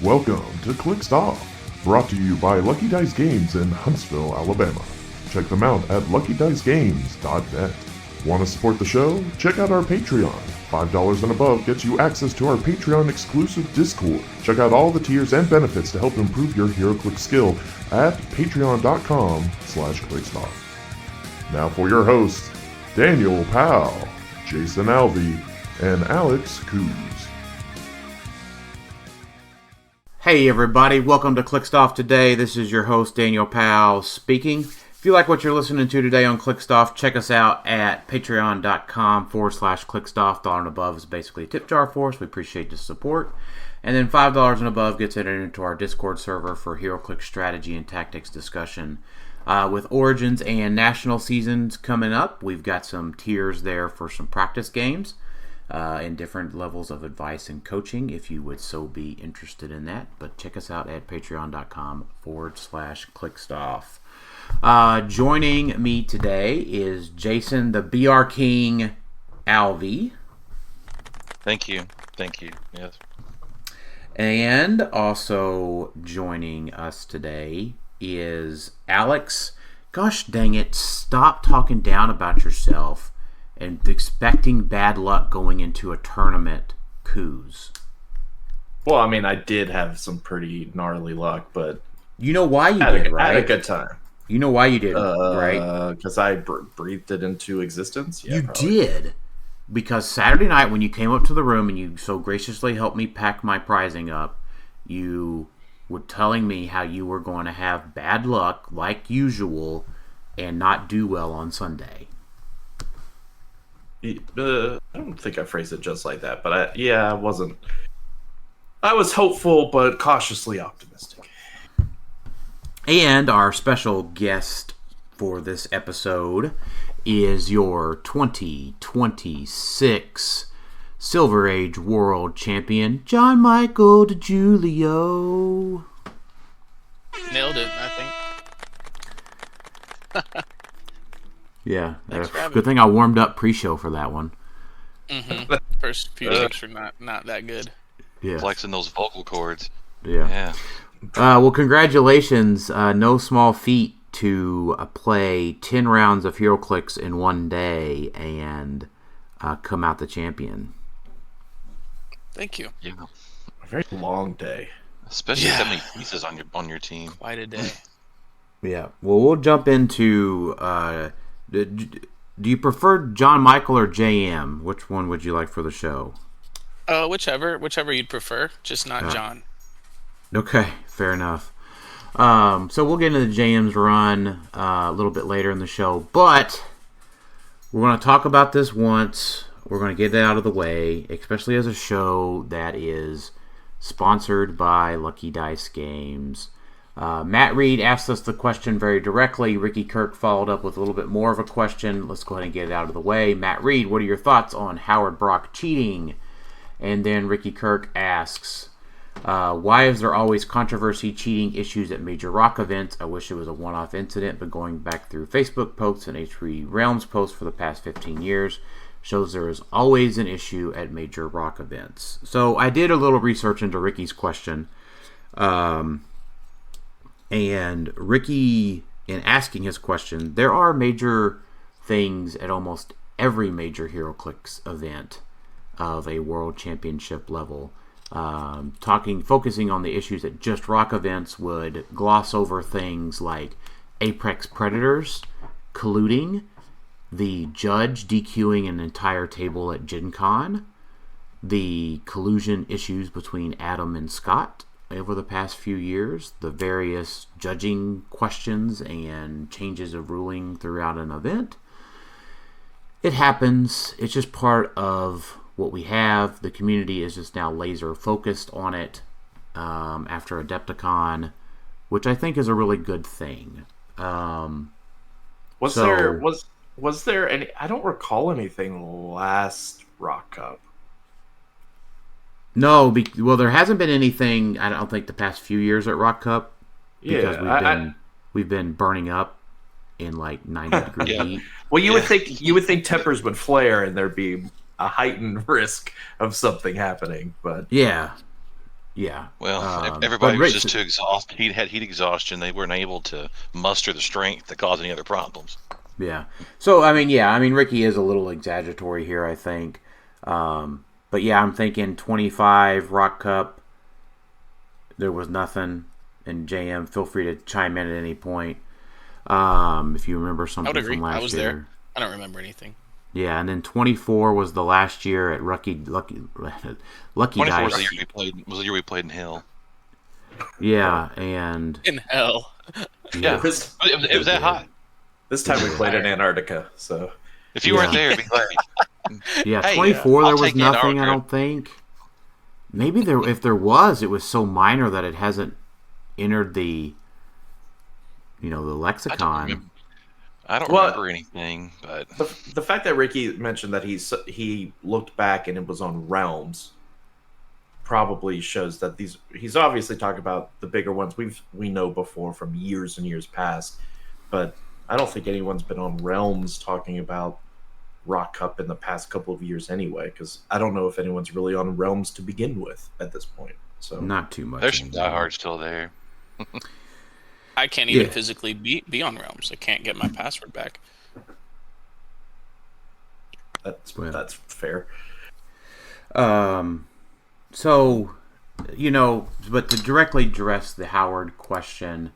Welcome to Clixed Off, brought to you by Lucky Dice Games in Huntsville, Alabama. Check them out at luckydicegames.net. Want to support the show? Check out our Patreon. $5 and above gets you access to our Patreon exclusive Discord. Check out all the tiers and benefits to help improve your Heroclix skill at patreon.com/ClixedOff. Now for your hosts, Daniel Powell, Jason Alvey, and Alex Coos. Hey everybody, welcome to Clixed Off today. This is your host Daniel Powell speaking. If you like what you're listening to today on Clixed Off, check us out at patreon.com/ClixedOff. $1 and above is basically a tip jar for us. We appreciate the support. And then $5 and above gets entered into our Discord server for Heroclix strategy and tactics discussion. With Origins and National seasons coming up, we've got some tiers there for some practice games. And different levels of advice and coaching if you would so be interested in that. But check us out at patreon.com/ClixedOff. Joining me today is Jason, the BR King Alvey. Thank you. Yes. And also joining us today is Alex. Gosh dang it, stop talking down about yourself and expecting bad luck going into a tournament coups. Well, I mean, I did have some pretty gnarly luck, but you know why you did, right? I had a good time. You know why you did, right? Because I breathed it into existence. Yeah, you probably did. Because Saturday night when you came up to the room and you so graciously helped me pack my prizing up, you were telling me how you were going to have bad luck, like usual, and not do well on Sunday. I don't think I phrased it just like that, but I wasn't. I was hopeful, but cautiously optimistic. And our special guest for this episode is your 2026 Silver Age World Champion, John Michael DiGiulio. Nailed it, I think. Yeah, good thing I warmed up pre-show for that one. Mm-hmm. First few tips were not that good. Yeah, flexing those vocal cords. Yeah. Well, congratulations! No small feat to play 10 rounds of Heroclix in one day and come out the champion. Thank you. Yeah, a very long day, especially with that many pieces on your team. Quite a day. Yeah. Well, we'll jump into. Do you prefer John Michael or JM? Which one would you like for the show? Whichever you'd prefer, just not John. Okay, fair enough. So we'll get into the JM's run a little bit later in the show, but we're going to talk about this once. We're going to get it out of the way, especially as a show that is sponsored by Lucky Dice Games. Matt Reed asked us the question very directly. Ricky Kirk followed up with a little bit more of a question. Let's go ahead and get it out of the way. Matt Reed, what are your thoughts on Howard Brock cheating? And then Ricky Kirk asks, why is there always controversy, cheating issues at major rock events? I wish it was a one-off incident, but going back through Facebook posts and H3 Realms posts for the past 15 years shows there is always an issue at major rock events. So I did a little research into Ricky's question. And Ricky, in asking his question, there are major things at almost every major Heroclix event of a world championship level. Focusing on the issues at just rock events would gloss over things like apex predators colluding, the judge DQing an entire table at Gen Con, the collusion issues between Adam and Scott over the past few years, the various judging questions and changes of ruling throughout an event. It happens. It's just part of what we have. The community is just now laser focused on it after Adepticon, which I think is a really good thing. Was there any? I don't recall anything last Rock Cup. No, well, there hasn't been anything. I don't think the past few years at Rock Cup because we've been burning up in like 90-degree heat. Well, you would think tempers would flare and there'd be a heightened risk of something happening, but yeah. Yeah. Well, everybody but was Rick- just too exhausted. He had heat exhaustion. They weren't able to muster the strength to cause any other problems. Yeah. So I mean, Ricky is a little exaggeratory here, I think. But yeah, I'm thinking 25 Rock Cup. There was nothing. And JM, feel free to chime in at any point if you remember I something would agree. from last I was year. there. I don't remember anything. Yeah, and then 24 was the last year at Lucky 24 Dice. was the year we played. Was the year we played in hell. Yeah, and In hell. Yeah, This, it was that hot. this time we played in Antarctica, so If you weren't there, it'd be like, yeah, Hey, 24 I'll there was take nothing. I Antarctica. don't think. Maybe if there was, it was so minor that it hasn't entered the the lexicon. I don't Well, remember anything, but the fact that Ricky mentioned that he looked back and it was on realms probably shows that he's obviously talking about the bigger ones we know before from years and years past, but I don't think anyone's been on realms talking about Rock Cup in the past couple of years anyway, because I don't know if anyone's really on realms to begin with at this point. So Not too much. there's some anymore. diehards still there. I can't even Yeah. physically be on Realms. I can't get my password back. that's fair. So, but to directly address the Howard question,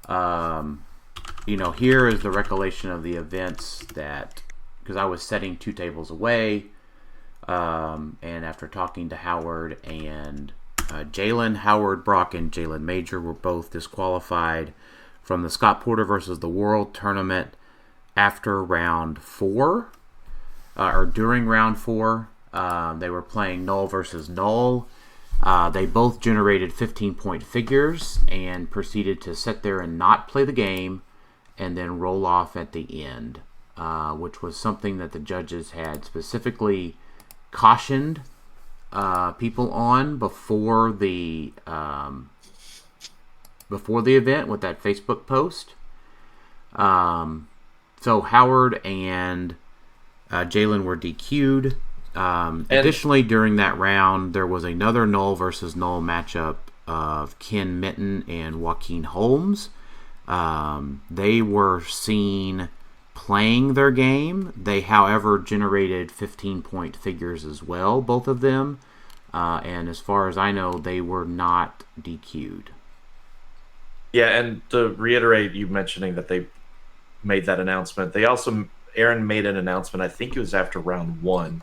here is the recollection of the events that, because I was sitting 2 tables away, and after talking to Howard and Jalen, Howard Brock and Jalen Major were both disqualified from the Scott Porter versus the World tournament after round 4, or during round 4. They were playing Null versus Null. They both generated 15-point figures and proceeded to sit there and not play the game and then roll off at the end, which was something that the judges had specifically cautioned people on before the event with that Facebook post. So Howard and Jalen were DQ'd. Additionally, during that round, there was another Null versus Null matchup of Ken Minton and Joaquin Holmes. They were seen playing their game. They, however, generated 15-point figures as well, both of them. And as far as I know, they were not DQ'd. Yeah, and to reiterate you mentioning that they made that announcement, Aaron made an announcement, I think it was after round 1,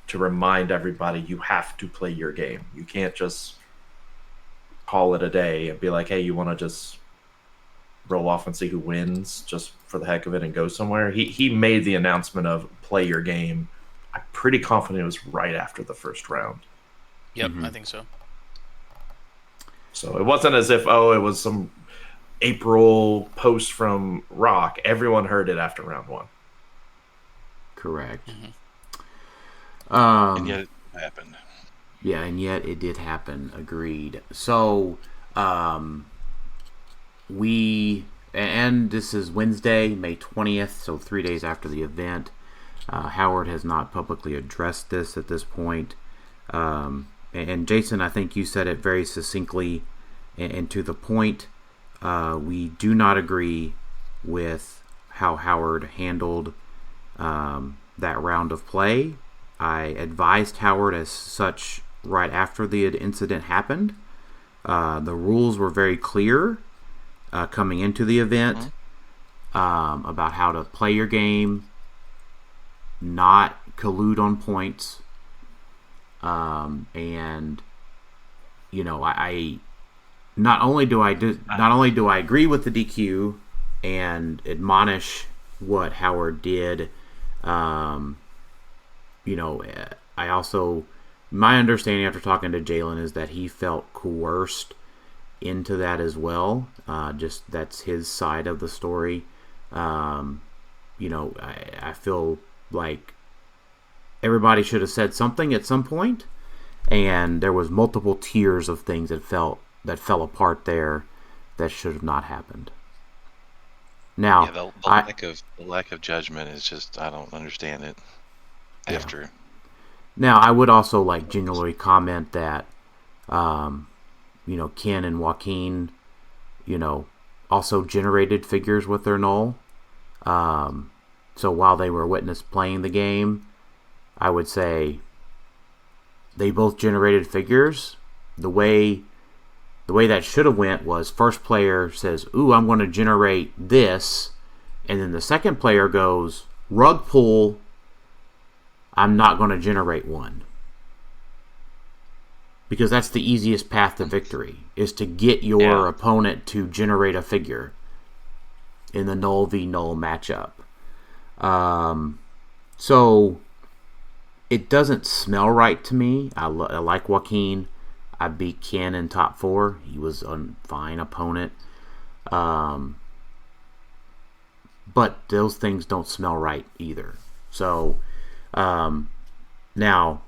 to remind everybody you have to play your game. You can't just call it a day and be like, hey, you want to just roll off and see who wins just for the heck of it and go somewhere. He made the announcement of play your game. I'm pretty confident it was right after the first round. Yep, I think so. So it wasn't as if, it was some April post from Rock. Everyone heard it after round 1. Correct. And yet it happened. Yeah, and yet it did happen. Agreed. So, and this is Wednesday, May 20th, so 3 days after the event. Howard has not publicly addressed this at this point. And Jason, I think you said it very succinctly and to the point. We do not agree with how Howard handled that round of play. I advised Howard as such right after the incident happened. The rules were very clear coming into the event about how to play your game, not collude on points, and I not only do I agree with the DQ and admonish what Howard did. I also, my understanding after talking to Jalen is that he felt coerced into that as well. Just that's his side of the story. I feel like everybody should have said something at some point, and there was multiple tiers of things that fell apart there that should have not happened. Now, Yeah, the lack of judgment is just, I don't understand it. After. Now, I would also like genuinely comment that Ken and Joaquin, also generated figures with their null. So while they were witness playing the game, I would say they both generated figures. The way that should have went was first player says, "Ooh, I'm going to generate this," and then the second player goes, "Rug pull, I'm not going to generate one." Because that's the easiest path to victory, is to get your opponent to generate a figure in the null v null matchup. So it doesn't smell right to me. I like Joaquin. I beat Ken in top 4. He was a fine opponent. But those things don't smell right either. So now,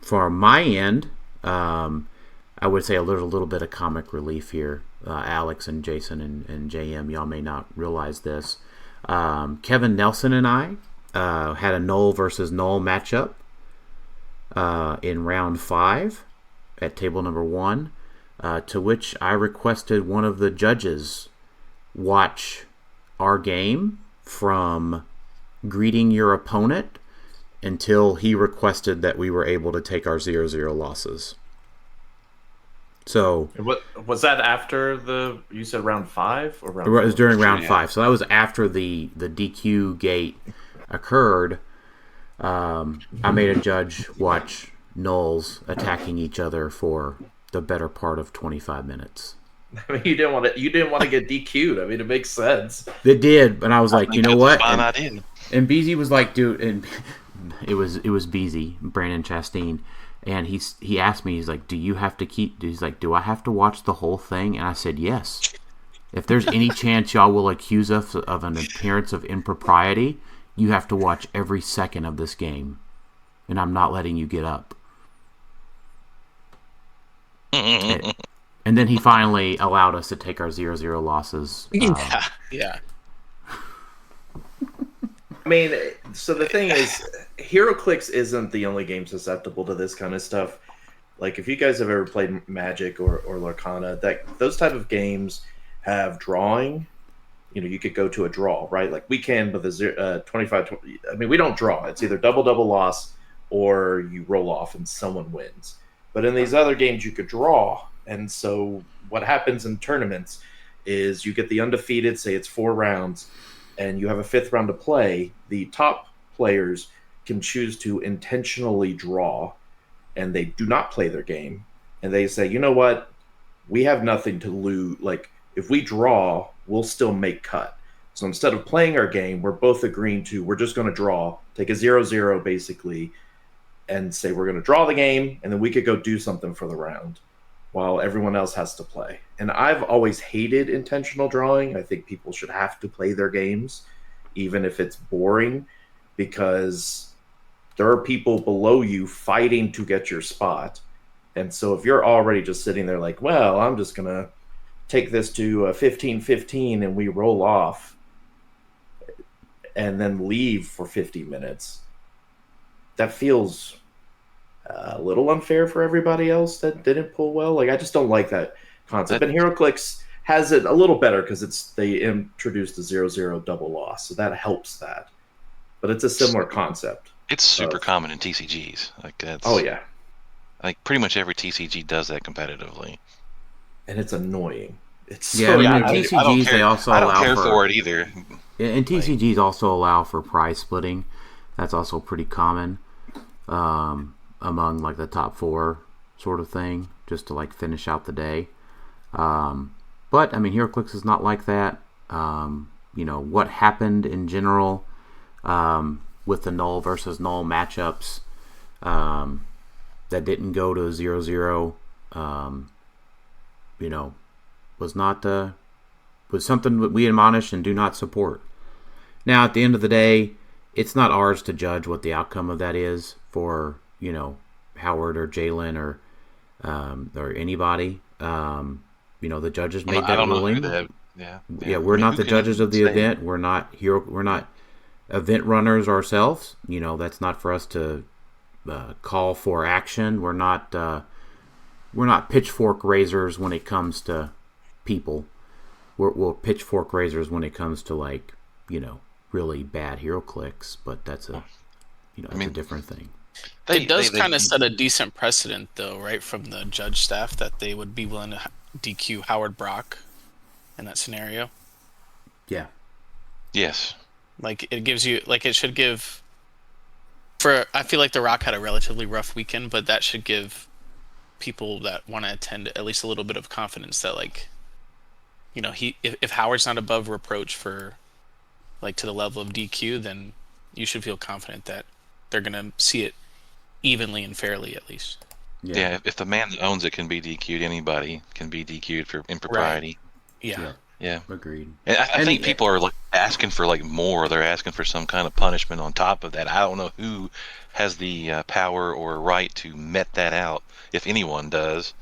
for my end, I would say a little bit of comic relief here. Alex and Jason and JM, y'all may not realize this. Kevin Nelson and I had a null versus null matchup in round 5 at table number 1, to which I requested one of the judges watch our game from greeting your opponent until he requested that we were able to take our 0-0 losses. So what was that after you said round 5 or round? It was during round 5. So that was after the DQ gate occurred. I made a judge watch nulls attacking each other for the better part of 25 minutes. I mean, you didn't want to get DQ'd. I mean, it makes sense. It did, but I was like, you know what? Fine idea. And Beezy was like, dude, and it was Beezy, Brandon Chastain, and he asked me, he's like, do you have to he's like, do I have to watch the whole thing? And I said, yes. If there's any chance y'all will accuse us of an appearance of impropriety, you have to watch every second of this game, and I'm not letting you get up. And then he finally allowed us to take our 0-0 losses. Yeah. I mean, so the thing is, Heroclix isn't the only game susceptible to this kind of stuff. Like, if you guys have ever played Magic or Lorcana, those type of games have drawing. You could go to a draw, right? Like we can with a 25. I mean, we don't draw. It's either double loss or you roll off and someone wins. But in these other games, you could draw. And so what happens in tournaments is you get the undefeated, say it's 4 rounds, and you have a 5th round to play. The top players can choose to intentionally draw, and they do not play their game. And they say, you know what? We have nothing to lose. Like, if we draw, we'll still make cut. So instead of playing our game, we're both agreeing to, we're just going to draw, take a 0-0 basically, and say we're going to draw the game, and then we could go do something for the round while everyone else has to play. And I've always hated intentional drawing. I think people should have to play their games, even if it's boring, because there are people below you fighting to get your spot. And so if you're already just sitting there like, well, I'm just going to take this to 15-15 and we roll off and then leave for 50 minutes, that feels a little unfair for everybody else that didn't pull well. Like, I just don't like that concept. And Heroclix has it a little better because they introduced the 0-0 double loss, so that helps that. But it's a similar concept. It's super common in TCGs. Like that's. Oh yeah. Like pretty much every TCG does that competitively. And it's annoying. It's yeah, so I mean, I TCGs they also I don't allow care for it either. And TCGs also allow for prize splitting. That's also pretty common among like the top 4 sort of thing, just to like finish out the day. But I mean, Heroclix is not like that. What happened in general with the null versus null matchups that didn't go to 0-0, was something that we admonish and do not support. Now, at the end of the day, it's not ours to judge what the outcome of that is for, Howard or Jalen or anybody. The judges made that ruling. We're not the judges of the event. We're not here. We're not event runners ourselves. That's not for us to call for action. We're not pitchfork raisers when it comes to people. We're pitchfork raisers when it comes to like, really bad HeroClix, but that's a different thing. It does kind of set a decent precedent, though, right, from the judge staff that they would be willing to DQ Howard Brock in that scenario. Yeah. Yes. Like, it gives you, like, it should give, I feel like The Rock had a relatively rough weekend, but that should give people that want to attend at least a little bit of confidence that, like, if Howard's not above reproach for, like, to the level of DQ, then you should feel confident that they're going to see it evenly and fairly, at least. Yeah, if the man that owns it can be DQ'd, anybody can be DQ'd for impropriety. Right. Yeah. Agreed. And I think people are like asking for like more. They're asking for some kind of punishment on top of that. I don't know who has the power or right to met that out, if anyone does.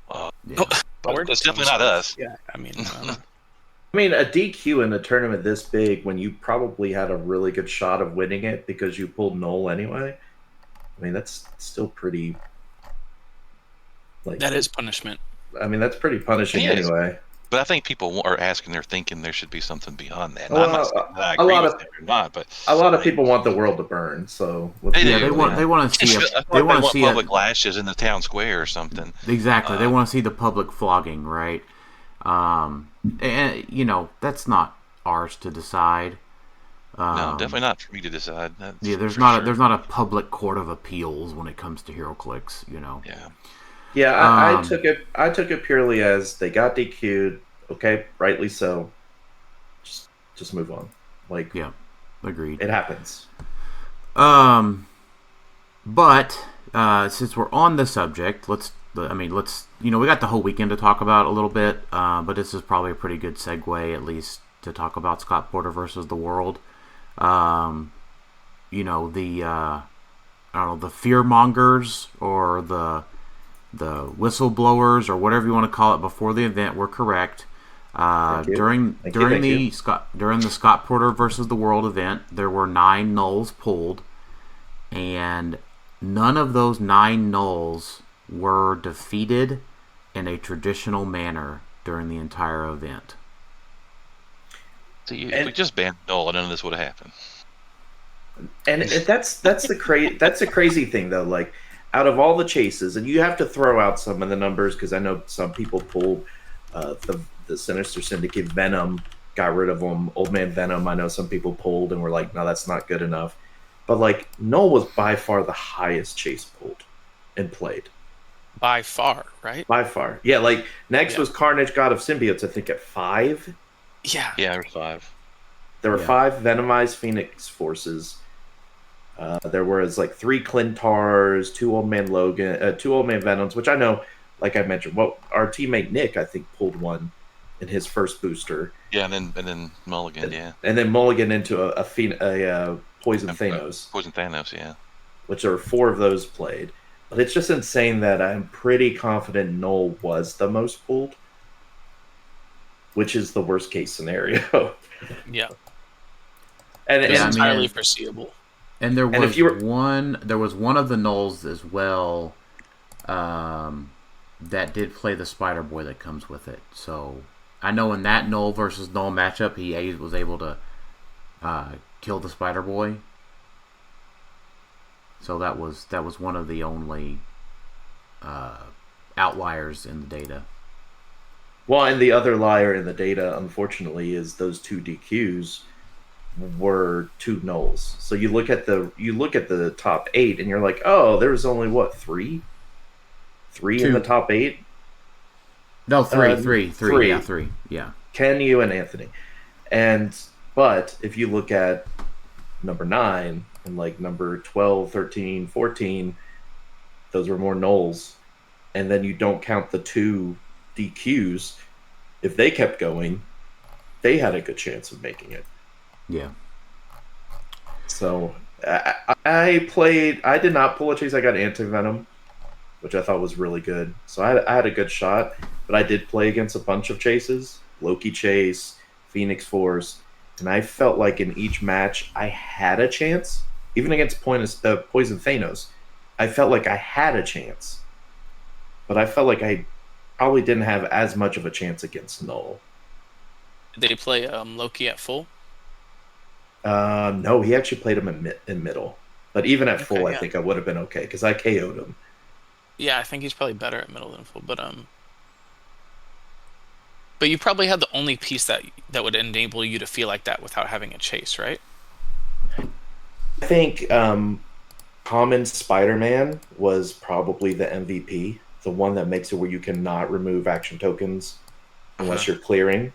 But it's definitely not us. Yeah, I mean, a DQ in a tournament this big when you probably had a really good shot of winning it because you pulled Noel anyway. I mean, that's still pretty. Like, that is punishment. I mean, that's pretty punishing anyway. But I think people are asking, they're thinking there should be something beyond that. Well, I'm not saying that I agree with it or not, but a lot of people want the world to burn. So they want to see they want public lashes in the town square or something. Exactly, they want to see the public flogging, right? And that's not ours to decide. No, definitely not for me to decide. There's not a public court of appeals when it comes to HeroClix. Yeah, I took it purely as they got DQ'd. Okay, rightly so. Just move on. Like, yeah, agreed. It happens. But since we're on the subject, let's we got the whole weekend to talk about a little bit. But this is probably a pretty good segue, at least, to talk about Scott Porter versus the World. The fearmongers or the whistleblowers or whatever you want to call it before the event were correct. During the Scott Porter versus the World event, there were 9 nulls pulled, and none of those 9 nulls were defeated in a traditional manner during the entire event. So if we just banned Nolan, none of this would have happened. And that's the crazy thing though. Like, out of all the chases, and you have to throw out some of the numbers because I know some people pulled the Sinister Syndicate Venom, got rid of them. Old Man Venom, I know some people pulled and were like, no, that's not good enough. But like, Null was by far the highest chase pulled and played. By far, right? By far. Yeah, like, next was Carnage, God of Symbiotes, I think at 5. Yeah. Yeah, there were 5. There were 5 Venomized Phoenix Forces. There was like 3 Clintars, 2 Old Man Logan, 2 Old Man Venoms, which I know, like I mentioned, our teammate Nick, I think, pulled one in his first booster. Yeah, and then Mulligan, and then Mulligan into a Poison Thanos. Poison Thanos, yeah. Which there were 4 of those played. But it's just insane that I'm pretty confident Null was the most pulled, which is the worst case scenario. Yeah. And it's entirely foreseeable. And there was one of the nulls as well that did play the Spider Boy that comes with it. So I know in that null versus null matchup, he was able to kill the Spider Boy. So that was one of the only outliers in the data. Well, and the other liar in the data, unfortunately, is those 2 DQs were 2 nulls. So you look at the top 8 and you're like, oh, there's only what, 3? 3 in the top 8? No, 3. Yeah, 3. Yeah. Ken, you, and Anthony. But if you look at number 9 and like number 12, 13, 14, those were more nulls. And then you don't count the 2 DQs. If they kept going, they had a good chance of making it. Yeah. So I did not pull a chase. I got Anti-Venom, which I thought was really good. So I had a good shot, but I did play against a bunch of chases. Loki chase, Phoenix Force, and I felt like in each match I had a chance. Even against Poison Thanos, I felt like I had a chance. but I felt like I probably didn't have as much of a chance against Null. Did they play Loki at full? No, he actually played him in middle. But even at full, yeah. I think I would have been okay because I KO'd him. Yeah, I think he's probably better at middle than full. But you probably had the only piece that would enable you to feel like that without having a chase, right? I think Common Spider-Man was probably the MVP, the one that makes it where you cannot remove action tokens unless you're clearing.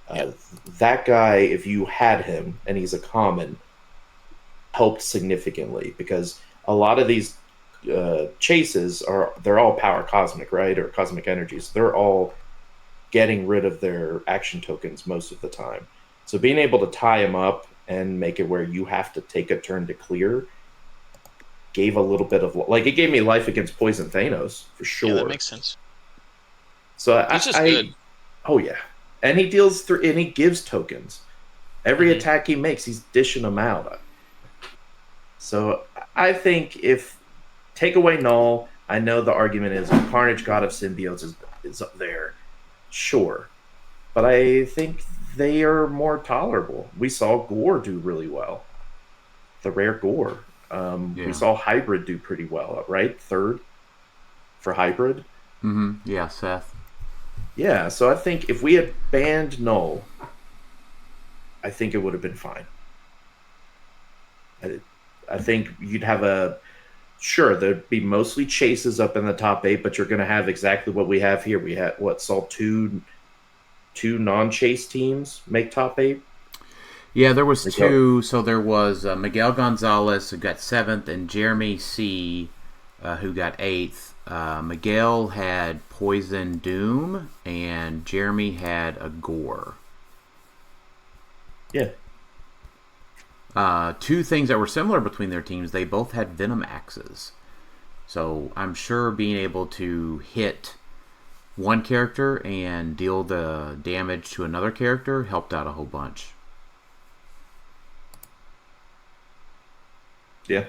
That guy, if you had him, and he's a common, helped significantly because a lot of these chases they're all power cosmic, right? Or cosmic energies. They're all getting rid of their action tokens most of the time. So being able to tie them up and make it where you have to take a turn to clear gave a little bit of it gave me life against Poison Thanos for sure. Yeah, that makes sense. So He's just good. Oh yeah, and he deals through and he gives tokens. Every attack he makes, he's dishing them out. So I think if take away Null, I know the argument is Carnage God of Symbiotes is up there. Sure. But I think they are more tolerable. We saw Gore do really well. The rare Gore. We saw Hybrid do pretty well, right? Third for Hybrid. Yeah, Seth. Yeah, so I think if we had banned Null, I think it would have been fine. I think you'd have sure, there'd be mostly chases up in the top 8, but you're going to have exactly what we have here. We had saw two non-chase teams make top 8. Yeah, there was two. So there was Miguel Gonzalez, who got 7th, and Jeremy C., who got 8th. Miguel had Poison Doom, and Jeremy had a Gore. Yeah. Two things that were similar between their teams, they both had Venom Axes. So I'm sure being able to hit one character and deal the damage to another character helped out a whole bunch. Yeah.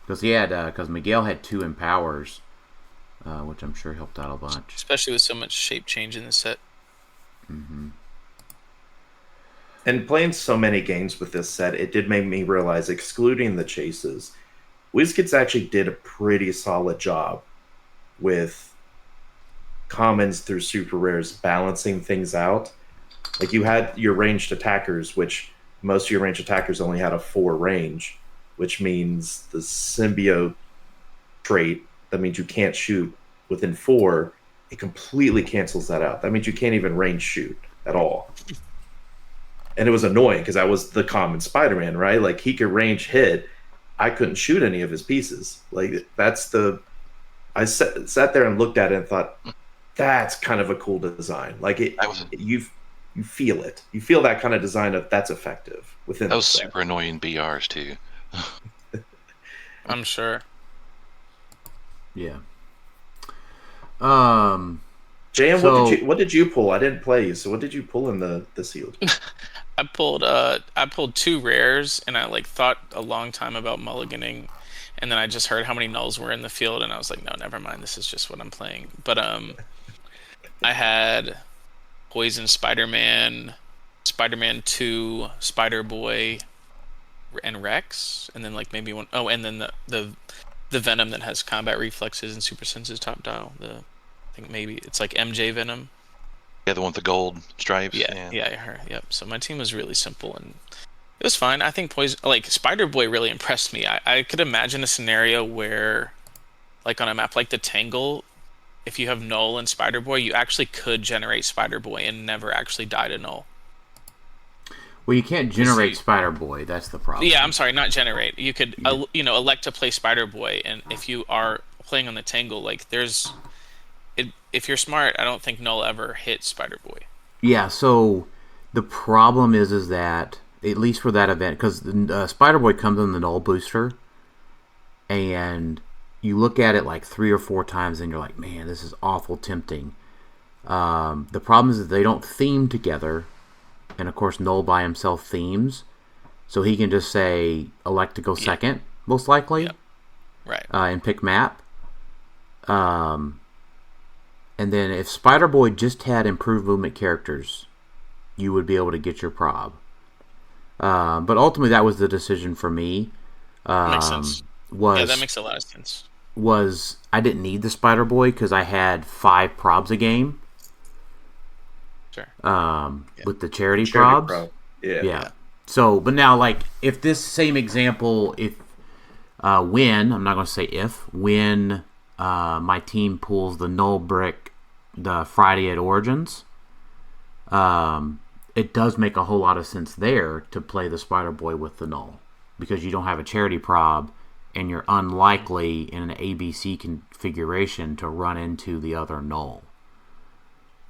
Because Miguel had 2 Empowers, which I'm sure helped out a bunch. Especially with so much shape change in the set. And playing so many games with this set, it did make me realize, excluding the chases, WizKids actually did a pretty solid job with commons through super rares balancing things out. Like you had your ranged attackers, which most of your ranged attackers only had a 4 range, which means the symbiote trait, that means you can't shoot within 4, it completely cancels that out. That means you can't even range shoot at all. And it was annoying because I was the common Spider-Man, right? Like he could range hit. I couldn't shoot any of his pieces. Like I sat there and looked at it and thought, that's kind of a cool design. Like you feel it. You feel that kind of design of that's effective within. That was super annoying BRs too. I'm sure. Yeah. JM, what did you pull? I didn't play you, so what did you pull in the sealed? I pulled 2 rares, and I thought a long time about mulliganing, and then I just heard how many nulls were in the field, and I was like, no, never mind. This is just what I'm playing. But I had Poison Spider-Man, Spider-Man 2, Spider-Boy, and Rex, and then maybe one. Oh, and then the Venom that has combat reflexes and super senses top dial. I think maybe it's MJ Venom. Yeah, the one with the gold stripes. Yeah, her. Yep. So my team was really simple and it was fine. I think Spider-Boy really impressed me. I could imagine a scenario where, on a map like the Tangle, if you have Null and Spider-Boy, you actually could generate Spider-Boy and never actually die to Null. Well, you can't generate Spider-Boy. That's the problem. Yeah, I'm sorry, not generate. You could, elect to play Spider-Boy, and if you are playing on the Tangle, if you're smart, I don't think Null ever hit Spider-Boy. Yeah, so the problem is that, at least for that event, because Spider-Boy comes in the Null booster, and you look at it 3 or 4 times, and you're like, man, this is awful tempting. The problem is that they don't theme together, and of course Null by himself themes, so he can just say, elect to go second, most likely, right, and pick map. And then if Spider Boy just had improved movement characters, you would be able to get your prob. But ultimately, that was the decision for me. Makes sense. Yeah, that makes a lot of sense. I didn't need the Spider Boy because I had 5 probs a game. Sure. With the charity probs. Yeah. So, but now, like, if this same example, when, I'm not going to say if, when my team pulls the null brick the Friday at Origins, it does make a whole lot of sense there to play the Spider Boy with the null, because you don't have a charity prob and you're unlikely in an ABC configuration to run into the other null.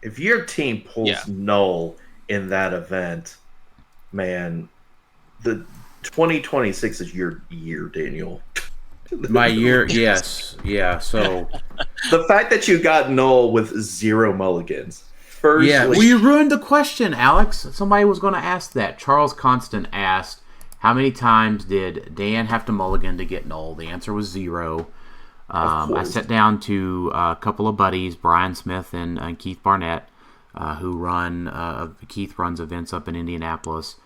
If your team pulls null in that event, man, the 2026 is your year, Daniel. My year, yes. Yeah, so... The fact that you got null with 0 mulligans. Firstly, well, you ruined the question, Alex. Somebody was going to ask that. Charles Constant asked, how many times did Dan have to mulligan to get null? The answer was 0. I sat down to a couple of buddies, Brian Smith and Keith Barnett, who Keith runs events up in Indianapolis,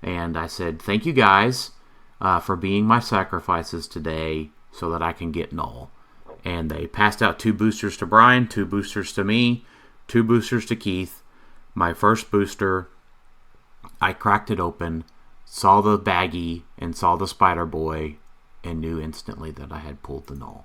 and I said, thank you guys for being my sacrifices today so that I can get null. And they passed out 2 boosters to Brian, 2 boosters to me, 2 boosters to Keith. My first booster, I cracked it open, saw the baggie and saw the Spider Boy, and knew instantly that I had pulled the null.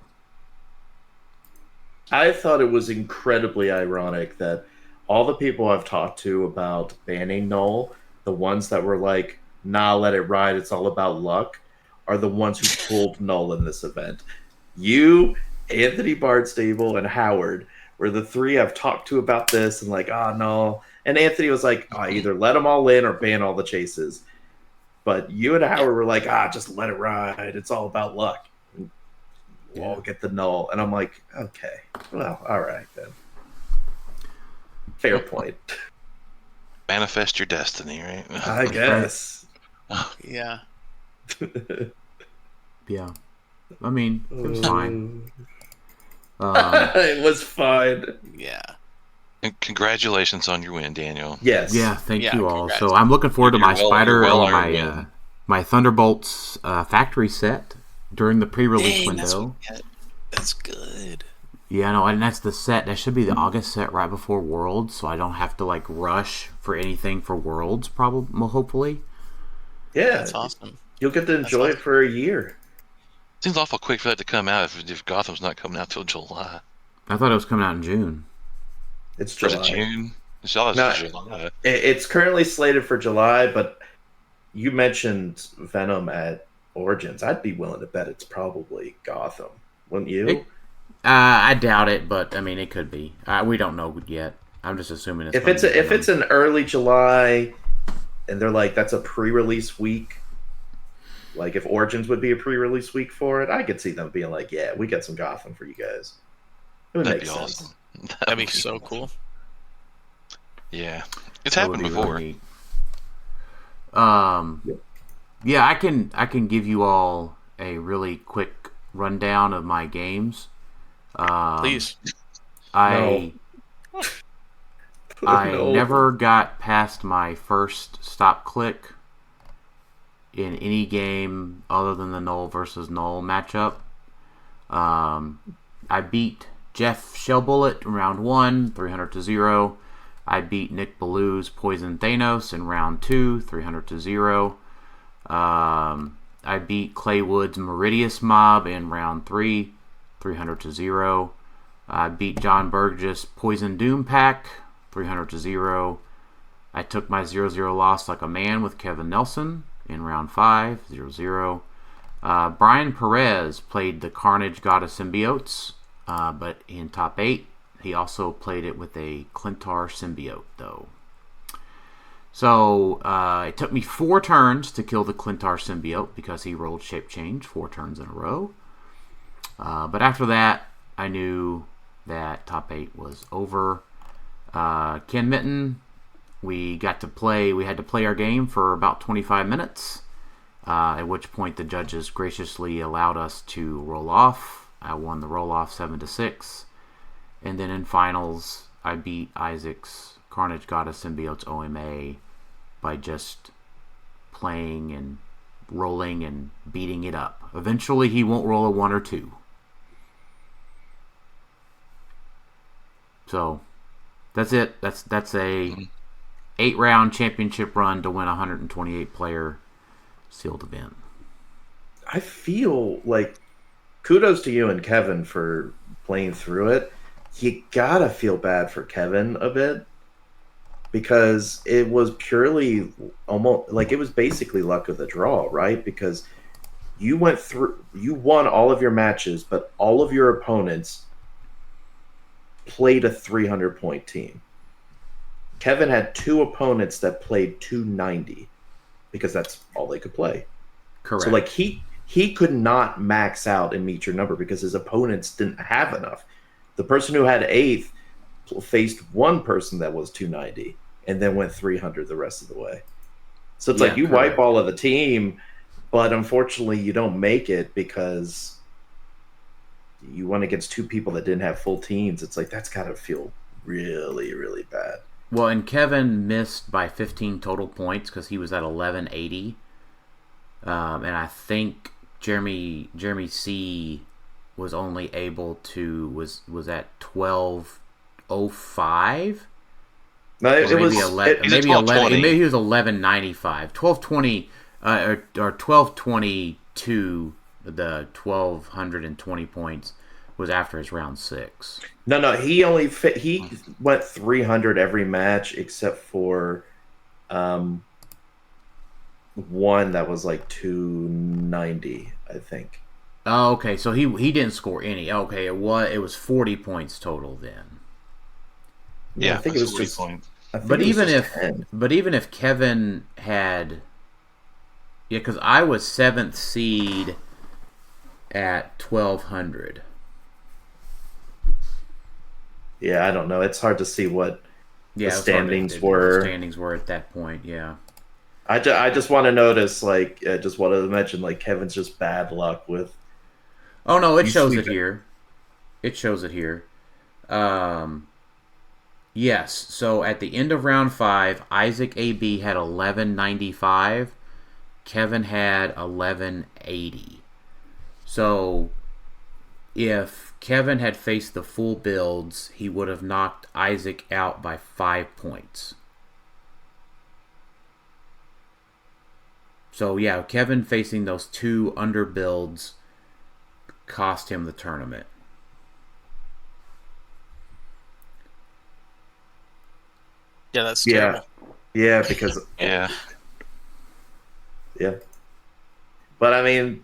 I thought it was incredibly ironic that all the people I've talked to about banning null, the ones that were like, nah, let it ride, it's all about luck, are the ones who pulled null in this event. You, Anthony Barnstable, and Howard were the 3 I've talked to about this, and like, no. And Anthony was like, either let them all in or ban all the chases. But you and Howard were like, just let it ride. It's all about luck. We'll all get the null. And I'm like, okay, well, all right then. Fair point. Manifest your destiny, right? I guess. Yeah. Yeah. I mean, it was fine. It was fine. Yeah. And congratulations on your win, Daniel. Yes. Yeah, thank you all. Congrats. So I'm looking forward to my Spider or win. my Thunderbolts factory set during the pre-release window. That's good. Yeah, no, and that's the set. That should be the August set right before Worlds, so I don't have to like rush for anything for Worlds. Probably, hopefully. Yeah, that's awesome. You'll get to enjoy it for a year. Seems awful quick for that to come out if Gotham's not coming out till July. I thought it was coming out in June. It's July. Or is it June? July. It's currently slated for July, but you mentioned Venom at Origins. I'd be willing to bet it's probably Gotham, wouldn't you? I doubt it, but I mean, it could be. We don't know yet. I'm just assuming it's. If it's an early July, and they're like that's a pre-release week, like if Origins would be a pre-release week for it, I could see them being like, "Yeah, we got some Gotham for you guys." It would That'd make be sense. awesome. That'd be so cool. Yeah, it's happened before. Really yeah, I can give you all a really quick rundown of my games. Please. I No. never got past my first stop click in any game other than the null versus null matchup. I beat Jeff Shellbullet in round 1, 300-0. I beat Nick Ballew's Poison Thanos in round 2, 300-0. I beat Clay Wood's Meridius Mob in round 3, 300-0. I beat John Burgess Poison Doom Pack, 300-0. I took my 0-0 loss like a man with Kevin Nelson in round 5, 0-0. Brian Perez played the Carnage God of Symbiotes, but in top 8. He also played it with a Clintar Symbiote, though. So, it took me 4 turns to kill the Clintar Symbiote because he rolled Shape Change 4 turns in a row. But after that, I knew that top 8 was over. Ken Mitten, we had to play our game for about 25 minutes, at which point the judges graciously allowed us to roll off I won the roll-off 7-6. And then in finals, I beat Isaac's Carnage Goddess Symbiote's OMA by just playing and rolling and beating it up. Eventually, he won't roll a 1 or 2. So, that's it. That's a 8-round championship run to win a 128-player sealed event. I feel like kudos to you and Kevin for playing through it. You gotta feel bad for Kevin a bit, because it was purely almost like it was basically luck of the draw, right? Because you won all of your matches, but all of your opponents played a 300-point team. Kevin had 2 opponents that played 290 because that's all they could play. Correct. So like he could not max out and meet your number because his opponents didn't have enough. The person who had 8th faced one person that was 290 and then went 300 the rest of the way. So it's like you wipe all of the team, but unfortunately you don't make it because you went against 2 people that didn't have full teams. It's like that's got to feel really, really bad. Well, and Kevin missed by 15 total points because he was at 1180. And I think Jeremy C was only able to was at 1205. No, it was maybe 11. Maybe 11. Maybe he was 1195. 1220 or 1222. The 1220 points was after his round 6. No, he went 300 every match except for one that was like 290, I think. Oh, okay. So he didn't score any. Okay, it was 40 points total then. Yeah, I think it was just points. But even if Kevin had, because I was 7th seed at 1200. Yeah, I don't know. It's hard to see what the standings were. The standings were at that point. Yeah. I just want to notice, like, just wanted to mention, like, Kevin's just bad luck with. Oh no, it shows it here. It shows it here. Yes. So at the end of round 5, Isaac AB had 1195. Kevin had 1180. So if Kevin had faced the full builds, he would have knocked Isaac out by 5 points. So yeah, Kevin facing those 2 under builds cost him the tournament. Yeah, that's terrible. Yeah, because Yeah. But I mean,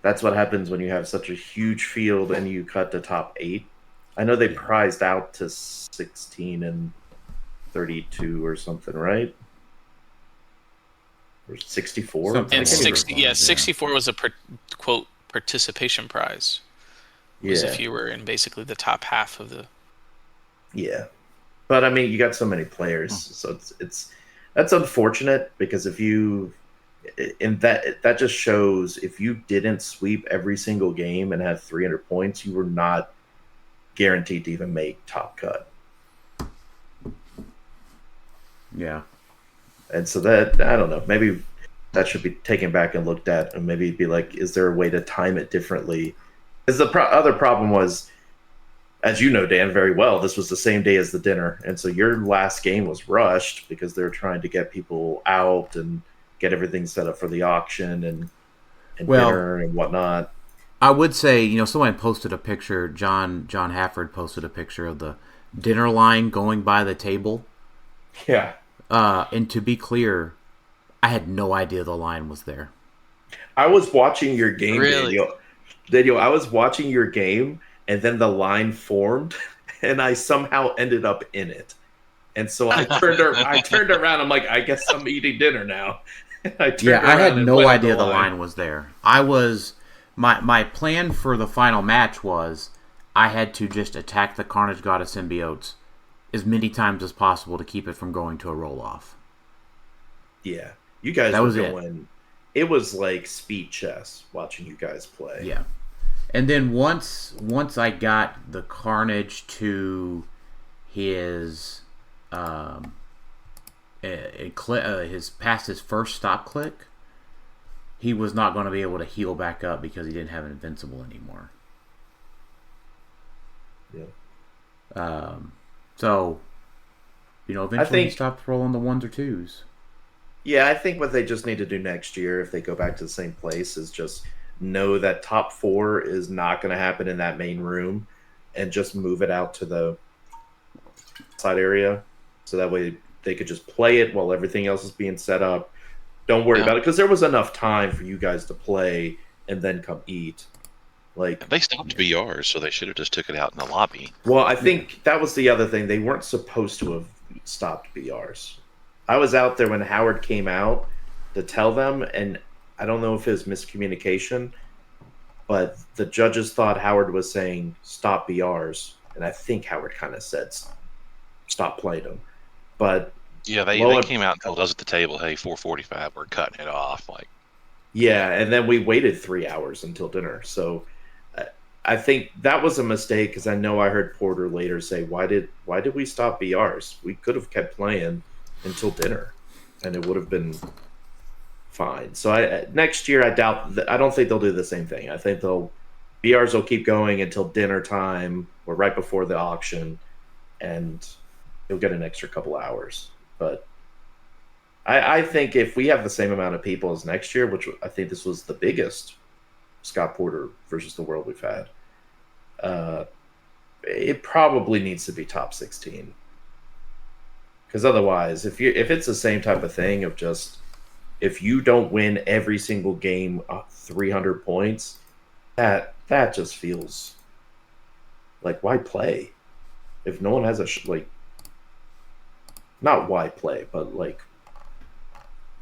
that's what happens when you have such a huge field and you cut the top 8. I know they prized out to 16 and 32 or something, right? Or 64? And 64 was a quote participation prize. Was if you were in basically the top half of the. Yeah, but I mean, you got so many players, so it's that's unfortunate because if you, and that just shows if you didn't sweep every single game and have 300 points, you were not guaranteed to even make top cut. Yeah. And so that, I don't know, maybe that should be taken back and looked at, and maybe be like, is there a way to time it differently? Because the other problem was, as you know, Dan, very well, this was the same day as the dinner. And so your last game was rushed because they were trying to get people out and get everything set up for the auction and dinner and whatnot. I would say, someone posted a picture, John Hafford posted a picture of the dinner line going by the table. Yeah. And to be clear, I had no idea the line was there. I was watching your game, really? Daniel, I was watching your game, and then the line formed, and I somehow ended up in it. And so I turned around. I'm like, I guess I'm eating dinner now. I had no idea the line was there. My plan for the final match was I had to just attack the Carnage Goddess symbiotes as many times as possible to keep it from going to a roll-off. Yeah. You guys that were was going... It was like speed chess watching you guys play. Yeah. And then once I got the Carnage to his past his first stop click, he was not going to be able to heal back up because he didn't have an invincible anymore. Yeah. So, eventually he stopped rolling the ones or twos. Yeah, I think what they just need to do next year, if they go back to the same place, is just know that top 4 is not going to happen in that main room, and just move it out to the side area, so that way they could just play it while everything else is being set up. Don't worry about it, because there was enough time for you guys to play and then come eat. Like, they stopped BRs, so they should have just took it out in the lobby. Well, I think that was the other thing. They weren't supposed to have stopped BRs. I was out there when Howard came out to tell them, and I don't know if it was miscommunication, but the judges thought Howard was saying stop BRs, and I think Howard kind of said stop playing them. But yeah, they came out and told us at the table, hey, 4:45, we're cutting it off. Like, yeah, and then we waited 3 hours until dinner. So I think that was a mistake, because I know I heard Porter later say, why did we stop BRs? We could have kept playing until dinner, and it would have been fine. So next year, I don't think they'll do the same thing. I think BRs will keep going until dinner time or right before the auction, and you'll get an extra couple hours. But I think if we have the same amount of people as next year, which I think this was the biggest Scott Porter versus the World we've had, it probably needs to be top 16. Because otherwise, if it's the same type of thing of just, if you don't win every single game 300 points, that just feels like, why play? If no one has not why play, but like,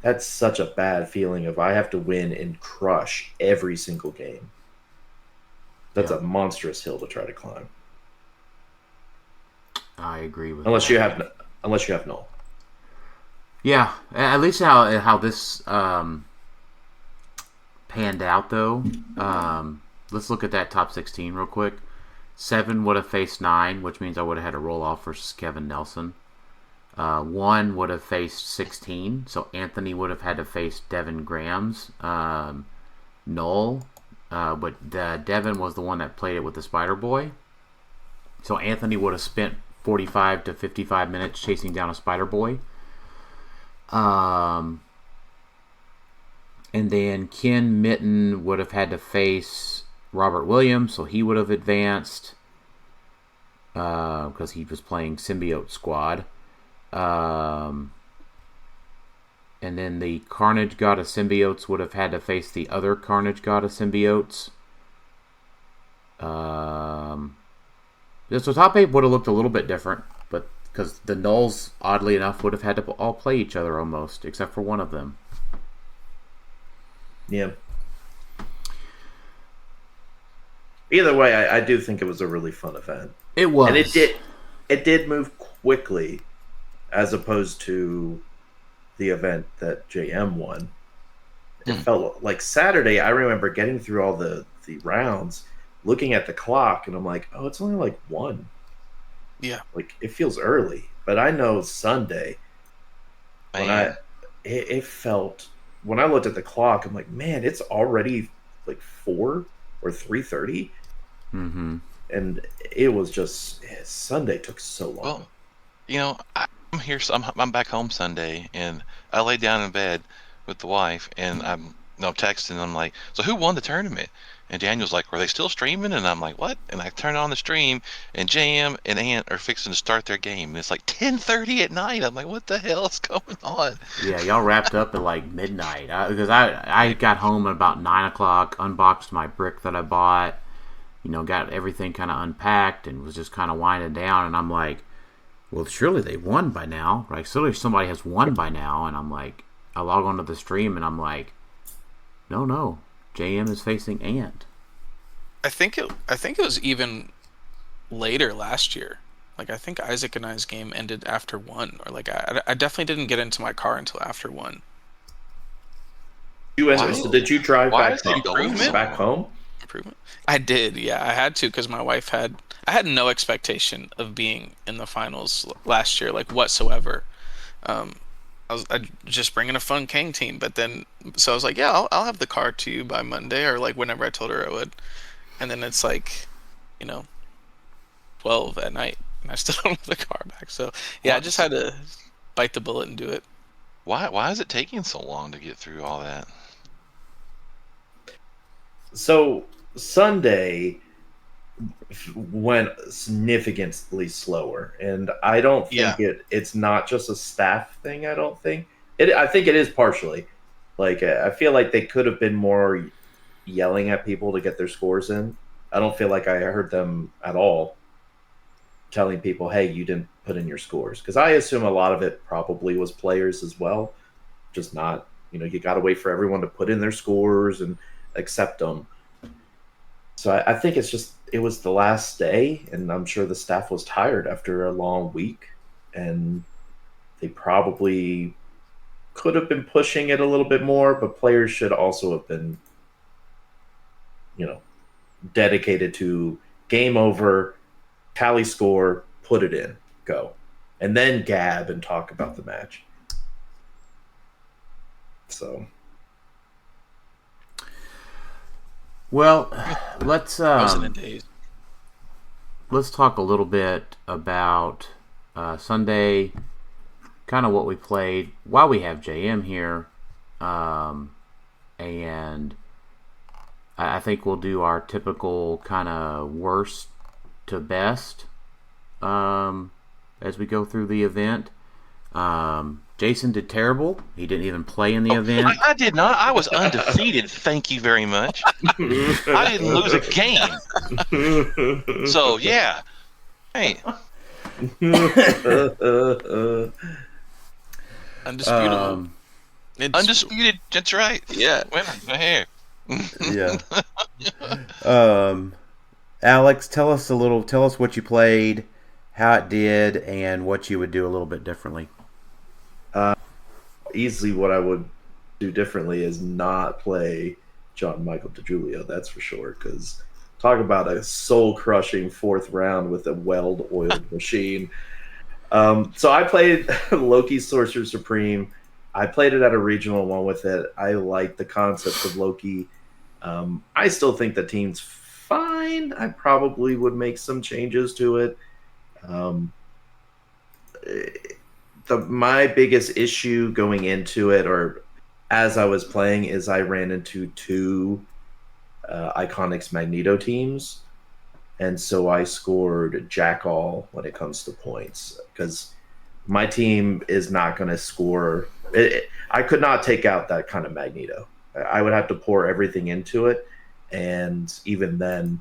that's such a bad feeling of I have to win and crush every single game. That's a monstrous hill to try to climb. I agree with unless that. Unless you have null. Yeah, at least how this panned out, though. Let's look at that top 16 real quick. 7 would have faced 9, which means I would have had a roll-off versus Kevin Nelson. 1 would have faced 16, so Anthony would have had to face Devin Graham's null. But Devin was the one that played it with the Spider Boy. So Anthony would have spent 45 to 55 minutes chasing down a Spider Boy. And then Ken Mitten would have had to face Robert Williams, so he would have advanced because he was playing Symbiote Squad. And then the Carnage God of Symbiotes would have had to face the other Carnage God of Symbiotes. So top 8 would have looked a little bit different, but because the Nulls, oddly enough, would have had to all play each other almost, except for one of them. Yeah. Either way, I do think it was a really fun event. It was. And it did move quickly, as opposed to the event that JM won. It felt like Saturday. I remember getting through all the rounds, looking at the clock, and I'm like, oh, it's only like 1. Yeah. Like, it feels early. But I know Sunday, it felt, when I looked at the clock, I'm like, man, it's already like 4 or 3:30. Mm-hmm. And it was just, Sunday took so long. Well, I'm here. I'm back home Sunday, and I lay down in bed with the wife, and I'm texting. I'm like, so who won the tournament? And Daniel's like, were they still streaming? And I'm like, what? And I turn on the stream, and JM and Ant are fixing to start their game. And it's like 10:30 at night. I'm like, what the hell is going on? Yeah, y'all wrapped up at like midnight. Because I got home at about 9 o'clock, unboxed my brick that I bought, got everything kind of unpacked, and was just kind of winding down. And I'm like, well, surely they won by now, right? Surely somebody has won by now. And I'm like, I log onto the stream, and I'm like, no, JM is facing Ant. I think it was even later last year. Like, I think Isaac and I's game ended after 1, or like I definitely didn't get into my car until after 1. So did you drive back home? improvement. I did, yeah. I had to because I had no expectation of being in the finals last year, like whatsoever. I just bringing a fun Kang team, but then so I was like, yeah, I'll have the car to you by Monday or like whenever I told her I would, and then it's like, you know, 12 at night, and I still don't have the car back. So yeah, I just had to bite the bullet and do it. Why is it taking so long to get through all that? So Sunday went significantly slower, and I don't think it's not just a staff thing. I don't think it. I think it is partially. Like I feel like they could have been more yelling at people to get their scores in. I don't feel like I heard them at all telling people, "Hey, you didn't put in your scores," because I assume a lot of it probably was players as well, just not. You got to wait for everyone to put in their scores and accept them. So I think it was the last day, and I'm sure the staff was tired after a long week, and they probably could have been pushing it a little bit more, but players should also have been, dedicated to game over, tally score, put it in, go, and then gab and talk about the match. So. Well, let's Those are the days. let's talk a little bit about Sunday, kind of what we played while we have JM here, and I think we'll do our typical kind of worst to best as we go through the event. Jason did terrible. He didn't even play in the event. I did not. I was undefeated. Thank you very much. I didn't lose a game. So, yeah. Hey. Undisputable. Undisputed. That's right. Yeah. Winner. Go here. Yeah. Alex, tell us what you played, how it did, and what you would do a little bit differently. Easily what I would do differently is not play Miguel DiGiulio, that's for sure, because talk about a soul-crushing fourth round with a weld-oiled machine. So I played Loki Sorcerer Supreme. I played it at a regional one with it. I like the concept of Loki. I still think the team's fine. I probably would make some changes to it. My biggest issue going into it, or as I was playing, is I ran into two Iconics Magneto teams, and so I scored jack all when it comes to points, because my team is not going to score. I could not take out that kind of Magneto. I would have to pour everything into it, and even then,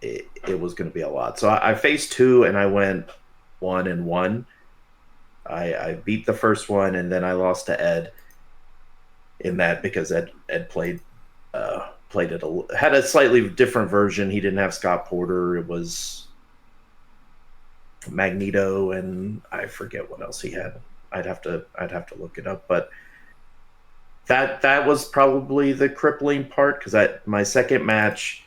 it was going to be a lot. So I faced two, and I went 1-1. I beat the first one, and then I lost to Ed in that because Ed played it had a slightly different version. He didn't have Scott Porter. It was Magneto, and I forget what else he had. I'd have to look it up, but that was probably the crippling part, because my second match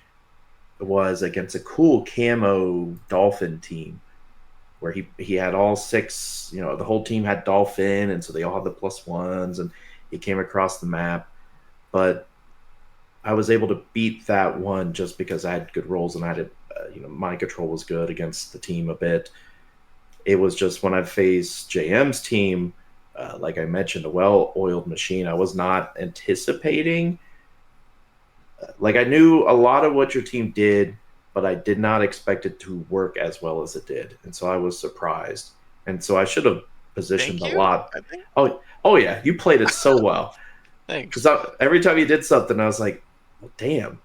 was against a cool camo Dolphin team, where he had all six, the whole team had Dolphin, and so they all had the +1s, and he came across the map. But I was able to beat that one just because I had good rolls, and I had, my control was good against the team a bit. It was just when I faced JM's team, like I mentioned, a well-oiled machine, I was not anticipating. Like, I knew a lot of what your team did, but I did not expect it to work as well as it did. And so I was surprised. And so I should have positioned a lot. Oh yeah, you played it so well. Thanks. Because every time you did something, I was like, well, damn,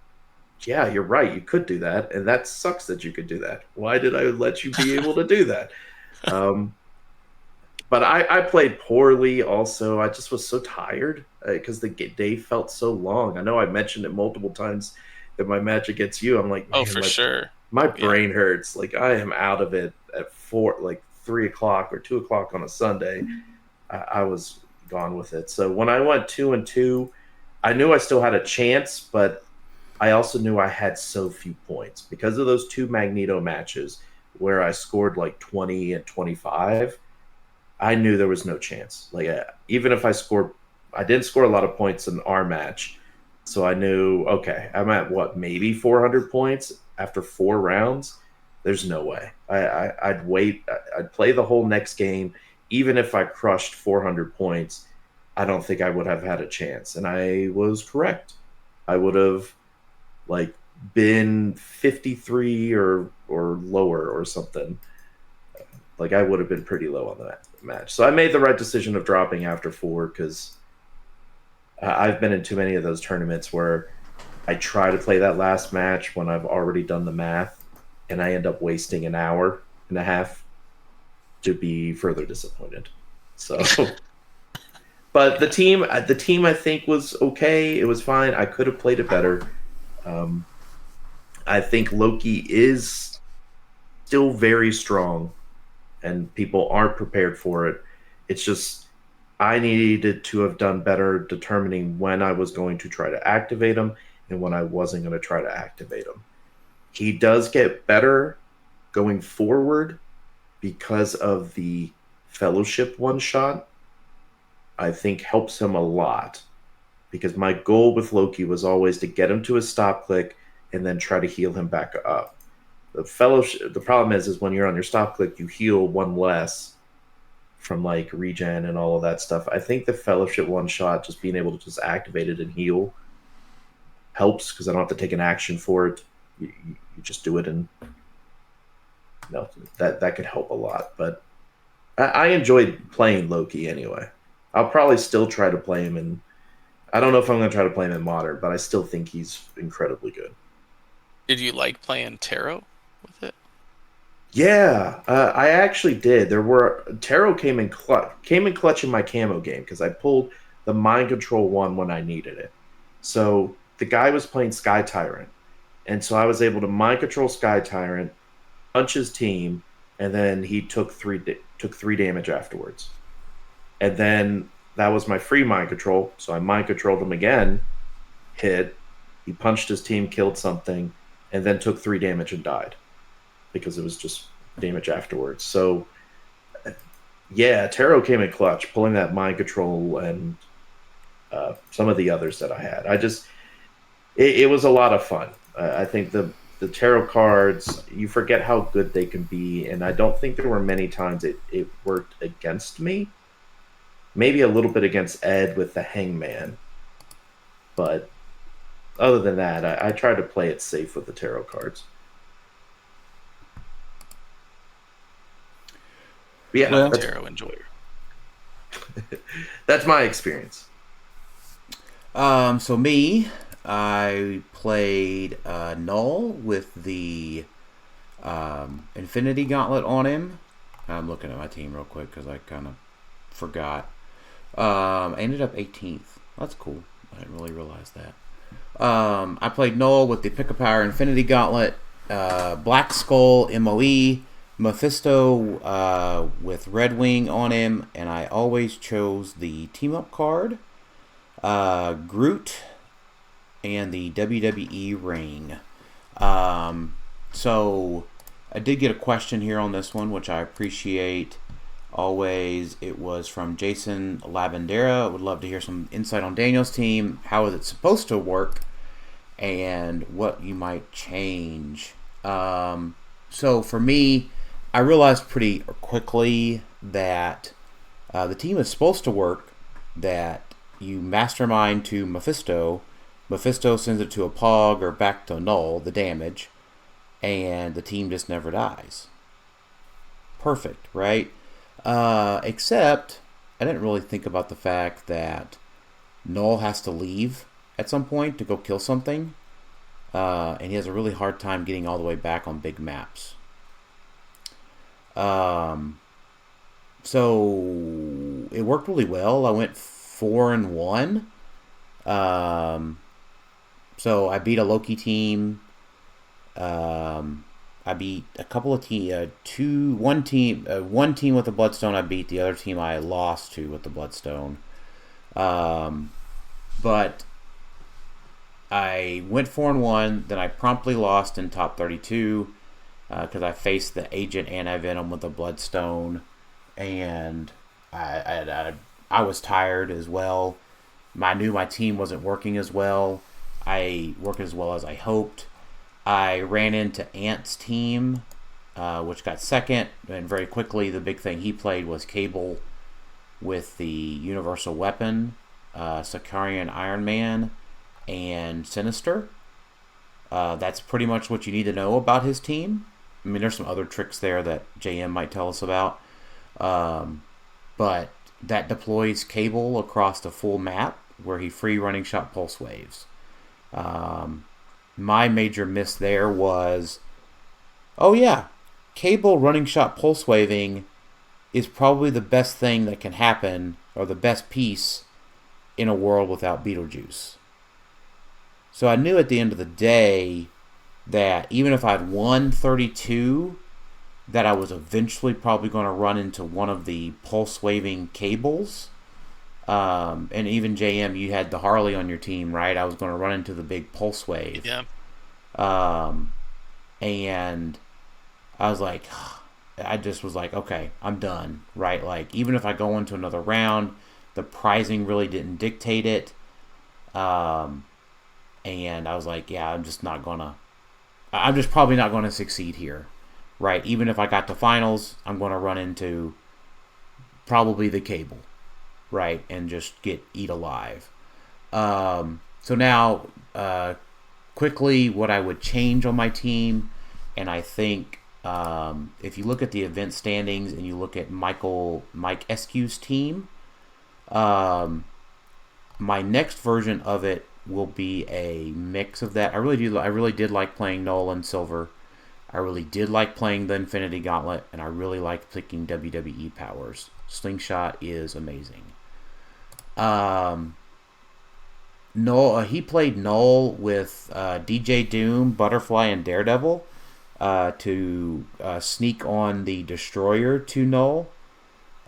yeah, you're right. You could do that. And that sucks that you could do that. Why did I let you be able to do that? But I played poorly also. I just was so tired because the day felt so long. I know I mentioned it multiple times that my match against you, I'm like, oh, for sure. My brain hurts. Like, I am out of it at 3 o'clock or 2 o'clock on a Sunday. I was gone with it. So when I went 2-2, I knew I still had a chance, but I also knew I had so few points because of those 2 Magneto matches where I scored like 20 and 25. I knew there was no chance. Like even if I didn't score a lot of points in our match, so I knew, okay, I'm at what, maybe 400 points after 4 rounds. There's no way. I'd wait. I'd play the whole next game. Even if I crushed 400 points, I don't think I would have had a chance. And I was correct. I would have like been 53 or lower or something. Like I would have been pretty low on that match. So I made the right decision of dropping after 4 because I've been in too many of those tournaments where I try to play that last match when I've already done the math, and I end up wasting an hour and a half to be further disappointed. So, but the team I think was okay. It was fine. I could have played it better. I think Loki is still very strong, and people aren't prepared for it. It's just I needed to have done better determining when I was going to try to activate him and when I wasn't going to try to activate him. He does get better going forward because of the Fellowship one-shot. I think helps him a lot because my goal with Loki was always to get him to a stop click and then try to heal him back up. The Fellowship, the problem is when you're on your stop click, you heal 1 less from like regen and all of that stuff. I think the Fellowship one-shot, just being able to just activate it and heal, helps because I don't have to take an action for it. You just do it, and that could help a lot. But I enjoyed playing Loki anyway. I'll probably still try to play him in. I don't know if I'm going to try to play him in Modern, but I still think he's incredibly good. Did you like playing Tarot with it? Yeah, I actually did. Tarot came in clutch in my camo game because I pulled the Mind Control one when I needed it. So the guy was playing Sky Tyrant, and so I was able to Mind Control Sky Tyrant, punch his team, and then he took 3 damage afterwards. And then that was my free Mind Control, so I Mind Controlled him again, hit, he punched his team, killed something, and then took 3 damage and died because it was just damage afterwards. So, yeah, Tarot came in clutch, pulling that Mind Control and some of the others that I had. It was a lot of fun. I think the Tarot cards, you forget how good they can be, and I don't think there were many times it worked against me. Maybe a little bit against Ed with the Hangman. But other than that, I try to play it safe with the Tarot cards. Yeah, well, Tarot enjoyer. That's my experience. So me, I played Null with the Infinity Gauntlet on him. I'm looking at my team real quick because I kind of forgot. I ended up 18th. That's cool. I didn't really realize that. I played Null with the Pick a Power Infinity Gauntlet, Black Skull MOE, Mephisto with Red Wing on him, and I always chose the Team Up card, Groot, and the WWE ring. So I did get a question here on this one, which I appreciate. Always, it was from Jason Lavendera. Would love to hear some insight on Daniel's team. How is it supposed to work, and what you might change? So for me, I realized pretty quickly that the team is supposed to work. That you mastermind to Mephisto. Mephisto sends it to a Pog or back to Null, the damage, and the team just never dies. Perfect, right? Except, I didn't really think about the fact that Null has to leave at some point to go kill something, and he has a really hard time getting all the way back on big maps. So it worked really well. I went 4-1. So I beat a Loki team. I beat a couple of one team with the Bloodstone I beat, the other team I lost to with the Bloodstone. But I went 4-1, then I promptly lost in top 32 because I faced the Agent Anti-Venom with a Bloodstone, and I was tired as well. I knew my team wasn't working as well. I worked as well as I hoped. I ran into Ant's team, which got second, and very quickly the big thing he played was Cable with the Universal Weapon, Sicarian Iron Man, and Sinister. That's pretty much what you need to know about his team. I mean, there's some other tricks there that JM might tell us about. But that deploys Cable across the full map where he free running shot pulse waves. My major miss there was, oh yeah, Cable running shot pulse waving is probably the best thing that can happen, or the best piece in a world without Beetlejuice. So I knew at the end of the day that even if I'd won 32, that I was eventually probably going to run into one of the pulse waving Cables. And even JM, you had the Harley on your team, right? I was going to run into the big pulse wave. Yeah. And I was like, I just was like, okay, I'm done, right? Like, even if I go into another round, the prizing really didn't dictate it. And I was like, yeah, I'm just probably not going to succeed here, right? Even if I got to finals, I'm going to run into probably the Cable, right? And just get eat alive. So now, quickly, what I would change on my team, and I think if you look at the event standings and you look at Mike Escu's team, my next version of it will be a mix of that. I really did like playing Nolan Silver. I really did like playing the Infinity Gauntlet, and I really like picking WWE powers. Slingshot is amazing. He played Null with DJ Doom, Butterfly, and Daredevil to sneak on the Destroyer to Null.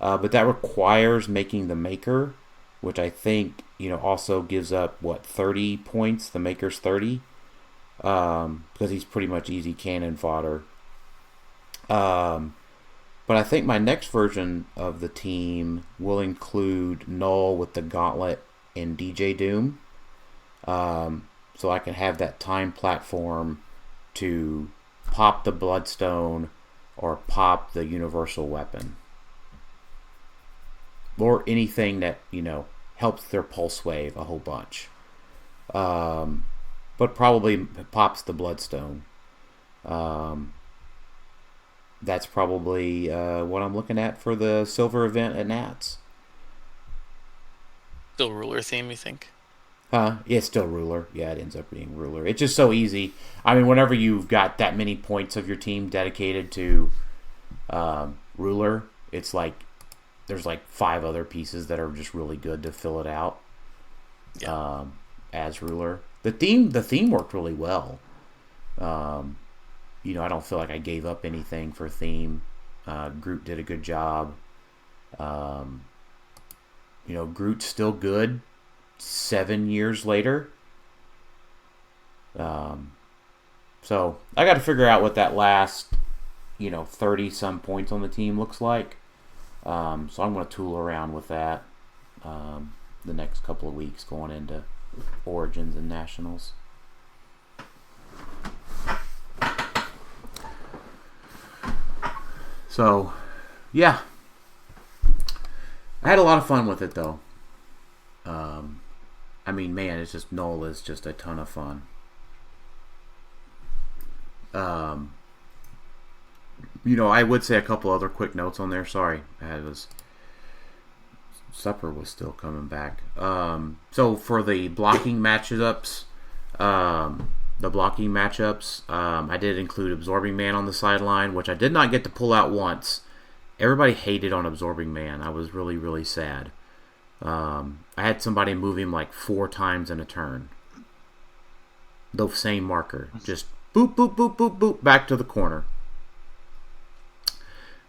But that requires making the Maker, which I think also gives up 30 points. The Maker's 30, because he's pretty much easy cannon fodder. But I think my next version of the team will include Null with the Gauntlet and DJ Doom, so I can have that time platform to pop the Bloodstone or pop the Universal Weapon, or anything that helps their pulse wave a whole bunch, but probably pops the Bloodstone. That's probably what I'm looking at for the silver event at Nats. Still ruler theme, you think? Yeah, it's still ruler. Yeah, it ends up being ruler. It's just so easy. I mean, whenever you've got that many points of your team dedicated to ruler, it's like there's like 5 other pieces that are just really good to fill it out. Yeah. As ruler, the theme worked really well. I don't feel like I gave up anything for theme. Groot did a good job. Groot's still good 7 years later. So I got to figure out what that last 30 some points on the team looks like. So I'm going to tool around with that the next couple of weeks going into Origins and Nationals. So, yeah. I had a lot of fun with it, though. It's just Null is just a ton of fun. I would say a couple other quick notes on there. Sorry, supper was still coming back. So for the blocking matchups, I did include Absorbing Man on the sideline, which I did not get to pull out once. Everybody hated on Absorbing Man. I was really, really sad. I had somebody move him like 4 times in a turn. The same marker. Just boop, boop, boop, boop, boop, back to the corner.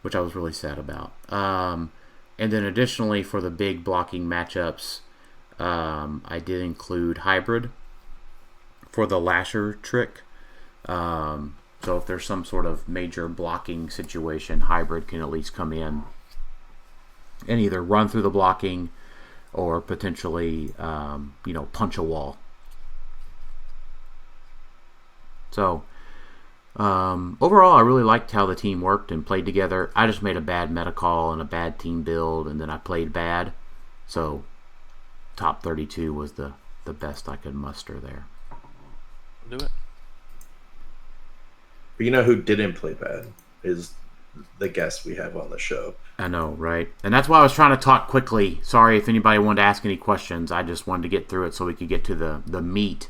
Which I was really sad about. And then additionally, for the big blocking matchups, I did include Hybrid. for the lasher trick. So if there's some sort of major blocking situation, hybrid can at least come in and either run through the blocking or potentially, punch a wall. So overall, I really liked how the team worked and played together. I just made a bad meta call and a bad team build, and then I played bad. So top 32 was the best I could muster there. Do it. But you know who didn't play bad is the guest we have on the show. I know, right? And that's why I was trying to talk quickly. Sorry if anybody wanted to ask any questions. I just wanted to get through it so we could get to the meat,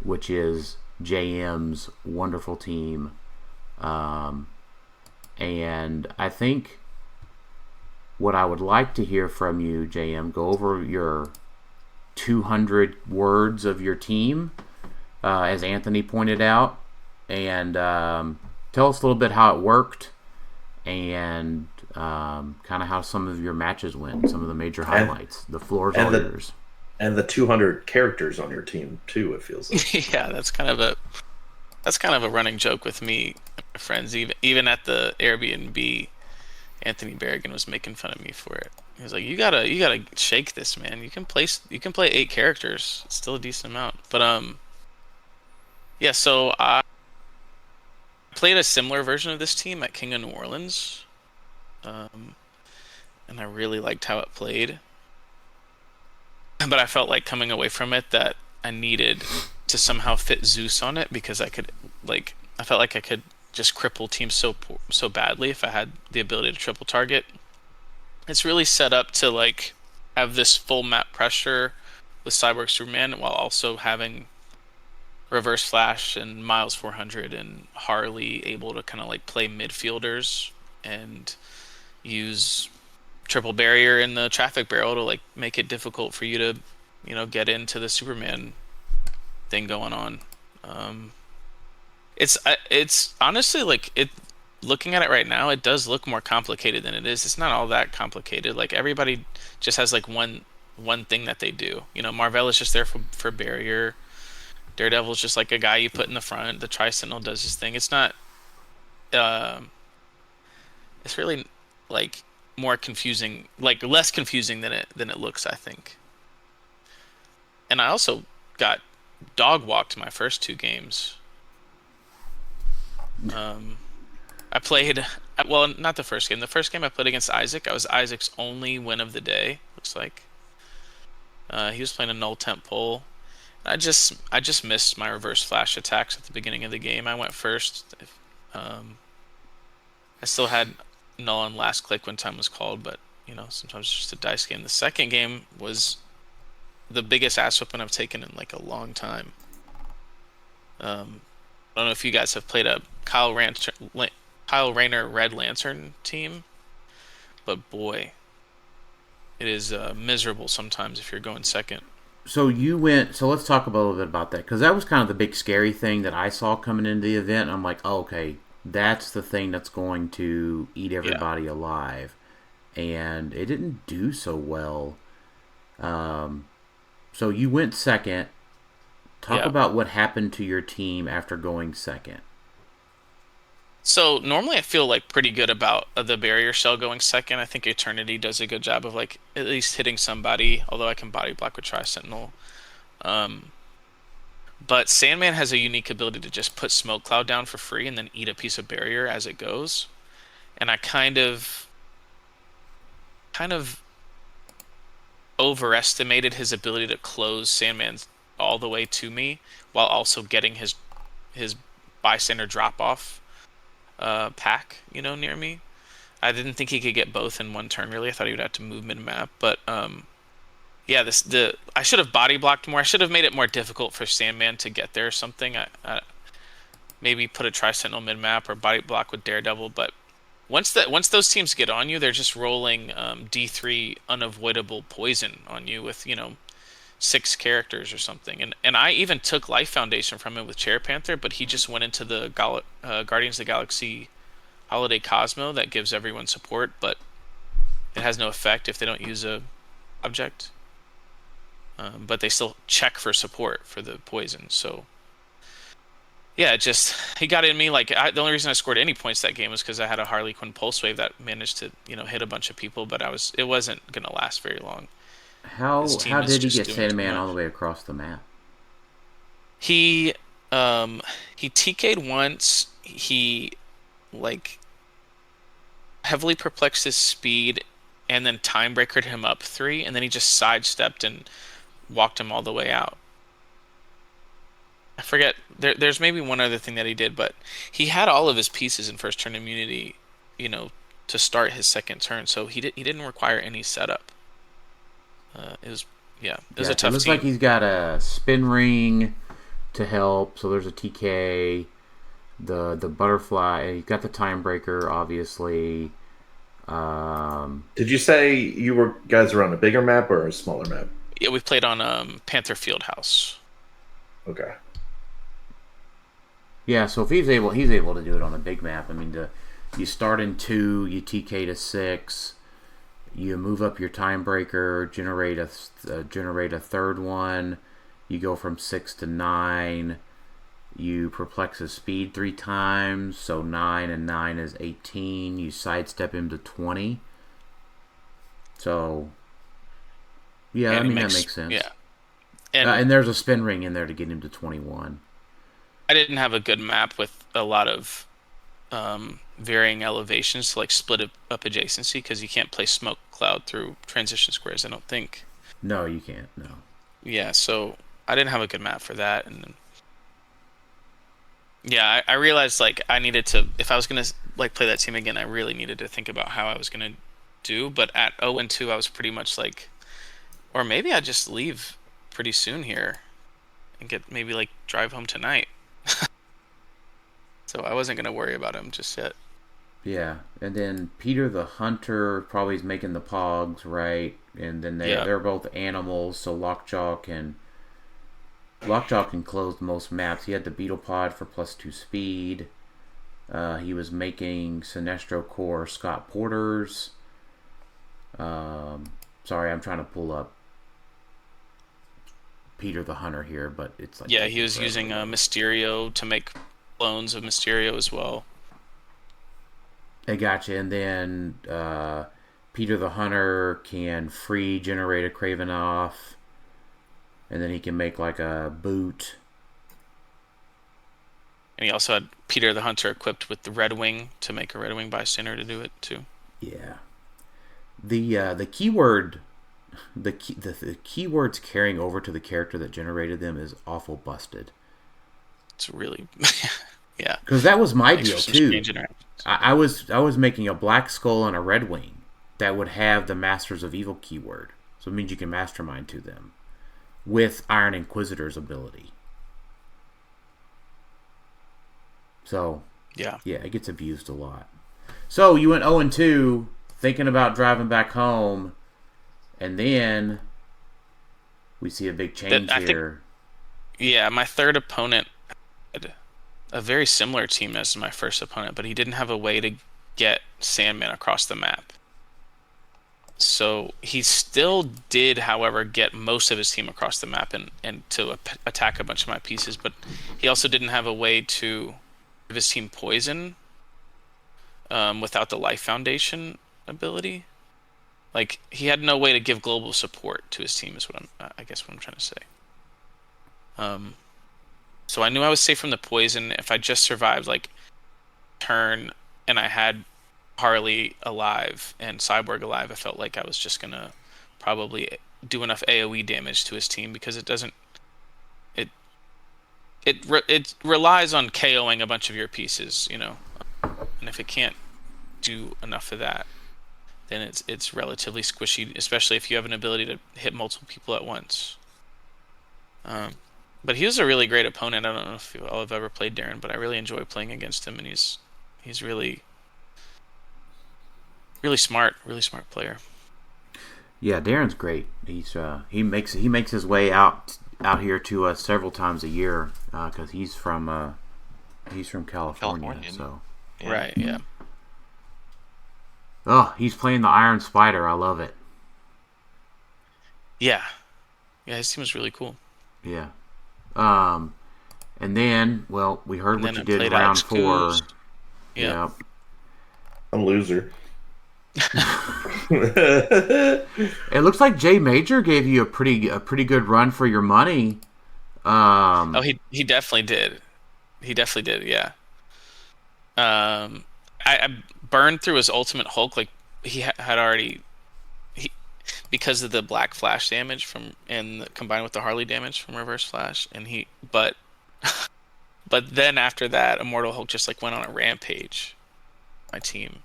which is JM's wonderful team. And I think what I would like to hear from you, JM, go over your 200 words of your team, as Anthony pointed out, and tell us a little bit how it worked and kind of how some of your matches went, some of the major highlights, the floors, orders. And the 200 characters on your team too, it feels like. Yeah, that's kind of a running joke with me and my friends. Even at the Airbnb, Anthony Berrigan was making fun of me for it. He was like, "You gotta shake this, man. You can play 8 characters. It's still a decent amount." But yeah. So I played a similar version of this team at King of New Orleans, and I really liked how it played. But I felt like coming away from it that I needed to somehow fit Zeus on it because I felt like I could just cripple teams so badly if I had the ability to triple target. It's really set up to have this full map pressure with Cyborg Superman while also having Reverse Flash and Miles 400 and Harley able to kind of play midfielders and use triple barrier in the traffic barrel to make it difficult for you to get into the Superman thing going on. It's honestly looking at it right now, it does look more complicated than it is. It's not all that complicated. Everybody just has one thing that they do. Marvel is just there for barrier. Daredevil's just a guy you put in the front. The Tri-Sentinel does his thing. It's not it's really more confusing, less confusing than it looks, I think. And I also got dog walked my first 2 games. I played, well, not the first game. The first game I played against Isaac. I was Isaac's only win of the day, looks like. He was playing a null temp pole. I just missed my reverse flash attacks at the beginning of the game. I went first. I still had null on last click when time was called, but sometimes it's just a dice game. The second game was the biggest ass whooping I've taken in a long time. I don't know if you guys have played a Kyle Rayner Red Lantern team, but boy, it is miserable sometimes if you're going second. So let's talk a little bit about that, because that was kind of the big scary thing that I saw coming into the event. I'm like, oh, okay, that's the thing that's going to eat everybody alive. And it didn't do so well. So you went second. Talk about what happened to your team after going second. So normally I feel pretty good about the barrier shell going second. I think Eternity does a good job of at least hitting somebody, although I can body block with Tri-Sentinel. But Sandman has a unique ability to just put Smoke Cloud down for free and then eat a piece of barrier as it goes. And I kind of overestimated his ability to close Sandman all the way to me while also getting his bystander drop off pack, near me. I didn't think he could get both in one turn, really. I thought he would have to move mid-map, but I should have body blocked more. I should have made it more difficult for Sandman to get there or something. I maybe put a Tri-Sentinel mid-map or body block with Daredevil, but once those teams get on you, they're just rolling D3 unavoidable poison on you with 6 characters or something. And I even took Life Foundation from him with Chair Panther, but he just went into the Guardians of the Galaxy Holiday Cosmo that gives everyone support, but it has no effect if they don't use a object. But they still check for support for the poison. So Yeah, he got in me. Like the only reason I scored any points that game was because I had a Harley Quinn pulse wave that managed to hit a bunch of people, but it wasn't gonna last very long. His team How is did he just get doing too Sandman all much. the way across the map? He he TK'd once. He like heavily perplexed his speed, and then time breakered him up 3, and then he just sidestepped and walked him all the way out. I forget. There's maybe one other thing that he did, but he had all of his pieces in first turn immunity, to start his second turn, so he didn't require any setup. It was a tough It looks team. like he's got a spin ring to help. So there's a TK, the butterfly. He's got the time breaker, obviously. Did you say you guys were on a bigger map or a smaller map? Yeah, we played on Panther Fieldhouse. Okay. Yeah, so if he's able to do it on a big map. I mean, you start in 2, you TK to 6, you move up your time breaker, generate a third one, you go from 6 to 9, you perplex his speed 3 times, so 9 and 9 is 18. You sidestep him to 20. So, yeah, And that makes sense. Yeah, and there's a spin ring in there to get him to 21. I didn't have a good map with a lot of varying elevations to like split up adjacency, because you can't play smoke cloud through transition squares, I don't think. No, you can't. No. Yeah, so I didn't have a good map for that, and yeah, I realized like I needed to, if I was gonna like play that team again, I really needed to think about how I was gonna do. But at 0-2, I was pretty much like, or maybe I just leave pretty soon here and maybe like drive home tonight. So I wasn't gonna worry about him just yet. Yeah, and then Peter the Hunter probably is making the Pogs, right? And then they're both animals, so Lockjaw can close most maps. He had the Beetle Pod for +2 speed. He was making Sinestro Core Scott Porters. Sorry, I'm trying to pull up Peter the Hunter here, but it's like... Yeah, he was using Mysterio to make clones of Mysterio as well. I gotcha. And then Peter the Hunter can free generate a Kravenoff, and then he can make like a boot. And he also had Peter the Hunter equipped with the Red Wing to make a Red Wing bystander to do it too. Yeah. The keyword, the keywords carrying over to the character that generated them is awful busted. It's really, yeah. Because that was my deal too. I was making a Black Skull and a Red Wing that would have the Masters of Evil keyword, so it means you can mastermind to them with Iron Inquisitor's ability. So yeah, it gets abused a lot. So you went 0-2, thinking about driving back home, and then we see a big change here. Yeah, my third opponent had a very similar team as my first opponent, but he didn't have a way to get Sandman across the map. So he still did, however, get most of his team across the map and to attack a bunch of my pieces, but he also didn't have a way to give his team poison without the Life Foundation ability. Like, he had no way to give global support to his team, is what I'm trying to say. So I knew I was safe from the poison if I just survived like turn and I had Harley alive and Cyborg alive. I felt like I was just gonna probably do enough AoE damage to his team, because it relies on KOing a bunch of your pieces, and if it can't do enough of that, then it's relatively squishy, especially if you have an ability to hit multiple people at once. But he was a really great opponent. I don't know if I'll have ever played Darren, but I really enjoy playing against him, and he's really smart player. Yeah, Darren's great. He's he makes his way out here to us several times a year, because he's from California. So yeah. Right, yeah. Oh, he's playing the Iron Spider. I love it. Yeah, his team is really cool. Yeah. And then, well, we heard And what then you I did played round Alex 4. Coos. Yeah. I'm a loser. It looks like J Major gave you a pretty good run for your money. Oh, he definitely did. He definitely did. Yeah. I burned through his ultimate Hulk. Like he had already, because of the black flash damage combined with the Harley damage from reverse flash, but then after that, Immortal Hulk just like went on a rampage. My team.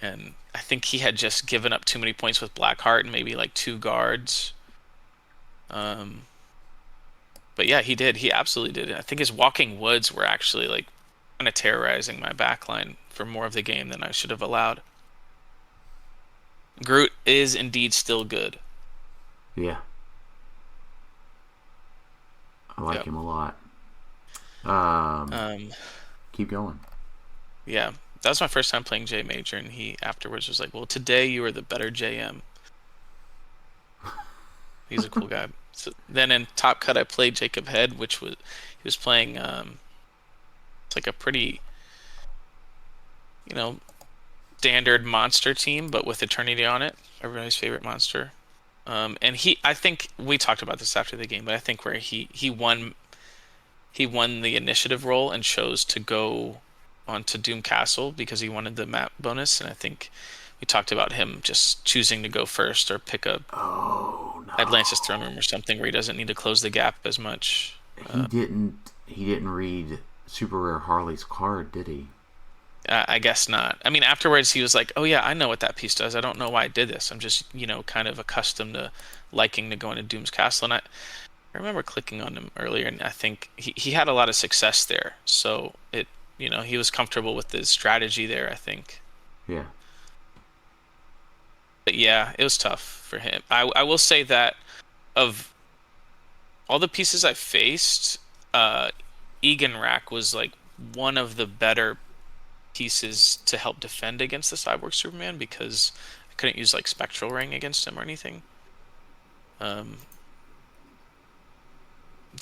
And I think he had just given up too many points with Blackheart and maybe like 2 guards. But yeah, he did. He absolutely did. I think his Walking Woods were actually like kind of terrorizing my backline for more of the game than I should have allowed. Groot is indeed still good. Yeah. I like him a lot. Keep going. Yeah. That was my first time playing J Major, and he afterwards was like, well, today you were the better JM. He's a cool guy. So then in Top Cut, I played Jacob Head, he was playing, it's like a pretty, standard monster team, but with Eternity on it. Everybody's favorite monster. And I think we talked about this after the game, but I think where he won the initiative role and chose to go onto Doom Castle because he wanted the map bonus, and I think we talked about him just choosing to go first or pick up Atlantis Throne Room or something where he doesn't need to close the gap as much. He didn't read Super Rare Harley's card, did he? I guess not. I mean, afterwards he was like, oh yeah, I know what that piece does. I don't know why I did this. I'm just, kind of accustomed to liking to go into Doom's Castle. And I remember clicking on him earlier, and I think he had a lot of success there. So he was comfortable with the strategy there, I think. Yeah. But yeah, it was tough for him. I will say that of all the pieces I faced, Egan Rack was like one of the better pieces to help defend against the Cyborg Superman because I couldn't use like Spectral Ring against him or anything.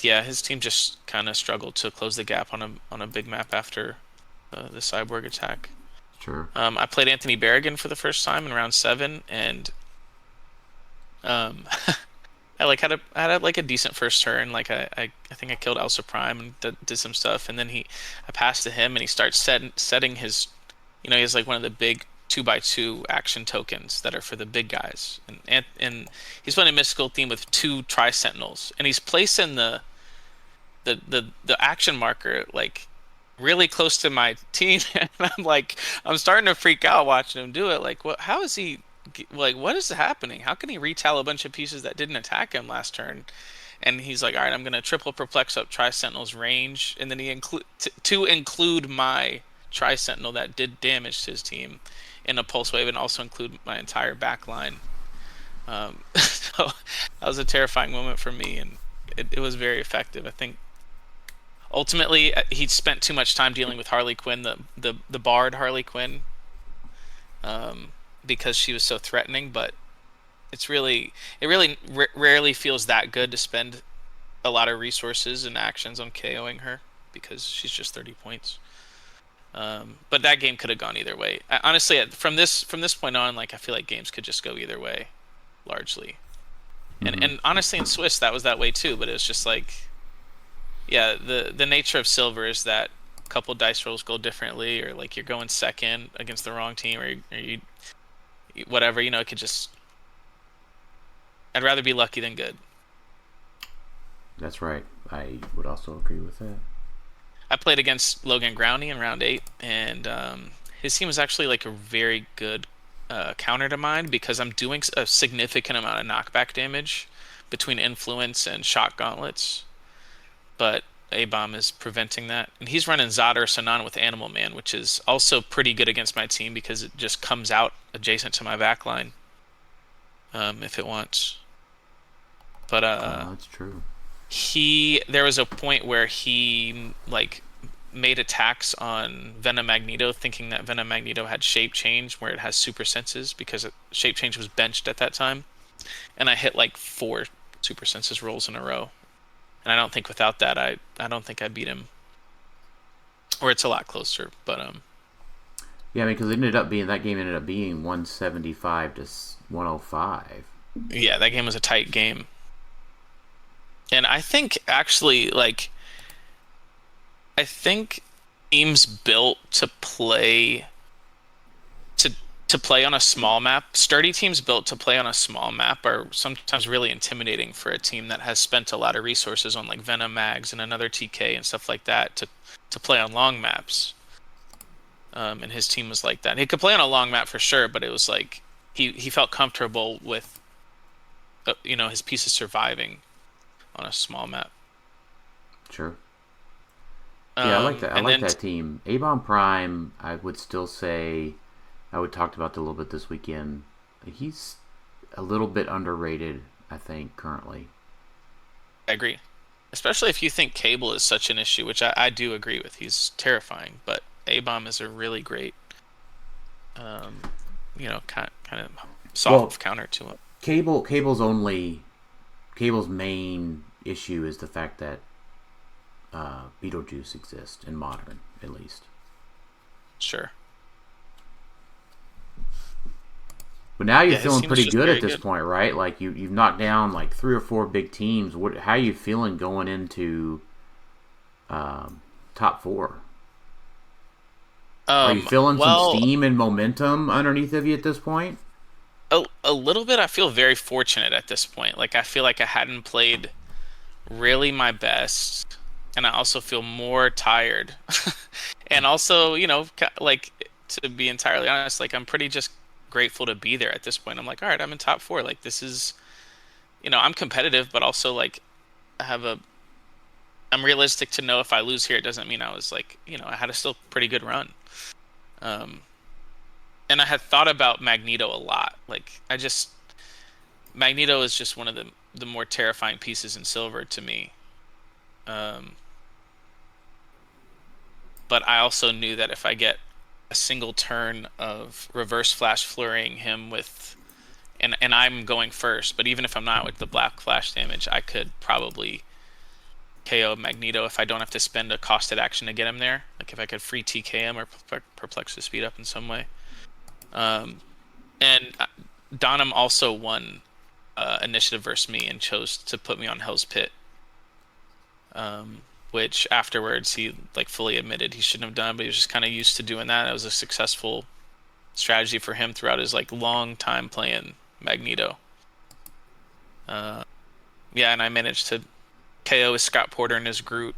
Yeah, his team just kind of struggled to close the gap on a big map after the Cyborg attack. Sure. I played Anthony Berrigan for the first time in round 7, and I had a decent first turn. Like I think I killed Elsa Prime and did some stuff, and then I passed to him, and he starts setting his, he has like one of the big 2x2 action tokens that are for the big guys, and he's playing a mystical theme with 2 Tri-Sentinels, and he's placing the action marker like really close to my team, and I'm starting to freak out watching him do it. Like, how is he? Like, what is happening? How can he retell a bunch of pieces that didn't attack him last turn? And he's like, all right, I'm going to triple perplex up Tri-Sentinel's range. And then he include my Tri-Sentinel that did damage to his team in a pulse wave, and also include my entire back line. So that was a terrifying moment for me, and it was very effective. I think ultimately he spent too much time dealing with Harley Quinn, the Bard Harley Quinn. Because she was so threatening, but it really rarely feels that good to spend a lot of resources and actions on KOing her because she's just 30 points. But that game could have gone either way. Honestly, from this point on, like I feel like games could just go either way, largely. Mm-hmm. And honestly, in Swiss that was that way too. But it was just like, yeah, the nature of Silver is that a couple dice rolls go differently, or like you're going second against the wrong team, or you whatever, it could just... I'd rather be lucky than good. That's right. I would also agree with that. I played against Logan Growney in round 8, and his team was actually like a very good counter to mine because I'm doing a significant amount of knockback damage between Influence and Shock Gauntlets, but A-Bomb is preventing that. And he's running Zadar Sanan with Animal Man, which is also pretty good against my team because it just comes out adjacent to my backline if it wants. But that's true. There was a point where he like made attacks on Venom Magneto, thinking that Venom Magneto had shape change where it has super senses because shape change was benched at that time, and I hit like 4 super senses rolls in a row. And I don't think without that, I don't think I beat him. Or it's a lot closer, but Yeah, I mean, because that game ended up being 175 to 105. yeah, that game was a tight game. And I think actually, like, I think teams built to play on a small map. Sturdy teams built to play on a small map are sometimes really intimidating for a team that has spent a lot of resources on like Venom Mags and another TK and stuff like that to play on long maps. And his team was like that. He could play on a long map for sure, but it was like he felt comfortable with his pieces surviving on a small map. Sure. Yeah, I like that. I like that team. A-Bomb Prime, I would still say, I would talk about it a little bit this weekend. He's a little bit underrated, I think, currently. I agree. Especially if you think Cable is such an issue, which I do agree with. He's terrifying, but A-Bomb is a really great, kind of soft counter to him. Cable's main issue is the fact that Beetlejuice exists in Modern, at least. Sure. But now you're feeling pretty good at this point, right? Like you've knocked down like 3 or 4 big teams. How are you feeling going into top 4? Are you feeling some steam and momentum underneath of you at this point? A little bit. I feel very fortunate at this point. Like I feel like I hadn't played really my best, and I also feel more tired. And also, like, to be entirely honest, like I'm pretty just grateful to be there at this point. I'm like, all right, I'm in top 4. Like this is, I'm competitive, but also like I'm realistic to know if I lose here, it doesn't mean I was like, I had a still pretty good run. And I had thought about Magneto a lot. Like Magneto is just one of the more terrifying pieces in Silver to me. But I also knew that if I get a single turn of reverse flash flurrying him with, and I'm going first, but even if I'm not with the black flash damage, I could probably KO Magneto if I don't have to spend a costed action to get him there. Like if I could free TK him or perplex the speed up in some way. And Donham also won initiative versus me and chose to put me on Hell's Pit. Which afterwards he like fully admitted he shouldn't have done, but he was just kind of used to doing that. It was a successful strategy for him throughout his like long time playing Magneto. And I managed to KO his Scott Porter and his Groot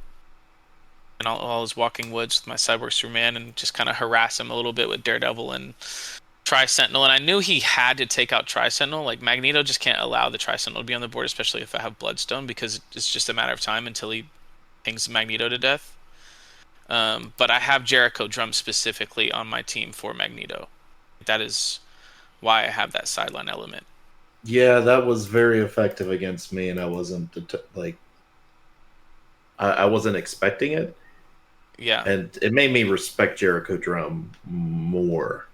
and all his Walking Woods with my Cyborg Superman and just kind of harass him a little bit with Daredevil and Tri-Sentinel. And I knew he had to take out Tri-Sentinel. Like Magneto just can't allow the Tri-Sentinel to be on the board, especially if I have Bloodstone, because it's just a matter of time until he pings Magneto to death. But I have Jericho Drum specifically on my team for Magneto. That is why I have that sideline element. Yeah, that was very effective against me, and I wasn't I wasn't expecting it. Yeah, and it made me respect Jericho Drum more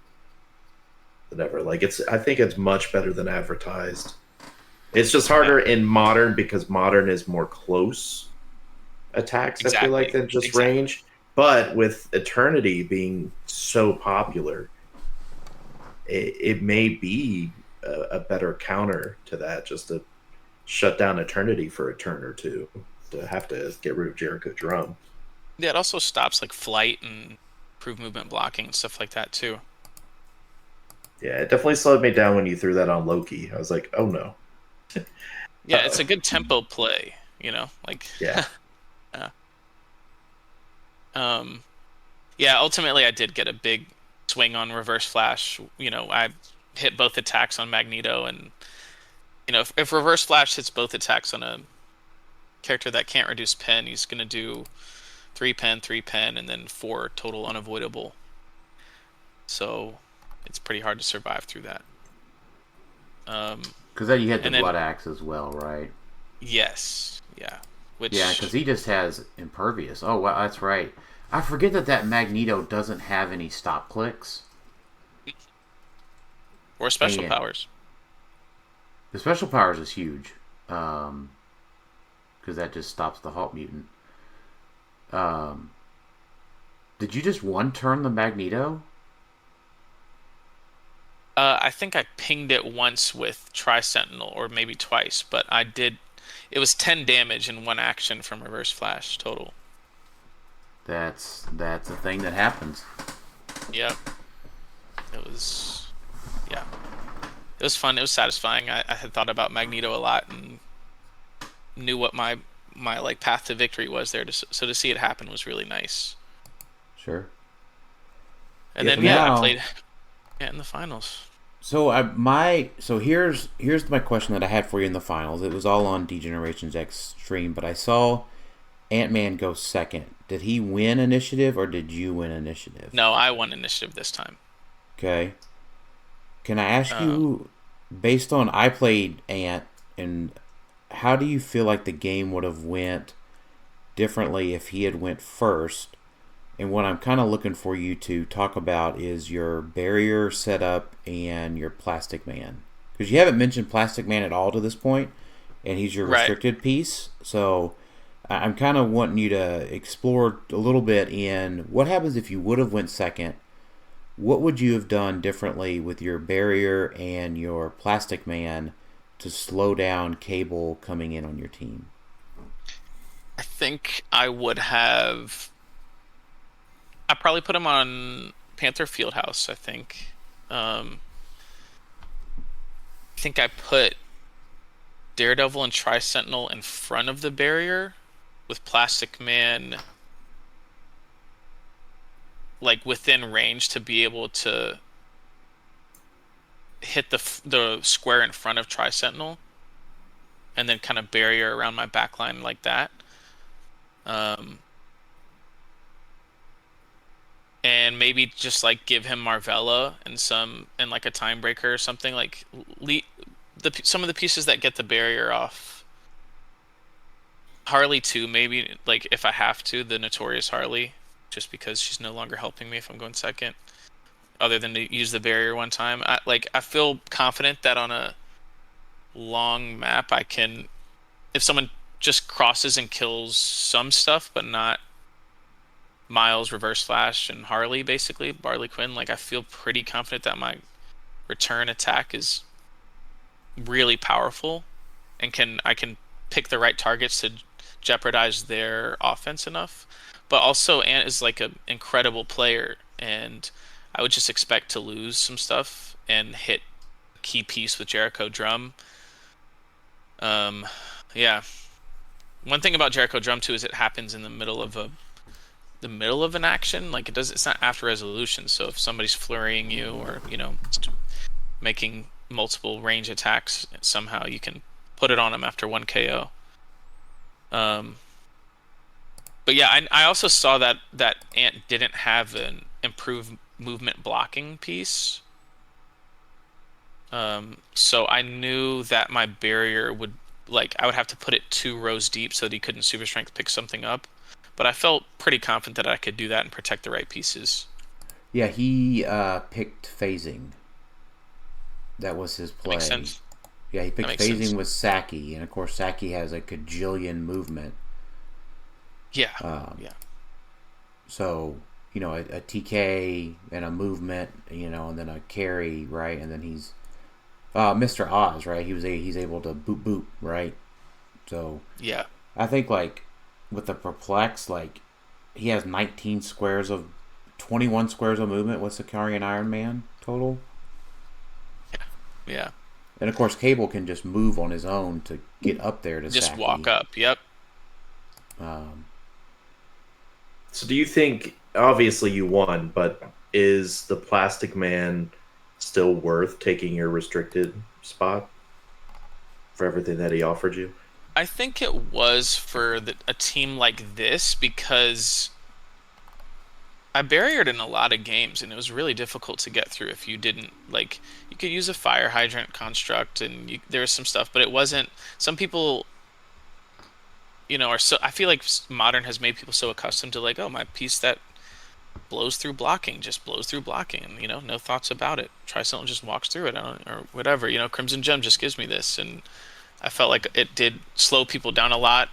than ever. Like I think it's much better than advertised. It's just harder in Modern because Modern is more close attacks. I feel like than just range. But with Eternity being so popular, it may be a better counter to that, just to shut down Eternity for a turn or two, to have to get rid of Jericho Drum. Yeah, it also stops like flight and improve movement blocking and stuff like that too. Yeah, it definitely slowed me down when you threw that on Loki. I was like, oh no. Yeah, it's a good tempo play, like yeah. Ultimately I did get a big swing on Reverse Flash. I hit both attacks on Magneto, and if Reverse Flash hits both attacks on a character that can't reduce pen, he's going to do 3 pen, and then 4 total unavoidable. So it's pretty hard to survive through that. Because then you hit the Blood Axe as well, right? Yes. Yeah. Yeah, because he just has Impervious. Oh, wow, that's right. I forget that Magneto doesn't have any stop clicks. Or special powers. The special powers is huge. Because because that just stops the Halt Mutant. Did you just one turn the Magneto? I think I pinged it once with Tri-Sentinel, or maybe twice, but I did. It was 10 damage in one action from Reverse Flash total. That's a thing that happens. Yep. It was, yeah. It was fun. It was satisfying. I had thought about Magneto a lot and knew what my like path to victory was there. So to see it happen was really nice. Sure. And then I played in the finals. So here's my question that I had for you in the finals. It was all on D-Generations X stream, but I saw Ant-Man go second. Did he win initiative or did you win initiative? No, I won initiative this time. Okay. Can I ask you, based on I played Ant, and how do you feel like the game would have went differently if he had went first? And what I'm kind of looking for you to talk about is your barrier setup and your Plastic Man. Because you haven't mentioned Plastic Man at all to this point, and he's your restricted piece. So I'm kind of wanting you to explore a little bit in what happens if you would have went second. What would you have done differently with your barrier and your Plastic Man to slow down Cable coming in on your team? I think I would have... I probably put him on Panther Fieldhouse, I think. I think I put Daredevil and Tri-Sentinel in front of the barrier with Plastic Man like within range to be able to hit the square in front of Tri-Sentinel and then kind of barrier around my backline like that. And maybe just like give him Marvella and like a time breaker or something, like some of the pieces that get the barrier off. Harley too, maybe, like if I have to, the Notorious Harley, just because she's no longer helping me if I'm going second, other than to use the barrier one time. I feel confident that on a long map I can, if someone just crosses and kills some stuff but not Miles, Reverse Flash, and Harley, basically Barley Quinn, like I feel pretty confident that my return attack is really powerful and I can pick the right targets to jeopardize their offense enough. But also Ant is like an incredible player, and I would just expect to lose some stuff and hit a key piece with Jericho Drum. Yeah. One thing about Jericho Drum too is it happens in the middle of an action. Like it's not after resolution. So if somebody's flurrying you or, making multiple range attacks, somehow you can put it on them after one KO. But yeah, I also saw that Ant didn't have an improved movement blocking piece. So I knew that my barrier would, I would have to put it 2 rows deep so that he couldn't super strength pick something up. But I felt pretty confident that I could do that and protect the right pieces. Yeah, he picked phasing. That was his play. Makes sense. Yeah, he picked phasing with Saki, and of course Saki has a cajillion movement. Yeah. Yeah. So, a TK and a movement, and then a carry, right? And then he's Mr. Oz, right? He's able to boop, right? So yeah, I think with the Perplex, he has 21 squares of movement with Sakari and Iron Man total. Yeah. And of course Cable can just move on his own to get up there to just Saki. Walk up. Yep. So do you think, obviously you won, but is the Plastic Man still worth taking your restricted spot for everything that he offered you? I think it was for a team like this because I barriered in a lot of games and it was really difficult to get through if you didn't, you could use a fire hydrant construct and there was some stuff, but it wasn't, some people, are so, I feel like Modern has made people so accustomed to oh, my piece that blows through blocking just blows through blocking and, no thoughts about it. Tri-Sentinel just walks through it or whatever, Crimson Gem just gives me this, and I felt like it did slow people down a lot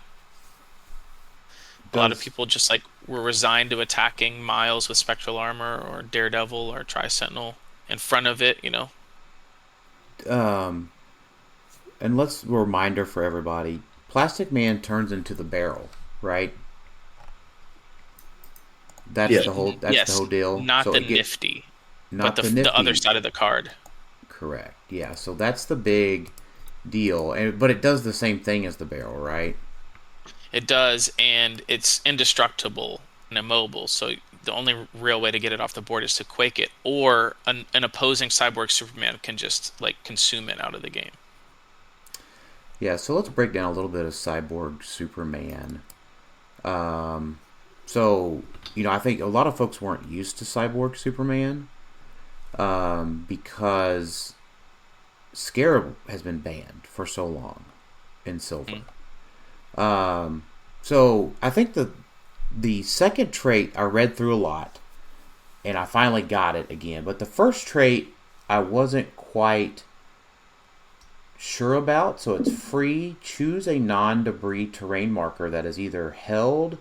A lot of people just like were resigned to attacking Miles with spectral armor or Daredevil or Tri-Sentinel in front of it, And let's a reminder for everybody: Plastic Man turns into the barrel, right? That's the whole. That's the whole deal. Not the nifty, but the other side of the card. Correct. Yeah. So that's the big deal, but it does the same thing as the barrel, right? It does, and it's indestructible and immobile. So the only real way to get it off the board is to quake it, or an opposing Cyborg Superman can just like consume it out of the game. Yeah. So let's break down a little bit of Cyborg Superman. So, I think a lot of folks weren't used to Cyborg Superman because Scarab has been banned for so long in Silver. So I think the second trait I read through a lot, and I finally got it again. But the first trait I wasn't quite sure about. So it's free. Choose a non-debris terrain marker that is either held...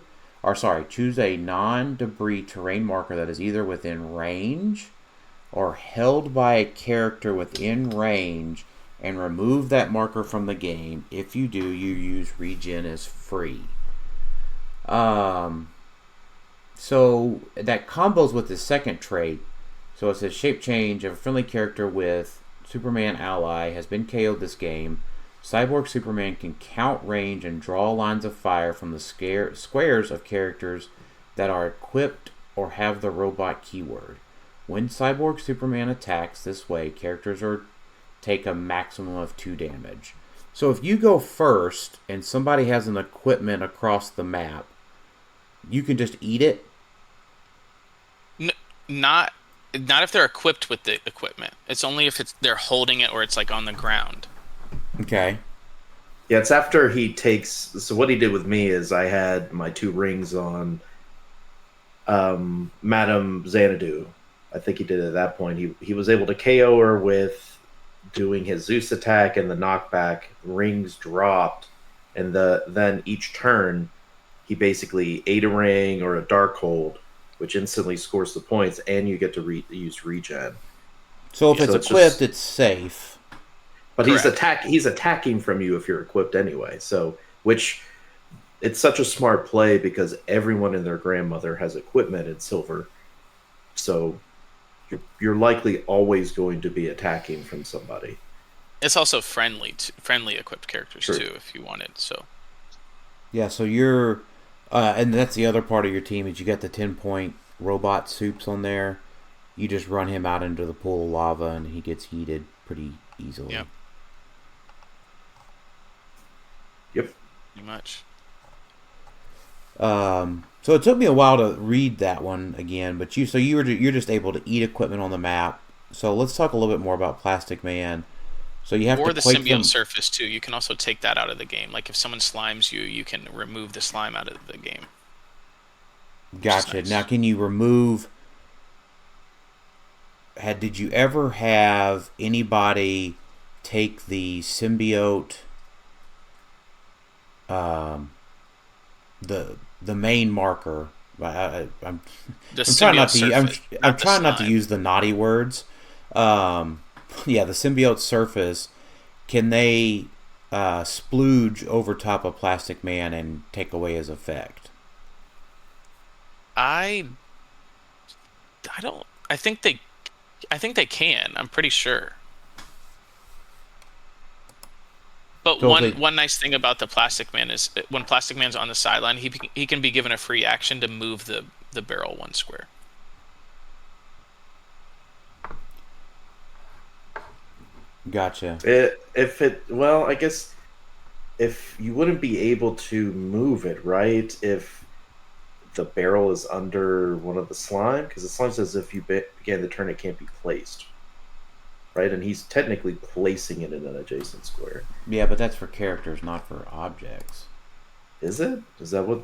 choose a non-debris terrain marker that is either within range or held by a character within range and remove that marker from the game. If you do, you use regen as free. So that combos with the second trait. So it says shape change of a friendly character with Superman ally has been KO'd this game. Cyborg Superman can count range and draw lines of fire from the squares of characters that are equipped or have the robot keyword. When Cyborg Superman attacks this way, characters take a maximum of 2 damage. So if you go first and somebody has an equipment across the map, you can just eat it? Not if they're equipped with the equipment. It's only if they're holding it or it's like on the ground. Okay. Yeah, it's after he takes... So what he did with me is I had my 2 rings on Madame Xanadu. I think he did it at that point. He was able to KO her with doing his Zeus attack and the knockback. Rings dropped, and then each turn he basically ate a ring or a dark hold, which instantly scores the points, and you get to use regen. So if it's equipped, it's safe. But he's attacking from you if you're equipped anyway. So, which it's such a smart play because everyone and their grandmother has equipment in Silver. So you're likely always going to be attacking from somebody. It's also friendly equipped characters too, if you want it. So yeah, so you're, and that's the other part of your team is you got the 10-point robot soups on there. You just run him out into the pool of lava and he gets heated pretty easily. Yep. Yep. Pretty much. So it took me a while to read that one again, but you're just able to eat equipment on the map. So let's talk a little bit more about Plastic Man. So you have or to the symbiote surface too. You can also take that out of the game. Like if someone slimes you, you can remove the slime out of the game. Gotcha. Nice. Now, can you remove? Did you ever have anybody take the symbiote? The main marker. I'm trying not to use the naughty words. Yeah, the symbiote surface. Can they splooge over top of Plastic Man and take away his effect? I think they can. I'm pretty sure. But So one nice thing about the Plastic Man is when Plastic Man's on the sideline, he can be given a free action to move the barrel 1 square. Gotcha. I guess if you wouldn't be able to move it, right? If the barrel is under one of the slime, because the slime says if you began the turn, it can't be placed. Right, and he's technically placing it in an adjacent square. Yeah, but that's for characters, not for objects. Is it? Is that what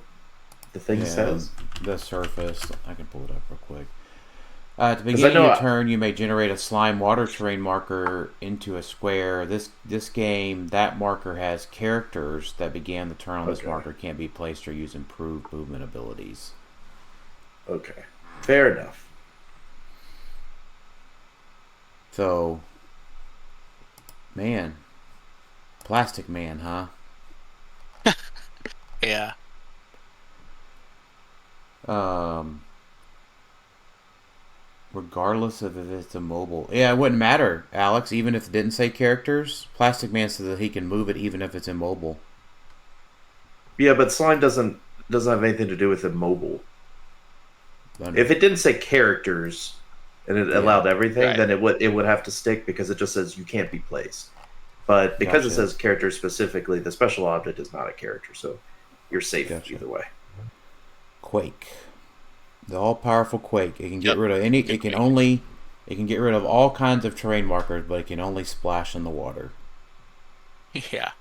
the thing says? The surface. I can pull it up real quick. At the beginning of your turn, you may generate a slime water terrain marker into a square. This game, that marker has characters that began the turn on this marker can't be placed or use improved movement abilities. Okay. Fair enough. So, man. Plastic Man, huh? Yeah. Regardless of if it's immobile. Yeah, it wouldn't matter, Alex, even if it didn't say characters. Plastic Man says that he can move it even if it's immobile. Yeah, but slime doesn't have anything to do with immobile. If it didn't say characters and it allowed everything, then it would have to stick because it just says you can't be placed. But because it says characters specifically, the special object is not a character, so you're safe either way. Quake. The all-powerful Quake. It can get rid of any. It can get rid of all kinds of terrain markers, but it can only splash in the water. Yeah.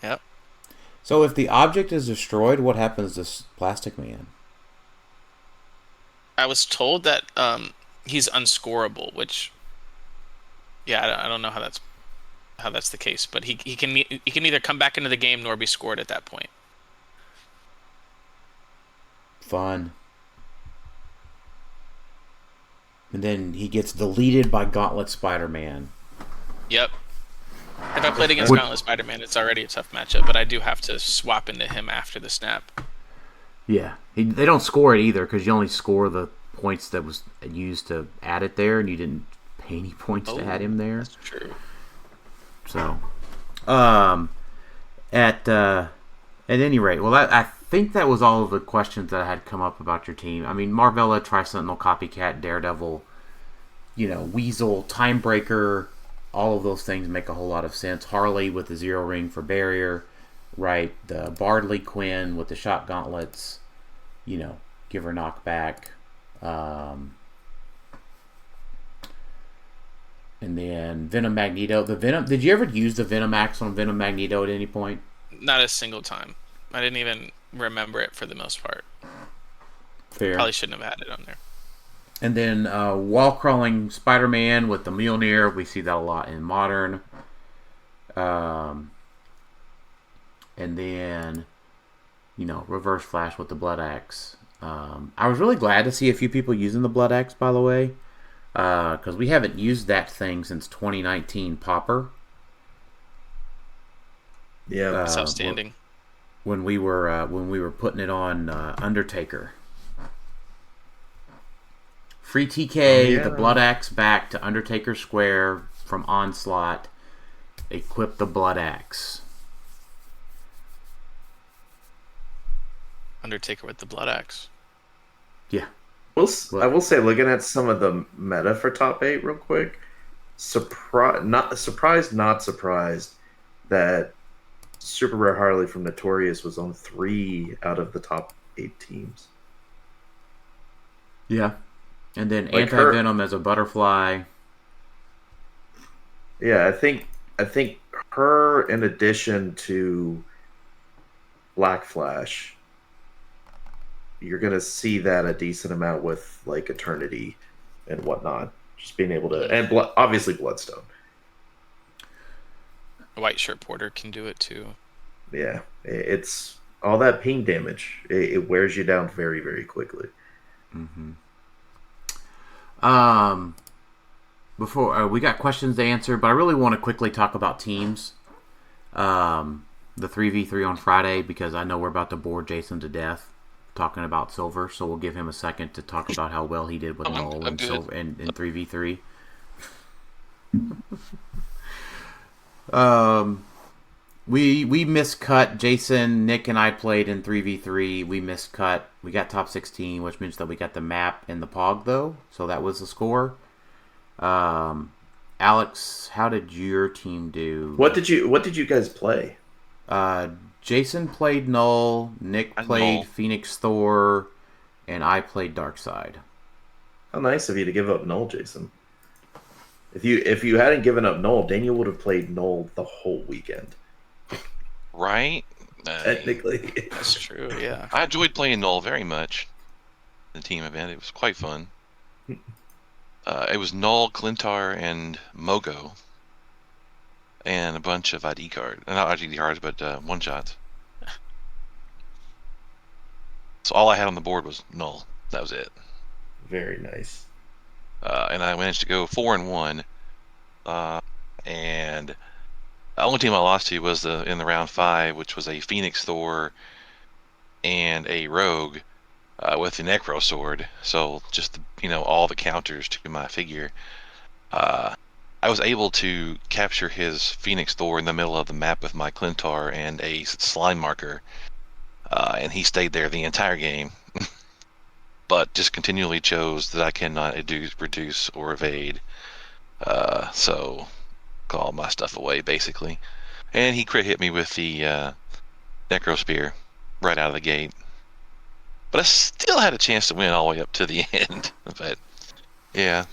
Yep. So if the object is destroyed, what happens to Plastic Man? I was told that he's unscorable, which, I don't know how that's the case, but he can neither come back into the game nor be scored at that point. Fun. And then he gets deleted by Gauntlet Spider-Man. Yep. If I played against Gauntlet Spider-Man, it's already a tough matchup, but I do have to swap into him after the snap. Yeah. They don't score it either, because you only score the points that was used to add it there, and you didn't pay any points to add him there. That's true. So, at any rate, well, I think that was all of the questions that had come up about your team. I mean, Marvella, Tri-Sentinel, Copycat, Daredevil, Weasel, Timebreaker, all of those things make a whole lot of sense. Harley with the Zero Ring for Barrier, right? The Bardley Quinn with the Shot Gauntlets, give her knockback. And then Venom Magneto. Did you ever use the Venom Axe on Venom Magneto at any point? Not a single time. I didn't even remember it for the most part. Fair. Probably shouldn't have had it on there. And then wall-crawling Spider-Man with the Mjolnir. We see that a lot in Modern. And then, Reverse Flash with the Blood Axe. I was really glad to see a few people using the Blood Axe, by the way. Because we haven't used that thing since 2019 Popper. Yeah, that's outstanding. When we were putting it on Undertaker. Free TK, the Blood Axe back to Undertaker Square from Onslaught. Equip the Blood Axe. Undertaker with the Blood Axe. Yeah. I will say, looking at some of the meta for top 8 real quick, not surprised that Super Rare Harley from Notorious was on 3 out of the top 8 teams. Yeah. And then Anti-Venom as a butterfly. Yeah, I think her, in addition to Black Flash, you're going to see that a decent amount with like Eternity and whatnot. Just being able to, and obviously Bloodstone. White Shirt Porter can do it too. Yeah, it's all that ping damage. It wears you down very, very quickly. Mm-hmm. Before we got questions to answer, but I really want to quickly talk about teams. The 3v3 on Friday, because I know we're about to bore Jason to death talking about Silver, so we'll give him a second to talk about how well he did with Null and Silver in 3v3. We miscut. Jason, Nick, and I played in 3v3. We miscut. We got top 16, which means that we got the map and the Pog, though. So that was the score. Alex, how did your team do? What did you guys play? Jason played Null, Nick played Phoenix Thor, and I played Darkseid. How nice of you to give up Null, Jason. If you hadn't given up Null, Daniel would have played Null the whole weekend. Right? Technically. That's true, yeah. I enjoyed playing Null very much. The team event. It was quite fun. It was Null, Clintar, and Mogo, and a bunch of ID cards. Not ID cards, but one-shots. So all I had on the board was Null. That was it. Very nice. And I managed to go 4-1. And the only team I lost to was in the round 5, which was a Phoenix Thor and a Rogue with the Necro Sword. So just all the counters to my figure. I was able to capture his Phoenix Thor in the middle of the map with my Clintar and a slime marker, and he stayed there the entire game. But just continually chose that I cannot reduce, or evade. So call my stuff away, basically. And he crit hit me with the Necro Spear right out of the gate. But I still had a chance to win all the way up to the end. But yeah,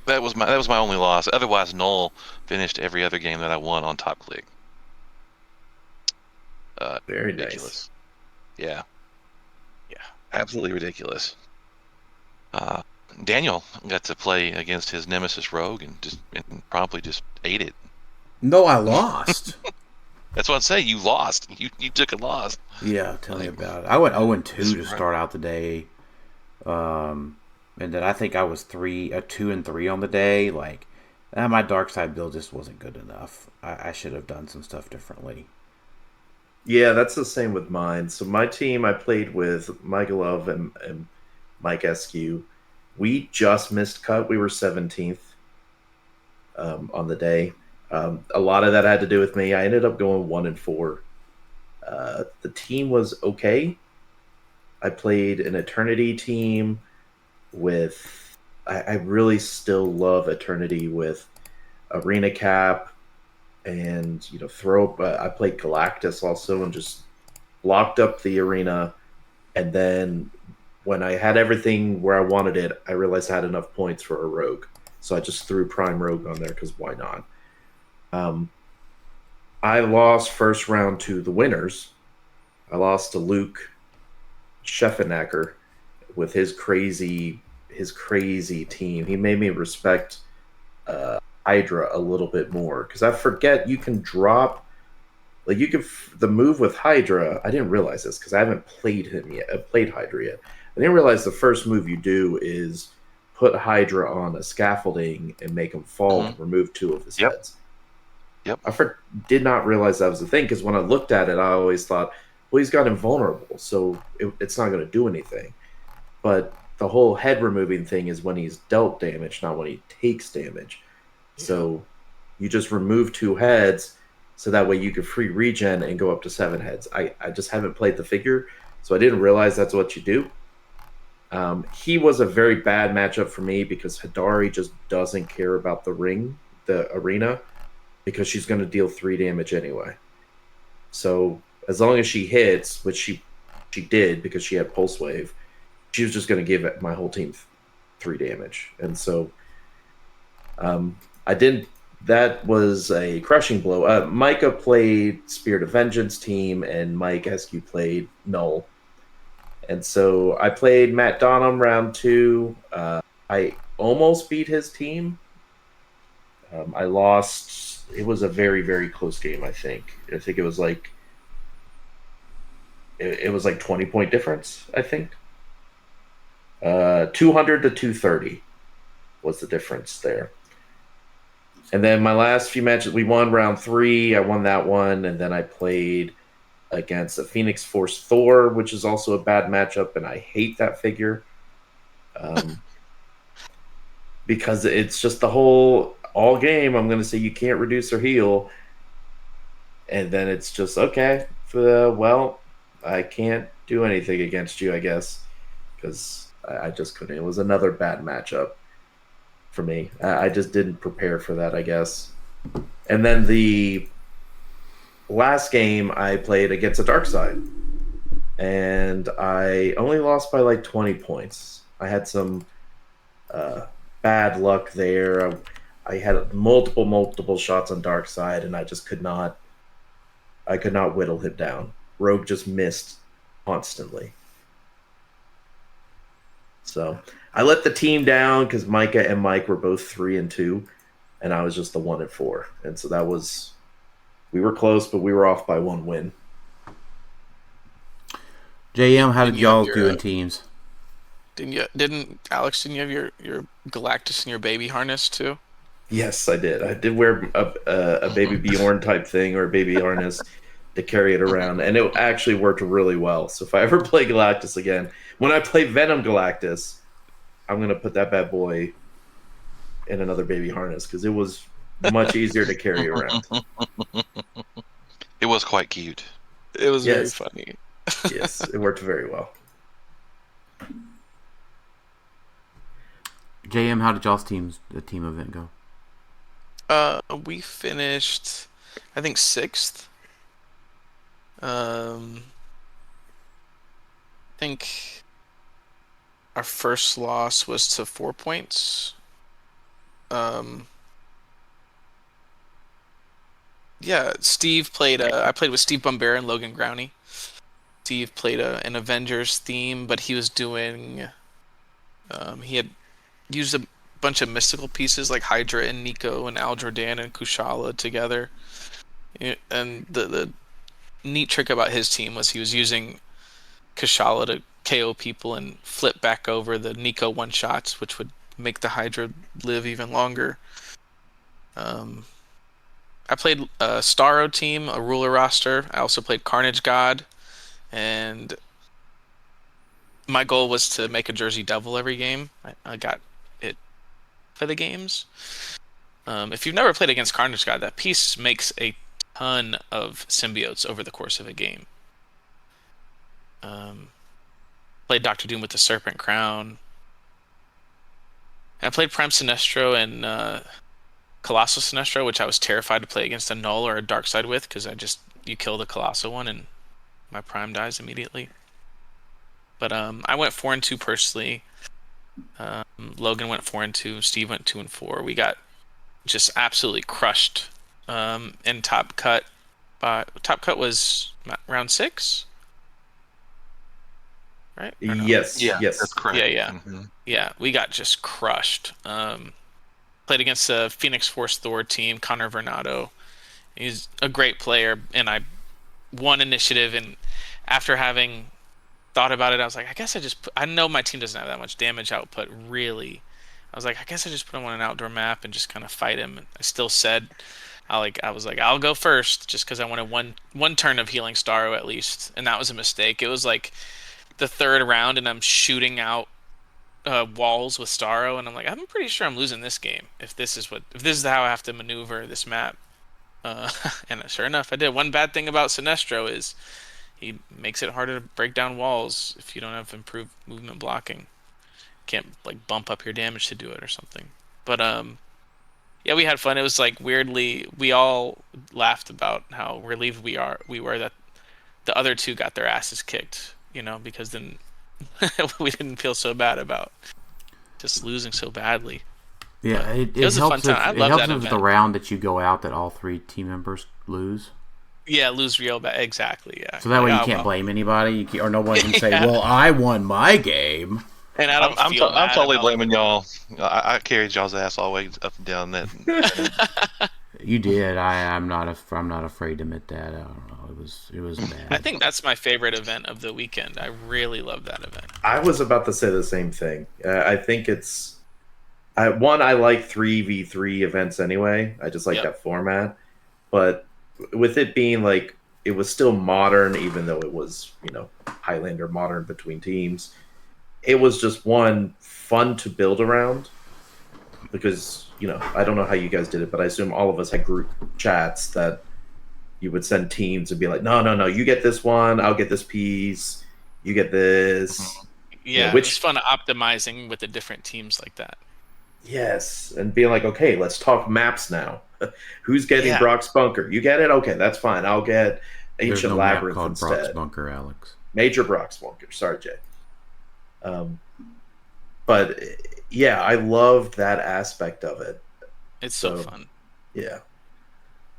that was my only loss. Otherwise, Null finished every other game that I won on top click. Very ridiculous. nice. Yeah, absolutely ridiculous. Daniel got to play against his nemesis Rogue and promptly just ate it. No, I lost. That's what I'm saying. You lost. You took a loss. Yeah, tell me about it. I went 0-2 to start out the day. And then I think I was 2-3 on the day. Like, my dark side build just wasn't good enough. I should have done some stuff differently. Yeah, that's the same with mine. So my team, I played with Michael Love and Mike Eskew. We just missed cut. We were 17th on the day. A lot of that had to do with me. I ended up going 1-4. The team was okay. I played an Eternity team with... I really still love Eternity with Arena Cap and throw. I played Galactus also and just locked up the arena. And then when I had everything where I wanted it, I realized I had enough points for a Rogue. So I just threw Prime Rogue on there because why not? I lost first round to the winners. I lost to Luke Scheffenacker with his crazy team. He made me respect Hydra a little bit more because I forget you can drop the move with Hydra. I didn't realize this because I haven't played him yet. I played Hydra yet. I didn't realize the first move you do is put Hydra on a scaffolding and make him fall and remove 2 of his heads. Yep. I did not realize that was a thing because when I looked at it, I always thought, well, he's got invulnerable, so it's not going to do anything. But the whole head removing thing is when he's dealt damage, not when he takes damage. Yeah. So you just remove 2 heads, so that way you can free regen and go up to 7 heads. I just haven't played the figure, so I didn't realize that's what you do. He was a very bad matchup for me because Hidari just doesn't care about the arena, because she's going to deal 3 damage anyway. So as long as she hits, which she did because she had Pulse Wave, she was just going to give my whole team 3 damage. And so that was a crushing blow. Micah played Spirit of Vengeance team, and Mike Eskew played Null. And so I played Matt Donham round 2. I almost beat his team. I lost. It was a very, very close game, I think. I think it was like 20-point difference, I think. 200 to 230 was the difference there. And then my last few matches, we won round 3. I won that one, and then I played against a Phoenix Force Thor, which is also a bad matchup, and I hate that figure. Because it's just the whole... all game, I'm going to say you can't reduce or heal. And then it's just, okay, well, I can't do anything against you, I guess. Because I just couldn't. It was another bad matchup for me. I just didn't prepare for that, I guess. And then the last game, I played against a dark side. And I only lost by like 20 points. I had some bad luck there. I had multiple shots on dark side, and I just could not whittle him down. Rogue just missed constantly. So I let the team down because Micah and Mike were both 3-2, and I was just the 1-4, and so that was we were close, but we were off by 1 win. JM, how did y'all do in teams? Didn't Alex? Didn't you have your Galactus and your baby harness too? Yes, I did. I did wear a baby Bjorn type thing or a baby harness to carry it around, and it actually worked really well. So if I ever play Galactus again, when I play Venom Galactus, I'm gonna put that bad boy in another baby harness because it was much easier to carry around. It was quite cute. It was very funny. Yes, it worked very well. JM, how did y'all's the team event go? We finished, I think, 6th. I think our first loss was to 4 points. Yeah, Steve played. I played with Steve Bumbera and Logan Growney. Steve played an Avengers theme, but he was doing. He had used a bunch of mystical pieces like Hydra and Nico and Al Jordan and Kushala together. And the neat trick about his team was he was using Kushala to KO people and flip back over the Nico one-shots, which would make the Hydra live even longer. I played a Starro team, a ruler roster. I also played Carnage God, and my goal was to make a Jersey Devil every game. I got it for the games. If you've never played against Carnage God, that piece makes a ton of symbiotes over the course of a game. Played Doctor Doom with the Serpent Crown. I played Prime Sinestro and Colossal Sinestro, which I was terrified to play against a Null or a Dark Side with, because you kill the Colossal one and my Prime dies immediately. But I went 4-2 personally. Logan went 4-2. Steve went 2-4. We got just absolutely crushed in Top Cut. Top Cut was round 6, right? Or no? Yes, Yeah, yes, that's correct. Yeah. Mm-hmm. Yeah, we got just crushed. Played against the Phoenix Force Thor team, Connor Vernado. He's a great player, and I won initiative. And after having thought about it, I was like, I know my team doesn't have that much damage output, really. I was like, I guess I just put him on an outdoor map and just kind of fight him. And I still said, I was like, I'll go first, just because I wanted one turn of healing Starro at least, and that was a mistake. It was like the 3rd round, and I'm shooting out walls with Starro, and I'm like, I'm pretty sure I'm losing this game if this is how I have to maneuver this map. And sure enough, I did. One bad thing about Sinestro is he makes it harder to break down walls if you don't have improved movement blocking. Can't like bump up your damage to do it or something. But yeah, we had fun. It was like weirdly, we all laughed about how relieved we were that the other two got their asses kicked, because then we didn't feel so bad about just losing so badly. Yeah, it was a fun time. I love that event. The round that you go out that all 3 team members lose. Yeah, lose real bad. Exactly, yeah. So that way you can't blame anybody, or no one can say, well, I won my game. And I'm totally blaming y'all. I carried y'all's ass all the way up and down that. You did. I'm not afraid to admit that. I don't know. It was bad. I think that's my favorite event of the weekend. I really love that event. I was about to say the same thing. I think it's I like 3v3 events anyway. I just like that format. But with it being like it was still modern, even though it was Highlander modern between teams. It was just fun to build around because I don't know how you guys did it, but I assume all of us had group chats that you would send teams and be like, no, you get this one, I'll get this piece, you get this. Yeah, which it's fun optimizing with the different teams like that. Yes, and being like, okay, let's talk maps now. Who's getting Brock's Bunker? You get it? Okay, that's fine. I'll get Ancient Labyrinth called instead. Brock's Bunker, Alex. Major Brock's Bunker. Sorry, Jay. But yeah, I loved that aspect of it. It's so fun. Yeah,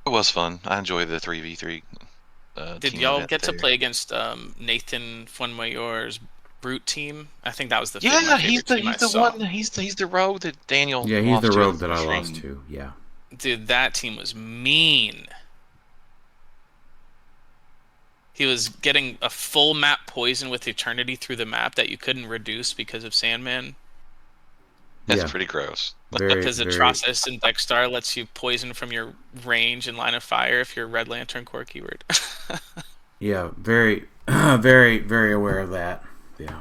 it was fun. I enjoyed the 3v3. Did y'all get to play against Nathan Fuenmayor's brute team. I think that was the Yeah, he's the one. He's the rogue that Daniel. Yeah, he's the lost rogue to that I Shane. lost to. Yeah. Dude, that team was mean. He was getting a full map poison with Eternity through the map that you couldn't reduce because of Sandman. That's pretty gross. Because Atrocitus and Dexstar lets you poison from your range and line of fire if you're Red Lantern core keyword. Yeah, very, very, very aware of that. Yeah.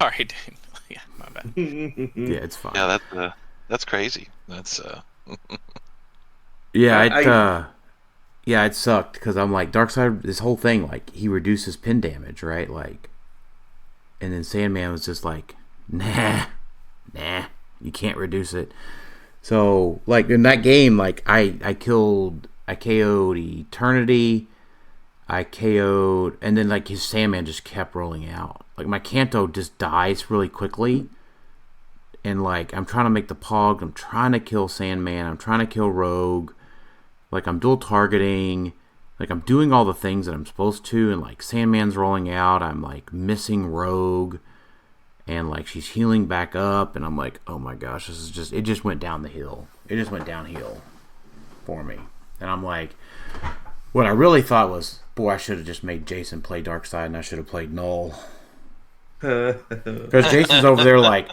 Sorry, dude. Yeah, my bad. Yeah, it's fine. Yeah, that's crazy. That's Yeah, it sucked because I'm like Darkseid. This whole thing, like he reduces pin damage, right? Like, and then Sandman was just like, nah, you can't reduce it. So like in that game, like I KO'd Eternity, I KO'd, and then like his Sandman just kept rolling out. Like my Kanto just dies really quickly, and like I'm trying to make the Pog, I'm trying to kill Sandman, I'm trying to kill Rogue. Like, I'm dual targeting. Like, I'm doing all the things that I'm supposed to. And, like, Sandman's rolling out. I'm, like, missing Rogue. And, like, she's healing back up. And I'm like, oh, my gosh. This is just... It just went down the hill. It just went downhill for me. And I'm like... What I really thought was, boy, I should have just made Jason play Darkseid. And I should have played Null. Because Jason's over there like...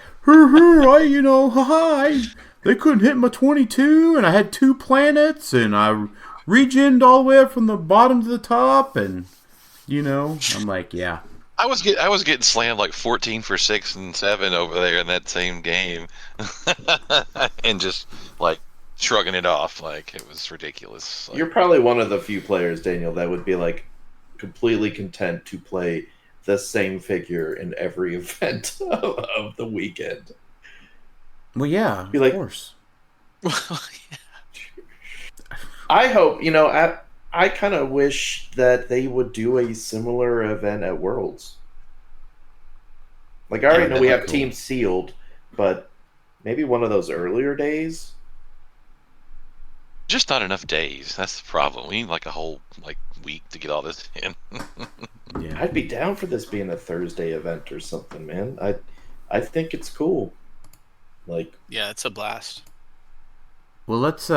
They couldn't hit my 22, and I had 2 planets, and I regened all the way up from the bottom to the top, and I'm like, yeah. I was getting slammed like 14 for 6 and 7 over there in that same game, and just like shrugging it off like it was ridiculous. Like, you're probably one of the few players, Daniel, that would be like completely content to play the same figure in every event of the weekend. Well, yeah, of course. I hope, I kind of wish that they would do a similar event at Worlds. Like, I already know we have teams sealed, but maybe one of those earlier days. Just not enough days. That's the problem. We need like a whole week to get all this in. Yeah, I'd be down for this being a Thursday event or something, man. I think it's cool. Like, yeah, it's a blast. Well, let's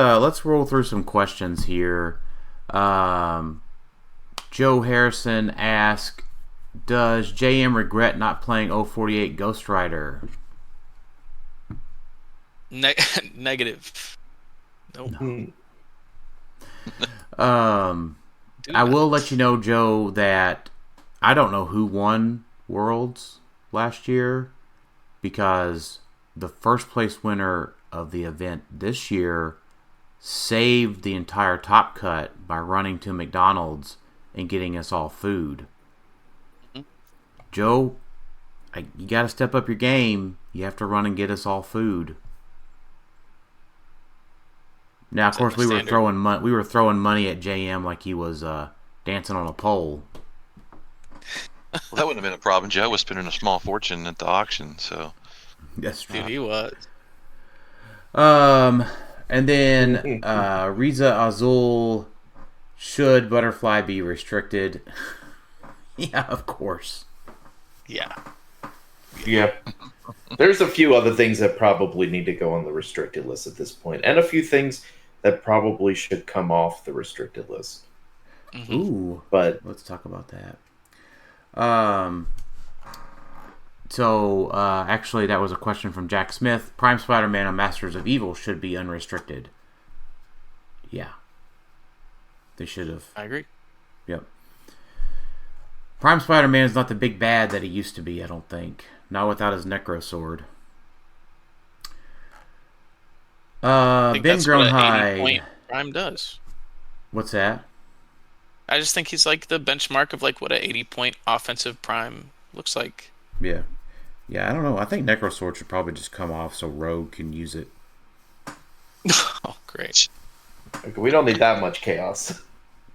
roll through some questions here. Joe Harrison asked, does JM regret not playing 048 Ghost Rider? Negative. Nope. No. I will let you know, Joe, that I don't know who won Worlds last year, because the first place winner of the event this year saved the entire top cut by running to McDonald's and getting us all food. Mm-hmm. Joe, you got to step up your game. You have to run and get us all food. Now, of course, we were throwing money at JM like he was dancing on a pole. Well, that wouldn't have been a problem. Joe was spending a small fortune at the auction, so. That's true. Dude, he was. And then Riza Azul, should Butterfly be restricted? Yeah, of course. Yeah. Yep. There's a few other things that probably need to go on the restricted list at this point, and a few things that probably should come off the restricted list. Mm-hmm. Ooh, but let's talk about that. So, actually, that was a question from Jack Smith. Prime Spider-Man and Masters of Evil should be unrestricted. Yeah. They should have. I agree. Yep. Prime Spider-Man is not the big bad that he used to be, I don't think. Not without his Necro Sword. Ben Groenhide. Prime does. What's that? I just think he's like the benchmark of like what an 80-point offensive Prime looks like. Yeah. Yeah, I don't know. I think Necro Sword should probably just come off so Rogue can use it. Oh, great. We don't need that much chaos.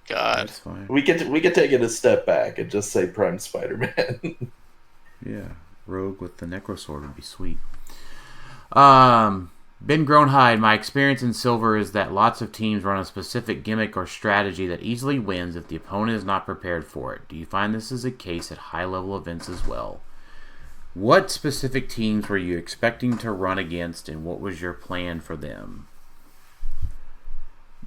God. That's fine. We could take it a step back and just say Prime Spider-Man. Yeah. Rogue with the Necro Sword would be sweet. Ben Groenhide, my experience in Silver is that lots of teams run a specific gimmick or strategy that easily wins if the opponent is not prepared for it. Do you find this is a case at high-level events as well? What specific teams were you expecting to run against, and what was your plan for them?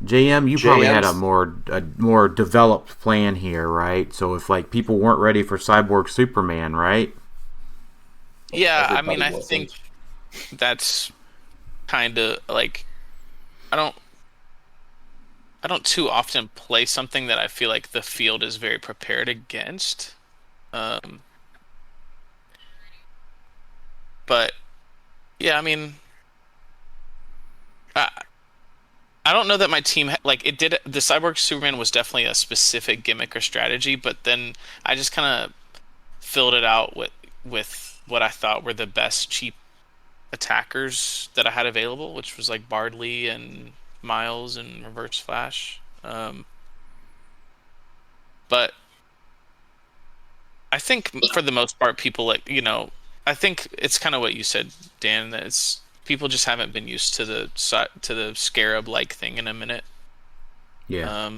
JM, you probably had a more developed plan here, right? So if like people weren't ready for Cyborg Superman, right? Yeah, I Everybody mean, I wasn't. think that's kind of like I don't too often play something that I feel like the field is very prepared against. But yeah, I mean, I I don't know that my team like it did. The Cyborg Superman was definitely a specific gimmick or strategy, but then I just kind of filled it out with what I thought were the best cheap attackers that I had available, which was like Bardley and Miles and Reverse Flash. But I think for the most part, people I think it's kind of what you said, Dan. That it's people just haven't been used to the Scarab like thing in a minute. Yeah.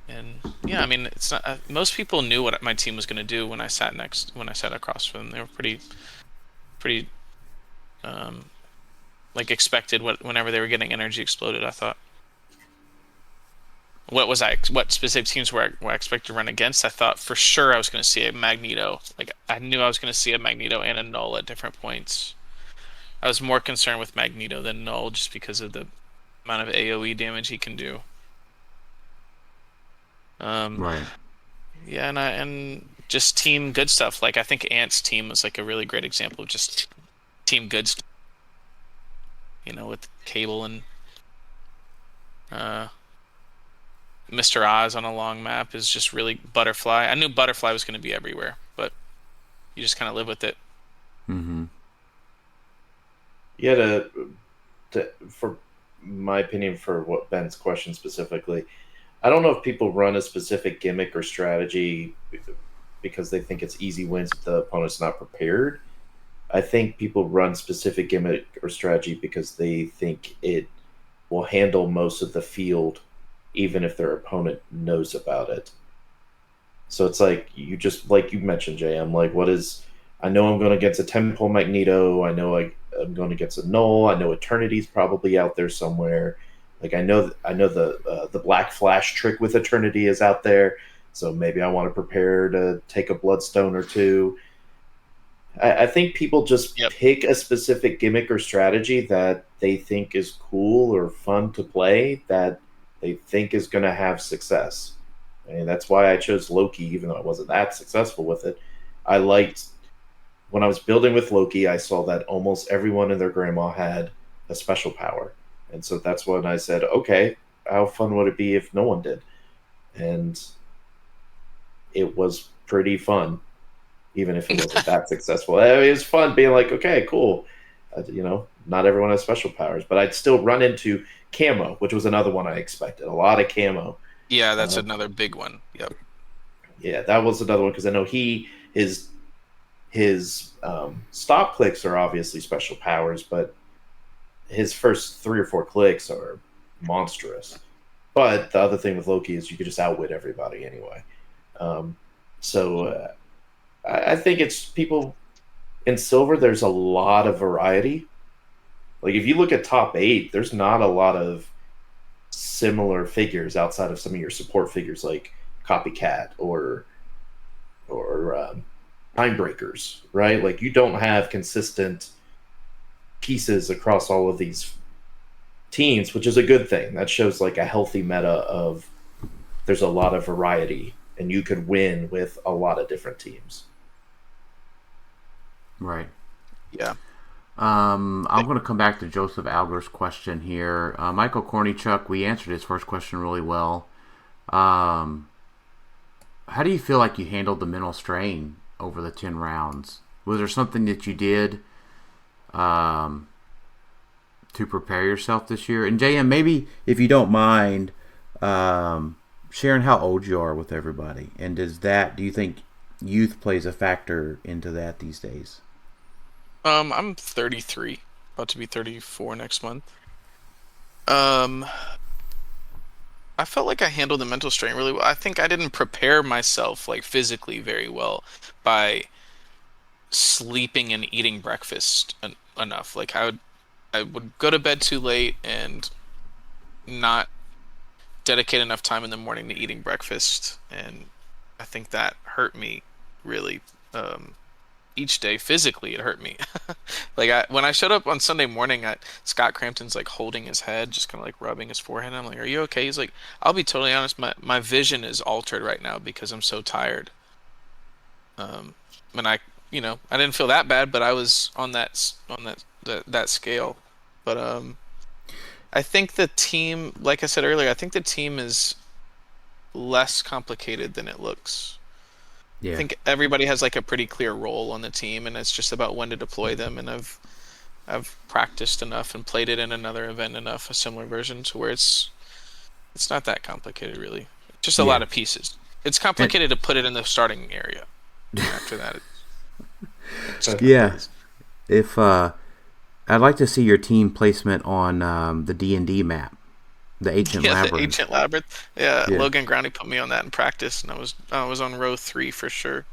And yeah, I mean, it's not. Most people knew what my team was going to do when I sat across from them. They were pretty, like expected whenever they were getting energy exploded. I thought. What specific teams were I expected to run against? I thought for sure I was going to see a Magneto. Like I knew I was going to see a Magneto and a Null at different points. I was more concerned with Magneto than Null just because of the amount of AoE damage he can do. Right. Yeah, and just team good stuff. Like I think Ant's team was like a really great example of just team good stuff. With Cable and Mr. Oz on a long map is just really Butterfly. I knew Butterfly was going to be everywhere, but you just kind of live with it. Mm-hmm. Yeah, for my opinion, for what Ben's question specifically, I don't know if people run a specific gimmick or strategy because they think it's easy wins if the opponent's not prepared. I think people run specific gimmick or strategy because they think it will handle most of the field, even if their opponent knows about it. So it's like you mentioned, JM. Like, I know I'm going against a Temple Magneto. I know I'm going against a Null. I know Eternity's probably out there somewhere. Like I know the Black Flash trick with Eternity is out there. So maybe I want to prepare to take a Bloodstone or two. I think people just pick a specific gimmick or strategy that they think is cool or fun to play that they think is going to have success. And that's why I chose Loki, even though I wasn't that successful with it. When I was building with Loki, I saw that almost everyone and their grandma had a special power. And so that's when I said, okay, how fun would it be if no one did? And it was pretty fun, even if it wasn't that successful. It was fun being like, okay, cool. Not everyone has special powers, but I'd still run into camo, which was another one I expected. A lot of camo. Yeah, that's another big one. Yep. Yeah, that was another one because I know his stop clicks are obviously special powers, but his first 3 or 4 clicks are monstrous. But the other thing with Loki is you could just outwit everybody anyway. I think it's people in Silver. There's a lot of variety. Like if you look at top 8, there's not a lot of similar figures outside of some of your support figures like Copycat or Timebreakers, right? Like you don't have consistent pieces across all of these teams, which is a good thing. That shows like a healthy meta of there's a lot of variety and you could win with a lot of different teams. Right. Yeah. I'm going to come back to Joseph Alger's question here. Michael Kornichuk, we answered his first question really well. How do you feel like you handled the mental strain over the 10 rounds? Was there something that you did to prepare yourself this year? And JM, maybe if you don't mind sharing how old you are with everybody, and do you think youth plays a factor into that these days? I'm 33, about to be 34 next month. I felt like I handled the mental strain really well. I think I didn't prepare myself like physically very well by sleeping and eating breakfast enough. Like I would go to bed too late and not dedicate enough time in the morning to eating breakfast, and I think that hurt me really. Each day physically it hurt me. Like when I showed up on Sunday morning, Scott Crampton's like holding his head, just kind of like rubbing his forehead. I'm like, "Are you okay?" He's like, "I'll be totally honest, my vision is altered right now because I'm so tired." And I didn't feel that bad, but I was on that scale. But I think the team, like I said earlier, I think the team is less complicated than it looks. Yeah. I think everybody has like a pretty clear role on the team, and it's just about when to deploy them. And I've practiced enough and played it in another event enough, a similar version, to where it's not that complicated really. Just a lot of pieces. It's complicated to put it in the starting area. After that, If I'd like to see your team placement on the D&D map, the Ancient Labyrinth. The Ancient Labyrinth. Yeah, Logan Groundy put me on that in practice, and I was on row 3 for sure.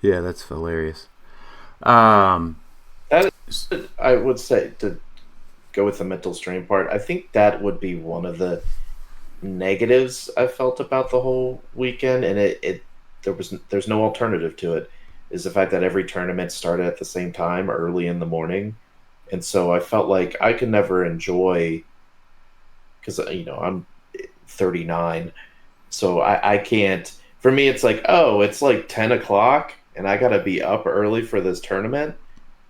Yeah, that's hilarious. That is, I would say, to go with the mental strain part, I think that would be one of the negatives I felt about the whole weekend, and there's no alternative to it, is the fact that every tournament started at the same time early in the morning. And so I felt like I could never enjoy, because I'm 39, so I can't. For me, it's like, oh, it's like 10 o'clock, and I gotta be up early for this tournament.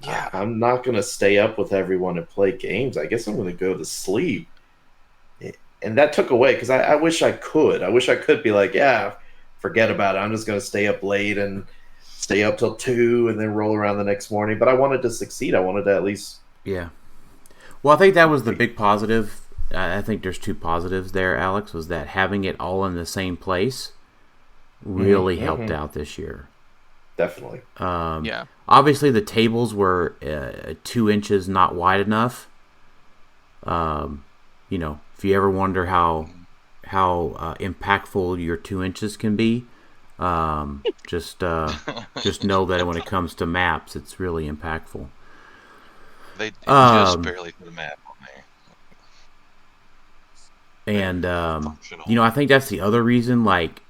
Yeah, I'm not gonna stay up with everyone and play games. I guess I'm gonna go to sleep. And that took away, because I wish I could. I wish I could be like, yeah, forget about it. I'm just gonna stay up late and stay up till 2 and then roll around the next morning. But I wanted to succeed. I wanted to at least. Yeah. Well, I think that was the big positive. I think there's two positives there, Alex, was that having it all in the same place really helped out this year. Definitely. Obviously, the tables were 2 inches not wide enough. If you ever wonder how impactful your 2 inches can be, just know that when it comes to maps, it's really impactful. They just barely put a map on there. And I think that's the other reason. Like,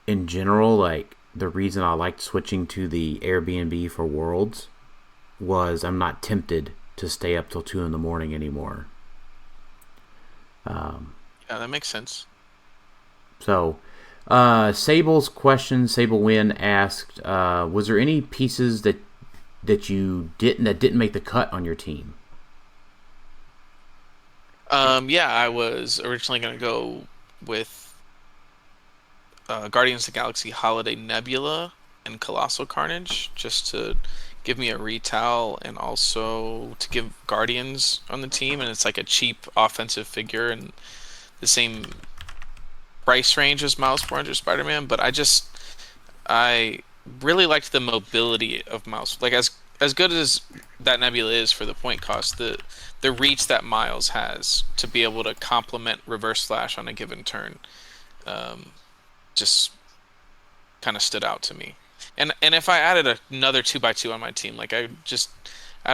in general, like the reason I liked switching to the Airbnb for Worlds was I'm not tempted to stay up till 2 a.m. anymore. Yeah, that makes sense. So, Sable's question, Sable Win asked, was there any pieces that didn't make the cut on your team? I was originally going to go with Guardians of the Galaxy Holiday Nebula and Colossal Carnage, just to give me a retowel and also to give Guardians on the team, and it's like a cheap offensive figure and the same price range as Miles 400 Spider-Man, but I really liked the mobility of Miles. Like, as good as that Nebula is for the point cost, the reach that Miles has to be able to complement Reverse Flash on a given turn just kind of stood out to me. And if I added another 2x2 on my team, like I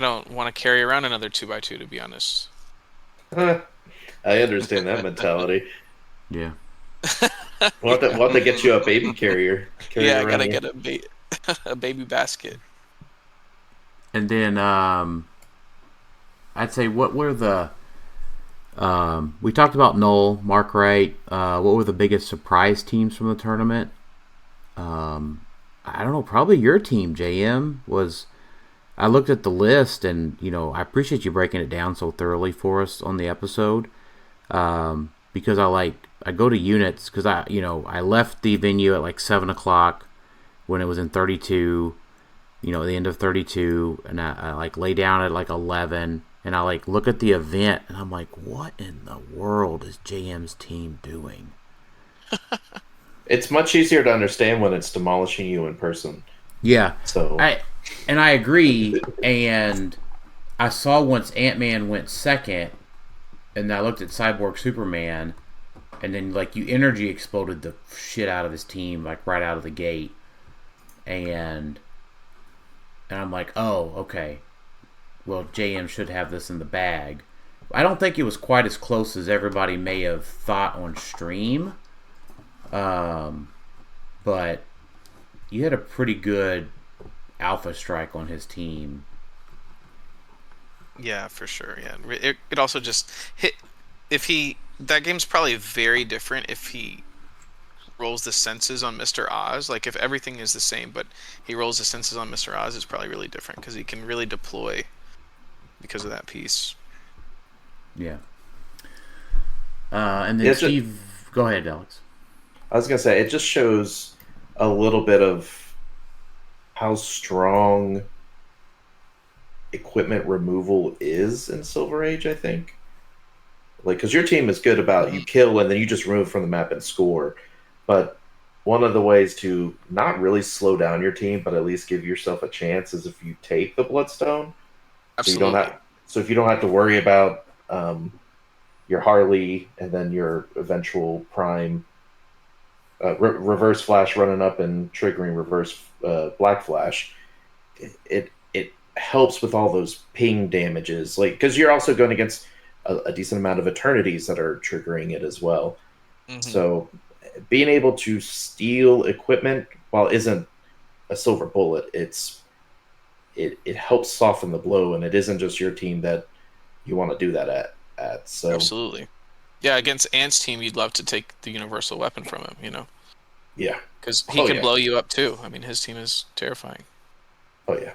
don't want to carry around another 2x2, to be honest. I understand that mentality. Yeah. Want to get you a baby carrier. I gotta get a baby basket. And then I'd say, what were the we talked about Null, Mark Wright. What were the biggest surprise teams from the tournament? I don't know, probably your team, JM, was. I looked at the list, and I appreciate you breaking it down so thoroughly for us on the episode, because I go to units, because I left the venue at like 7 o'clock when it was in 32, the end of 32, and I like lay down at like 11, and I like look at the event, and I'm like, what in the world is JM's team doing? It's much easier to understand when it's demolishing you in person. Yeah. So I agree, and I saw once Ant-Man went second, and I looked at Cyborg Superman, and then like you energy exploded the shit out of his team like right out of the gate, and and I'm like, oh, okay. Well, JM should have this in the bag. I don't think it was quite as close as everybody may have thought on stream. But you had a pretty good alpha strike on his team. Yeah, for sure. Yeah, it also just hit. If he that game's probably very different if he rolls the senses on Mr. Oz. Like if everything is the same, but he rolls the senses on Mr. Oz, it's probably really different because he can really deploy because of that piece. Yeah. And then Steve, go ahead, Alex. I was gonna say it just shows a little bit of how strong equipment removal is in Silver Age, I think. Like, because your team is good about you kill and then you just remove from the map and score. But one of the ways to not really slow down your team, but at least give yourself a chance, is if you take the Bloodstone. Absolutely. So if you don't have to worry about your Harley and then your eventual Prime reverse flash running up and triggering reverse black flash, it helps with all those ping damages, like because you're also going against a decent amount of eternities that are triggering it as well. Mm-hmm. So being able to steal equipment, while isn't a silver bullet, it helps soften the blow, and it isn't just your team that you want to do that at. So absolutely. Yeah, against Ant's team, you'd love to take the universal weapon from him, Yeah. Because he could blow you up, too. I mean, his team is terrifying. Oh, yeah.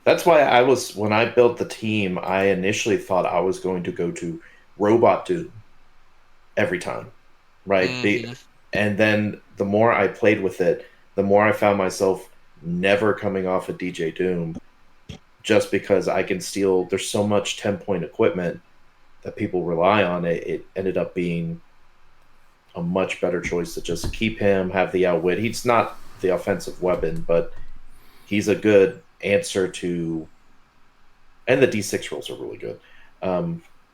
That's why when I built the team, I initially thought I was going to go to Robot Doom every time, right? Mm-hmm. And then the more I played with it, the more I found myself never coming off of DJ Doom, just because I can steal. There's so much 10-point equipment that people rely on. It ended up being a much better choice to just keep him, have the outwit. He's not the offensive weapon, but he's a good answer to, and the D6 rolls are really good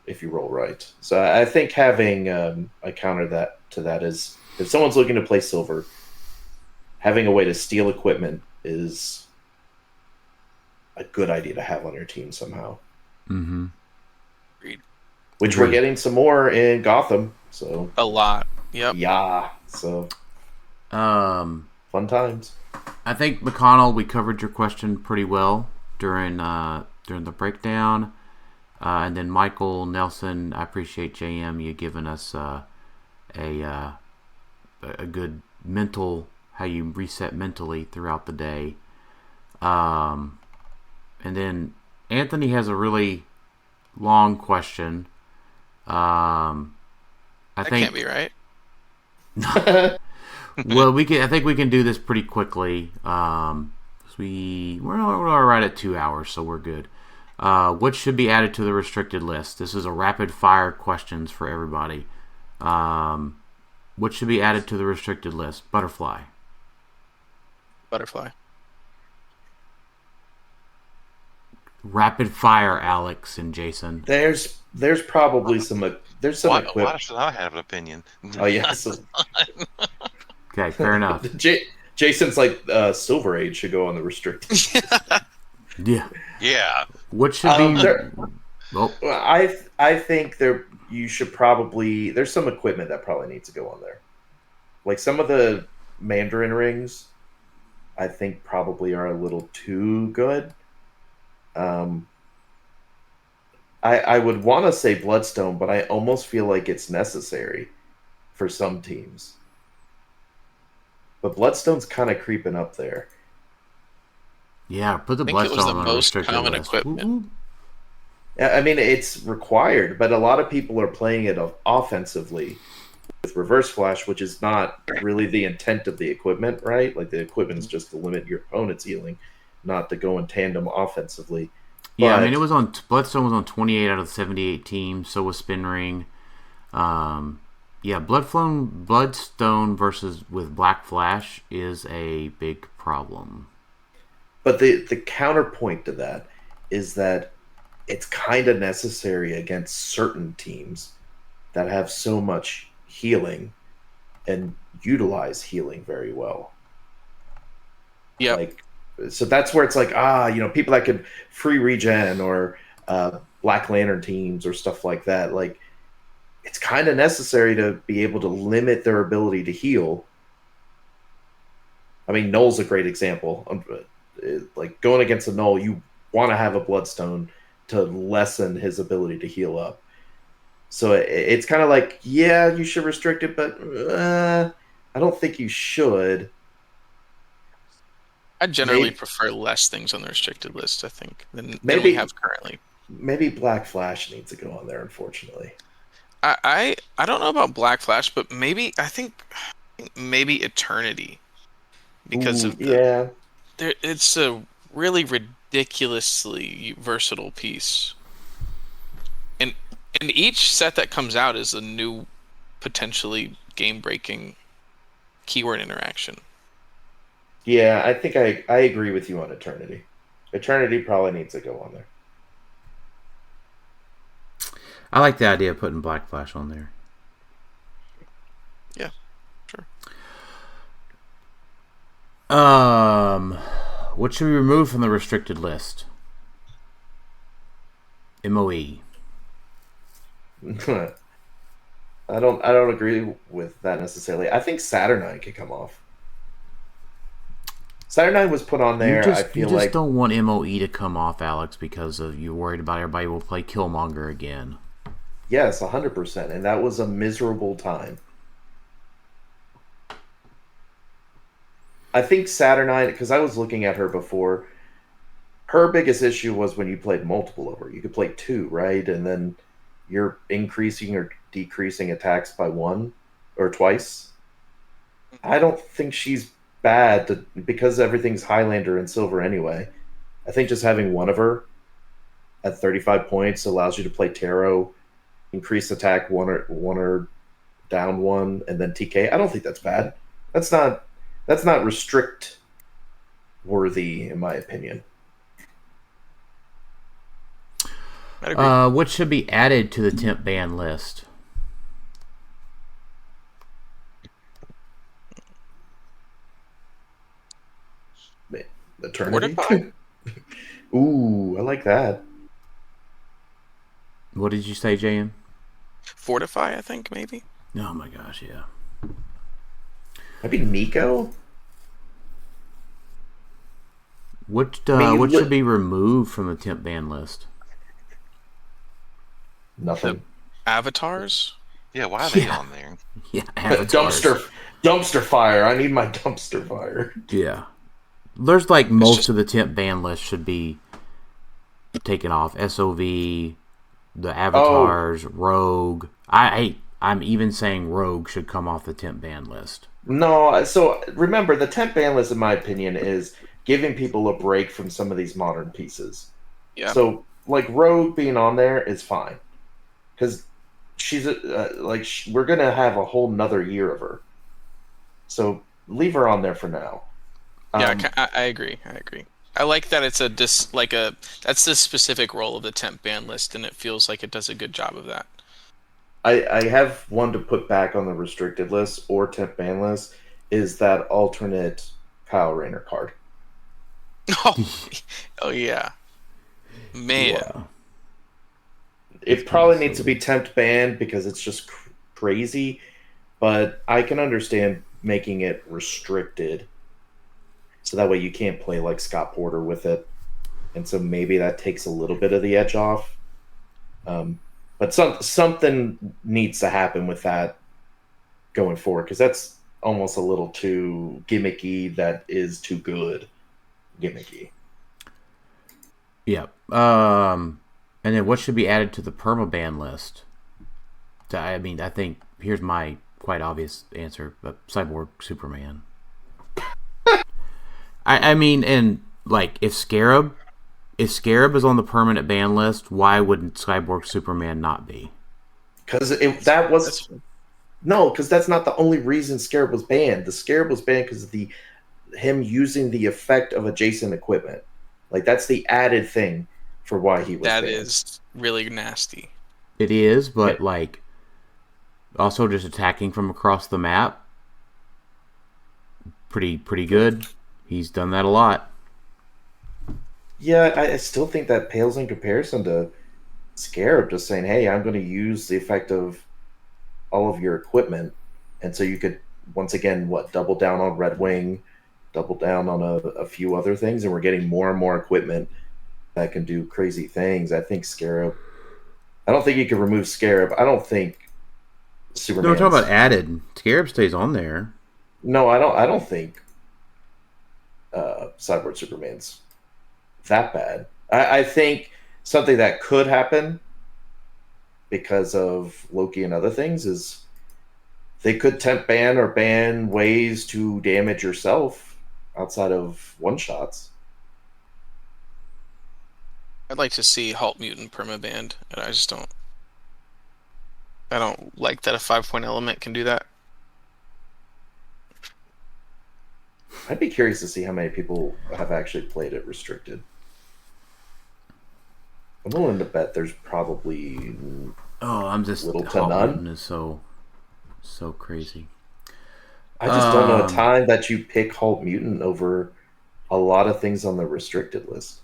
if you roll right. So I think having a counter to that is, if someone's looking to play silver, having a way to steal equipment is a good idea to have on your team somehow. Mm-hmm. Which we're getting some more in Gotham. So a lot. Yep. Yeah. So fun times. I think McConnell, we covered your question pretty well during the breakdown. And then Michael Nelson, I appreciate JM you giving us a good mental, how you reset mentally throughout the day. And then Anthony has a really long question. I think can't be right. Well, I think we can do this pretty quickly. We're right at 2 hours, so we're good. What should be added to the restricted list? This is a rapid fire questions for everybody. What should be added to the restricted list? Butterfly. Rapid fire, Alex and Jason. There's probably some equipment. Why should I have an opinion? Oh yes. Okay, fair enough. Jason's like Silver Age should go on the restricted. Yeah. Yeah. What should be? I think you should probably. There's some equipment that probably needs to go on there, like some of the Mandarin rings. I think probably are a little too good. I would want to say Bloodstone, but I almost feel like it's necessary for some teams. But Bloodstone's kind of creeping up there. Yeah, put the Bloodstone on the most common list. Equipment. I mean, it's required, but a lot of people are playing it offensively with Reverse Flash, which is not really the intent of the equipment, right? Like the equipment is just to limit your opponent's healing, not to go in tandem offensively. Yeah, I mean, Bloodstone was on 28 out of 78 teams. So was Spin Ring. Yeah, Bloodstone versus with Black Flash is a big problem. But the counterpoint to that is that it's kind of necessary against certain teams that have so much healing and utilize healing very well. Yeah. Like So that's where it's like, people that could free regen or Black Lantern teams or stuff like that. Like, it's kind of necessary to be able to limit their ability to heal. I mean, Null's a great example. Like, going against a Null, you want to have a Bloodstone to lessen his ability to heal up. So it's kind of like, yeah, you should restrict it, but I don't think you should. I generally prefer less things on the restricted list, I think, than we have currently. Maybe Black Flash needs to go on there, unfortunately. I don't know about Black Flash, but maybe Eternity, because it's a really ridiculously versatile piece, and each set that comes out is a new, potentially game-breaking keyword interaction. Yeah, I think I agree with you on Eternity. Eternity probably needs to go on there. I like the idea of putting Black Flash on there. Yeah, sure. What should be removed from the restricted list? MOE. I don't agree with that necessarily. I think Saturnine could come off. Saturnine was put on there. You just don't want MOE to come off, Alex, because you're worried about everybody will play Killmonger again. Yes, 100%, and that was a miserable time. I think Saturnine, because I was looking at her before, her biggest issue was when you played multiple of her. You could play 2, right? And then you're increasing or decreasing attacks by 1 or twice. I don't think she's bad because everything's Highlander and Silver anyway. I think just having one of her at 35 points allows you to play Tarot, increase attack 1 or down 1, and then TK. I don't think that's bad. That's not restrict worthy, in my opinion. What should be added to the temp ban list? Eternity? Ooh, I like that. What did you say, JM? Fortify, I think, maybe. Oh my gosh, yeah. Maybe Miko? What should be removed from the temp ban list? Nothing. The avatars? Yeah, why are they on there? Yeah, avatars. Dumpster fire. I need my dumpster fire. Yeah. There's most of the temp ban list should be taken off. SOV, the avatars, Rogue. I'm even saying Rogue should come off the temp ban list. No, so remember, the temp ban list, in my opinion, is giving people a break from some of these modern pieces. Yeah. So, Rogue being on there is fine. Because she's, we're going to have a whole nother year of her. So, leave her on there for now. Yeah, I agree. I like that it's that's the specific role of the temp ban list, and it feels like it does a good job of that. I have one to put back on the restricted list or temp ban list, is that alternate Kyle Rayner card. Oh yeah. Man. Yeah. It probably needs to be temp banned because it's just crazy, but I can understand making it restricted. So that way you can't play like Scott Porter with it. And so maybe that takes a little bit of the edge off. But something needs to happen with that going forward, because that's almost a little too gimmicky. That is too good gimmicky. Yeah. And then what should be added to the permaban list? I think here's my quite obvious answer, but Cyborg Superman. If Scarab is on the permanent ban list, why wouldn't Cyborg Superman not be? Because that's not the only reason Scarab was banned. The Scarab was banned because of him using the effect of adjacent equipment. That's the added thing for why he was banned. That is really nasty. It is, but also just attacking from across the map, pretty good. He's done that a lot. Yeah, I still think that pales in comparison to Scarab just saying, "Hey, I'm going to use the effect of all of your equipment," and so you could once again double down on Red Wing, double down on a few other things, and we're getting more and more equipment that can do crazy things. I think Scarab. I don't think you can remove Scarab. I don't think Superman. No, we're talking about added. Scarab stays on there. No, I don't. I don't think Cyborg Superman's that bad. I think something that could happen because of Loki and other things is they could temp ban or ban ways to damage yourself outside of one shots. I'd like to see Halt Mutant permabanned, and I don't like that a 5-point element can do that. I'd be curious to see how many people have actually played it restricted. I'm willing to bet there's probably I'm just little to none. Is so crazy. I just don't know a time that you pick Halt Mutant over a lot of things on the restricted list.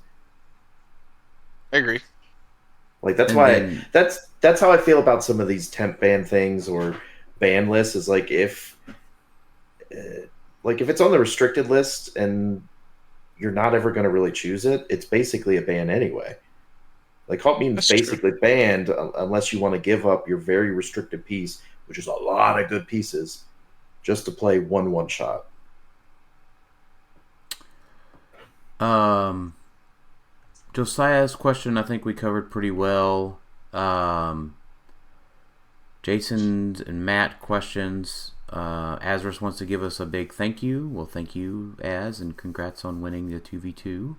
I agree. Like that's how I feel about some of these temp ban things or ban lists. Is like if it's on the restricted list and you're not ever going to really choose it, it's basically a ban anyway. Like Halt Mutant's basically banned unless you want to give up your very restricted piece, which is a lot of good pieces, just to play one shot. Josiah's question, I think we covered pretty well. Jason's and Matt questions. Azris wants to give us a big thank you. Well, thank you, Az, and congrats on winning the 2v2.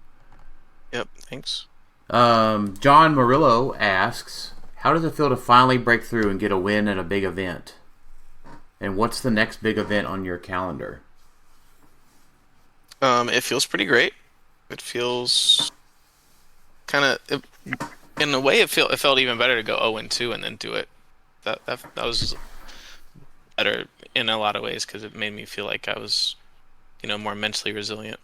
Yep, thanks. John Murillo asks, how does it feel to finally break through and get a win at a big event? And what's the next big event on your calendar? It feels pretty great. It feels kind of, in a way, it felt even better to go 0-2 and then do it. That was better in a lot of ways because it made me feel like I was, more mentally resilient.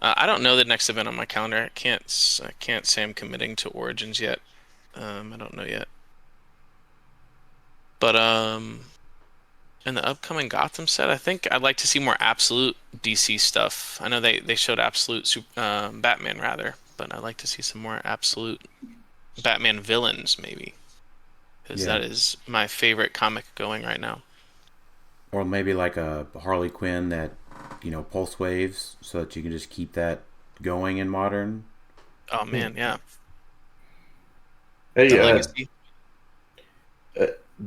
I don't know the next event on my calendar. I can't say I'm committing to Origins yet. I don't know yet. But in the upcoming Gotham set, I think I'd like to see more Absolute DC stuff. I know they showed Absolute Batman rather, but I'd like to see some more Absolute Batman villains maybe, because that is my favorite comic going right now. Or maybe like a Harley Quinn that pulse waves, so that you can just keep that going in Modern. Oh man, yeah. Hey,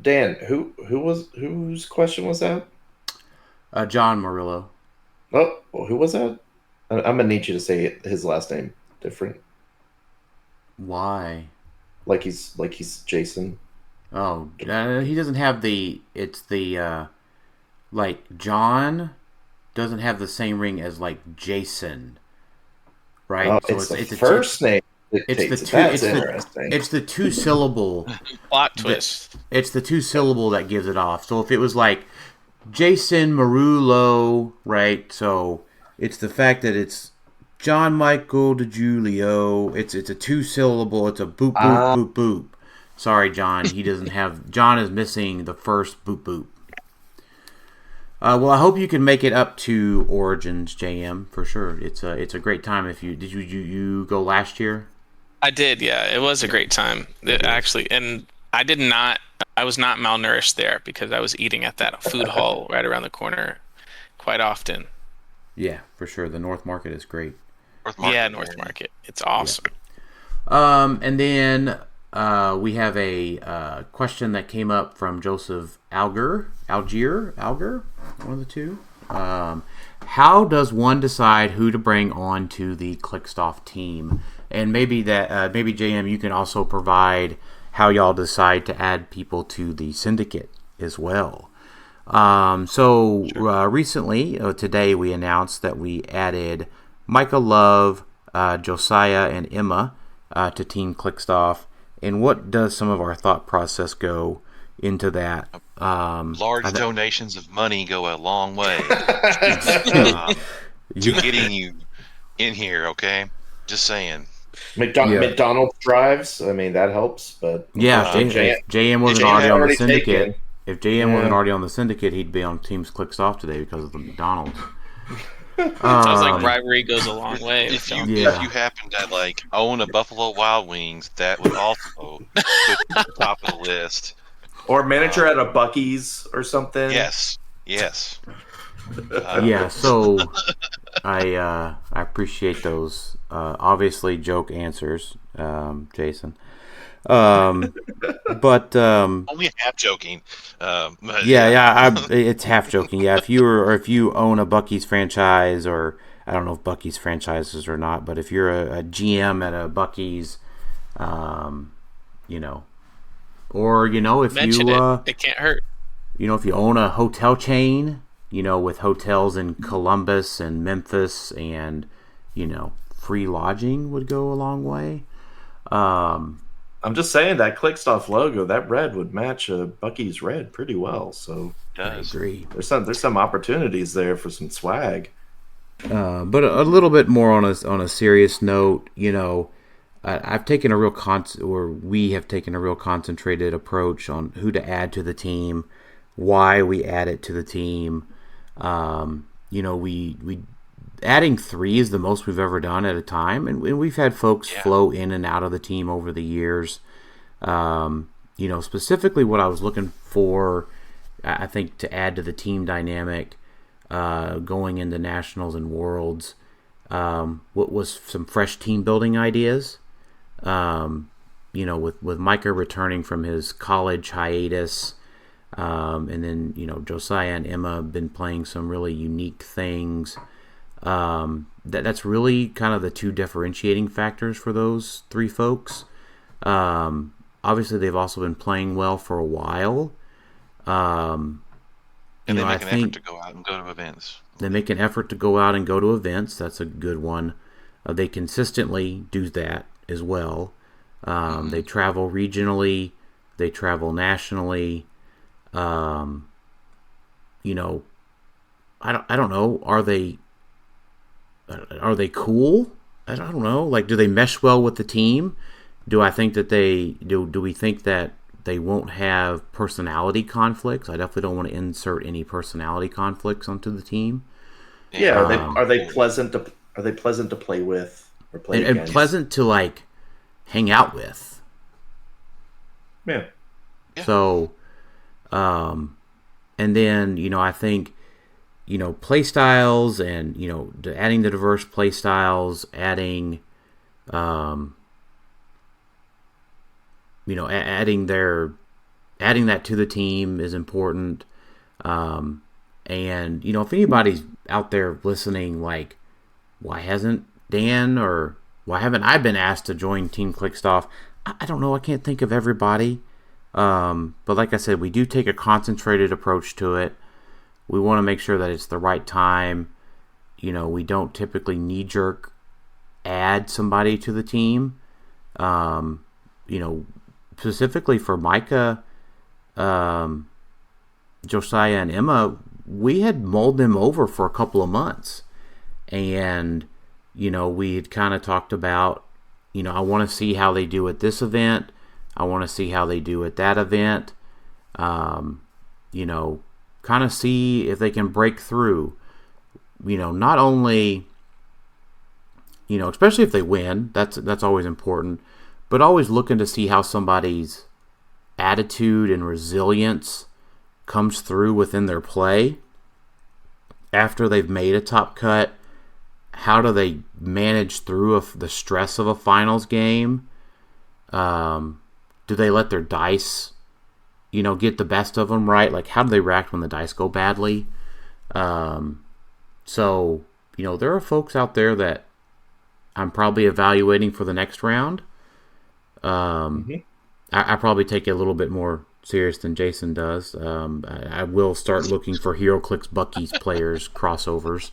Dan, whose question was that? John Murillo. Oh, who was that? I'm gonna need you to say his last name different. Why? Like he's Jason. Oh, he doesn't have the. It's the like John doesn't have the same ring as like Jason, right? Oh, so it's the first name. It's the two syllable plot twist. It's the two syllable that gives it off. So if it was like Jason Murillo, right? So it's the fact that it's John Michael DiGiulio. It's a two syllable. It's a boop boop boop boop. Sorry, John. He doesn't have. John is missing the first boop boop. Well, I hope you can make it up to Origins, JM, for sure. It's a great time. Did you go last year? I did, yeah. It was a great time. Actually, and I was not malnourished there because I was eating at that food hall right around the corner quite often. Yeah, for sure. The North Market is great. North Market. It's awesome. Yeah. And then we have a question that came up from Joseph Algier, one of the two. How does one decide who to bring on to the Clixed Off team? And maybe JM, you can also provide how y'all decide to add people to the syndicate as well. Recently, today, we announced that we added Micah Love, Josiah, and Emma to Team Clixed Off. And what does some of our thought process go into that? Large donations of money go a long way to getting you in here, okay? Just saying. McDonald's drives. I mean, that helps. But yeah, if JM wasn't already on the syndicate, he'd be on Teams Clixed Off today because of the McDonald's. Sounds like bribery goes a long way. If you happen to own a Buffalo Wild Wings, that would also put at the top of the list. Or manager at a Buc-ee's or something. Yes. So I appreciate those obviously joke answers, Jason. But only half joking. It's half joking. Yeah, if you own a Buc-ee's franchise, or I don't know if Buc-ee's franchises or not, but if you're a GM at a Buc-ee's, or if mention it can't hurt. If you own a hotel chain, with hotels in Columbus and Memphis, and free lodging would go a long way. I'm just saying that Clixed Off logo, that red would match a Buc-ee's red pretty well. So I agree. There's some opportunities there for some swag. But a little bit more on a serious note, I've taken a real we have taken a real concentrated approach on who to add to the team, why we add it to the team. We adding 3 is the most we've ever done at a time, and we've had folks flow in and out of the team over the years. Specifically what I was looking for, I think, to add to the team dynamic going into nationals and worlds, what was some fresh team building ideas. With Micah returning from his college hiatus, and then Josiah and Emma have been playing some really unique things. That's really kind of the 2 differentiating factors for those 3 folks. Obviously, they've also been playing well for a while. And they make an effort to go out and go to events. They make an effort to go out and go to events. That's a good one. They consistently do that as well. They travel regionally. They travel nationally. I don't know. Are they cool? I don't know. Do they mesh well with the team? Do I think that do we think that they won't have personality conflicts? I definitely don't want to insert any personality conflicts onto the team. Yeah, are they pleasant to play with or play against? And pleasant to hang out with. Yeah. So, and then I think play styles, and adding the diverse play styles, adding adding that to the team is important. And if anybody's out there listening, why hasn't Dan, or why haven't I been asked to join Team Clixed Off? I don't know. I can't think of everybody. But like I said, we do take a concentrated approach to it. We want to make sure that it's the right time. We don't typically knee-jerk add somebody to the team. Specifically for Micah, Josiah, and Emma, we had mulled them over for a couple of months. And, we had kind of talked about, I want to see how they do at this event. I want to see how they do at that event. Kind of see if they can break through. Not only, especially if they win, that's always important, but always looking to see how somebody's attitude and resilience comes through within their play after they've made a top cut. How do they manage through the stress of a finals game? Do they let their dice, get the best of them, right? How do they react when the dice go badly? So, there are folks out there that I'm probably evaluating for the next round. I probably take it a little bit more serious than Jason does. I will start looking for Heroclix Buc-ee's players crossovers.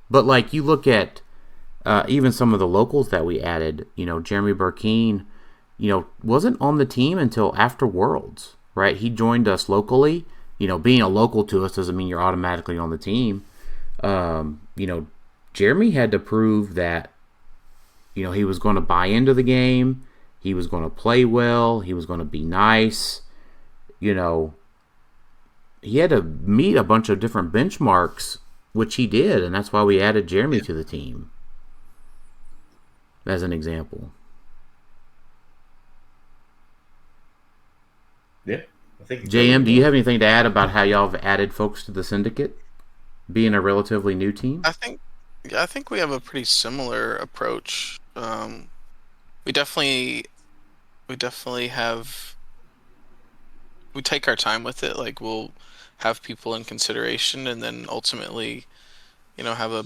But you look at even some of the locals that we added, Jeremy Burkeen, wasn't on the team until after Worlds, right? He joined us locally. Being a local to us doesn't mean you're automatically on the team. Jeremy had to prove that He was going to buy into the game. He was going to play well. He was going to be nice. He had to meet a bunch of different benchmarks, which he did, and that's why we added Jeremy to the team, as an example. Yeah, I think. JM, do you have anything to add about how y'all have added folks to the syndicate, being a relatively new team? I think we have a pretty similar approach. We definitely have. We take our time with it. Like, we'll have people in consideration, and then ultimately, have a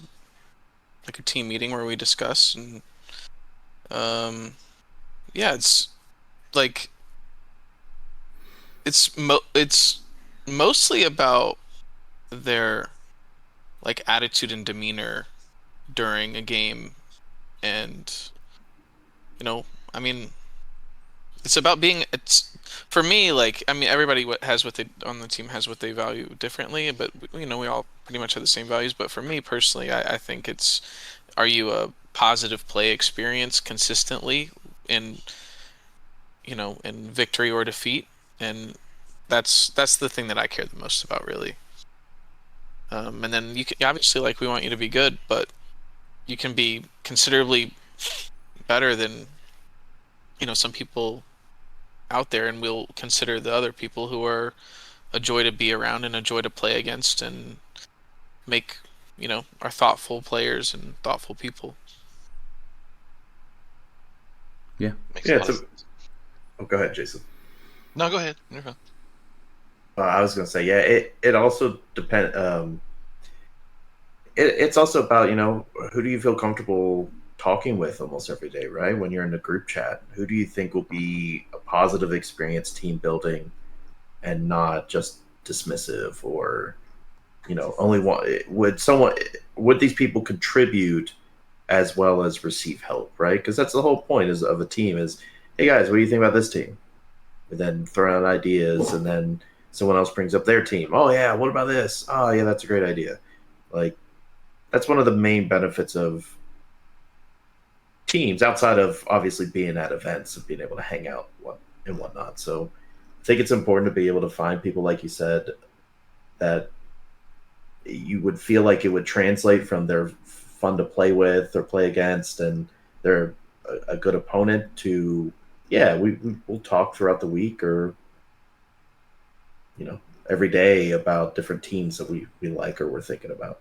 team meeting where we discuss. And it's like it's mostly about their attitude and demeanor during a game, and it's about being. It's for me, everybody has what they on the team has what they value differently, but we all pretty much have the same values. But for me personally, I think it's, are you a positive play experience consistently in victory or defeat, and that's the thing that I care the most about, really. And then you can obviously, we want you to be good, but you can be considerably better than some people out there, and we'll consider the other people who are a joy to be around and a joy to play against, and make are thoughtful players and thoughtful people. Yeah. Oh, go ahead, Jason. No, go ahead. You're fine. I was going to say, it also depends. It's also about, who do you feel comfortable talking with almost every day, right? When you're in a group chat, who do you think will be a positive experience, team building, and not just dismissive, or, only one? Would these people contribute as well as receive help, right? Because that's the whole point of a team is, hey guys, what do you think about this team? And then throw out ideas, and then someone else brings up their team. Oh yeah, what about this? Oh yeah, that's a great idea. That's one of the main benefits of teams, outside of obviously being at events and being able to hang out and whatnot. So I think it's important to be able to find people, like you said, that you would feel like it would translate from they're fun to play with or play against, and they're a good opponent, to we'll talk throughout the week, or every day, about different teams that we like or we're thinking about.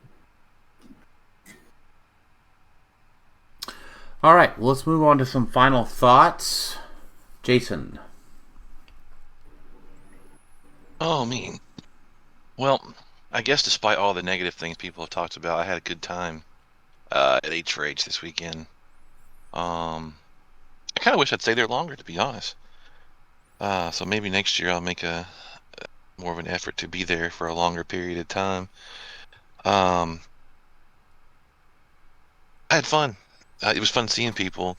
All right, well, let's move on to some final thoughts. Jason. Oh, me. Well, I guess despite all the negative things people have talked about, I had a good time at H4H this weekend. I kind of wish I'd stay there longer, to be honest. So maybe next year I'll make more of an effort to be there for a longer period of time. I had fun. It was fun seeing people.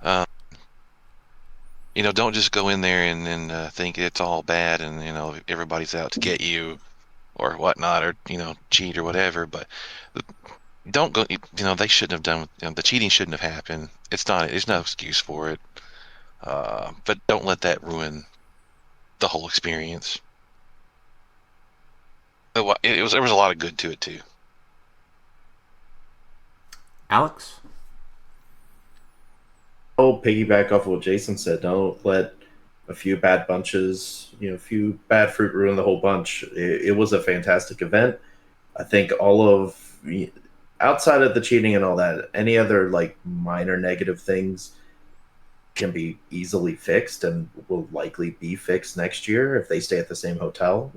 Don't just go in there and think it's all bad and everybody's out to get you or whatnot, or cheat or whatever. But don't go. They shouldn't have done. The cheating shouldn't have happened. There's no excuse for it. But don't let that ruin the whole experience. There was a lot of good to it too. Alex? I'll piggyback off of what Jason said. Don't let a few bad bunches, a few bad fruit ruin the whole bunch. It was a fantastic event. I think outside of the cheating and all that, any other minor negative things can be easily fixed and will likely be fixed next year if they stay at the same hotel.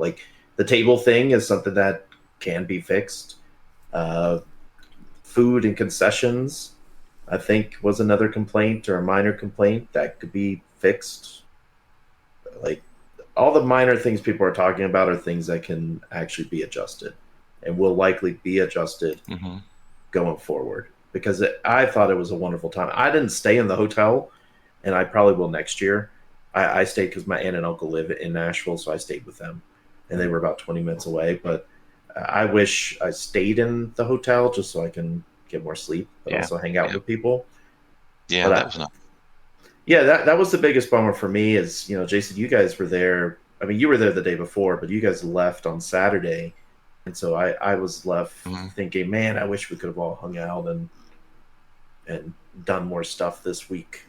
The table thing is something that can be fixed. Food and concessions, I think, was another complaint, or a minor complaint that could be fixed. All the minor things people are talking about are things that can actually be adjusted, and will likely be adjusted going forward. Because I thought it was a wonderful time. I didn't stay in the hotel, and I probably will next year. I stayed because my aunt and uncle live in Nashville, so I stayed with them, and they were about 20 minutes away. But I wish I stayed in the hotel just so I can get more sleep, but also hang out with people. Yeah, But that was not. Yeah, that was the biggest bummer for me is, Jason, you guys were there. I mean, you were there the day before, but you guys left on Saturday. And so I was left thinking, man, I wish we could have all hung out and done more stuff this week.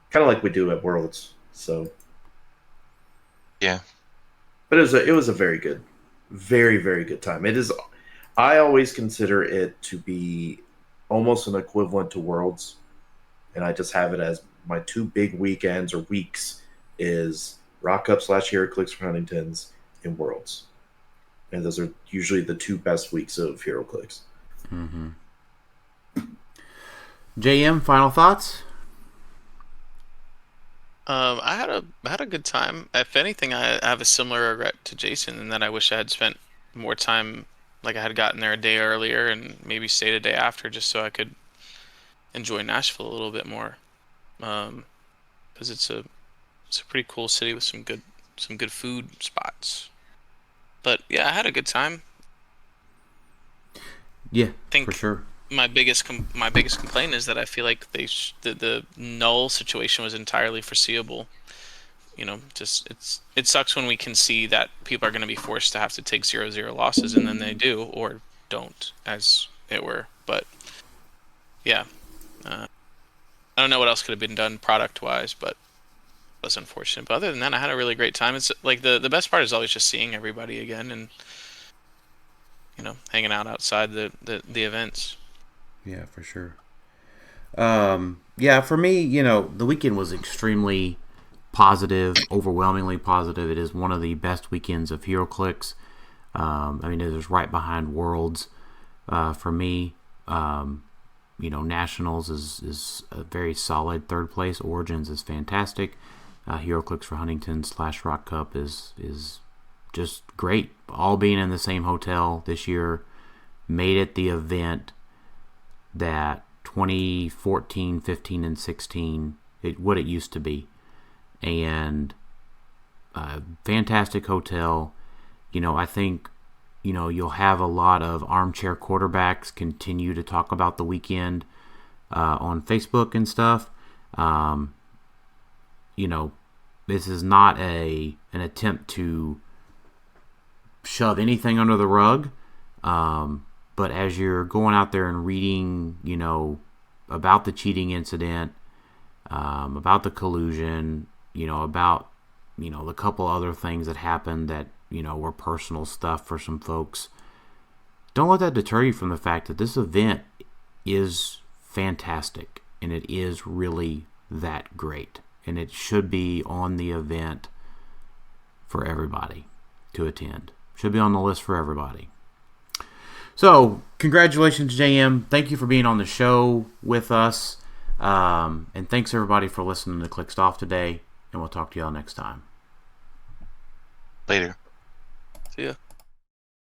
Kind of like we do at Worlds. So Yeah. but it was a very good, very, very good time. It is. I always consider it to be almost an equivalent to Worlds, and I just have it as my two big weekends or weeks is Rock Cup / Heroclix for Huntington's and Worlds, and those are usually the two best weeks of Heroclix. Mm-hmm. JM, final thoughts? I had a good time. If anything, I have a similar regret to Jason in that I wish I had spent more time, like I had gotten there a day earlier and maybe stayed a day after, just so I could enjoy Nashville a little bit more. Because it's a pretty cool city with some good food spots. But yeah, I had a good time. Yeah, I think for sure. My biggest complaint is that I feel like the null situation was entirely foreseeable. Just it sucks when we can see that people are going to be forced to have to take 0-0 losses, and then they do or don't, as it were. But yeah, I don't know what else could have been done product-wise, but it was unfortunate. But other than that, I had a really great time. It's like the best part is always just seeing everybody again and hanging out outside the events. Yeah, for sure. Yeah, for me, the weekend was extremely positive, overwhelmingly positive. It is one of the best weekends of Heroclix. I mean, it is right behind Worlds for me. Nationals is a very solid third place. Origins is fantastic. Heroclix for Huntington / Rock Cup is just great. All being in the same hotel this year made it the event that 2014, 15, and 16, what it used to be. And fantastic hotel. I think, you'll have a lot of armchair quarterbacks continue to talk about the weekend on Facebook and stuff. This is not an attempt to shove anything under the rug. But as you're going out there and reading, about the cheating incident, about the collusion, about, the couple other things that happened that, were personal stuff for some folks, don't let that deter you from the fact that this event is fantastic and it is really that great. And it should be on the event for everybody to attend. Should be on the list for everybody. So, congratulations, JM. Thank you for being on the show with us. And thanks, everybody, for listening to Clixed Off today. And we'll talk to y'all next time. Later. See ya.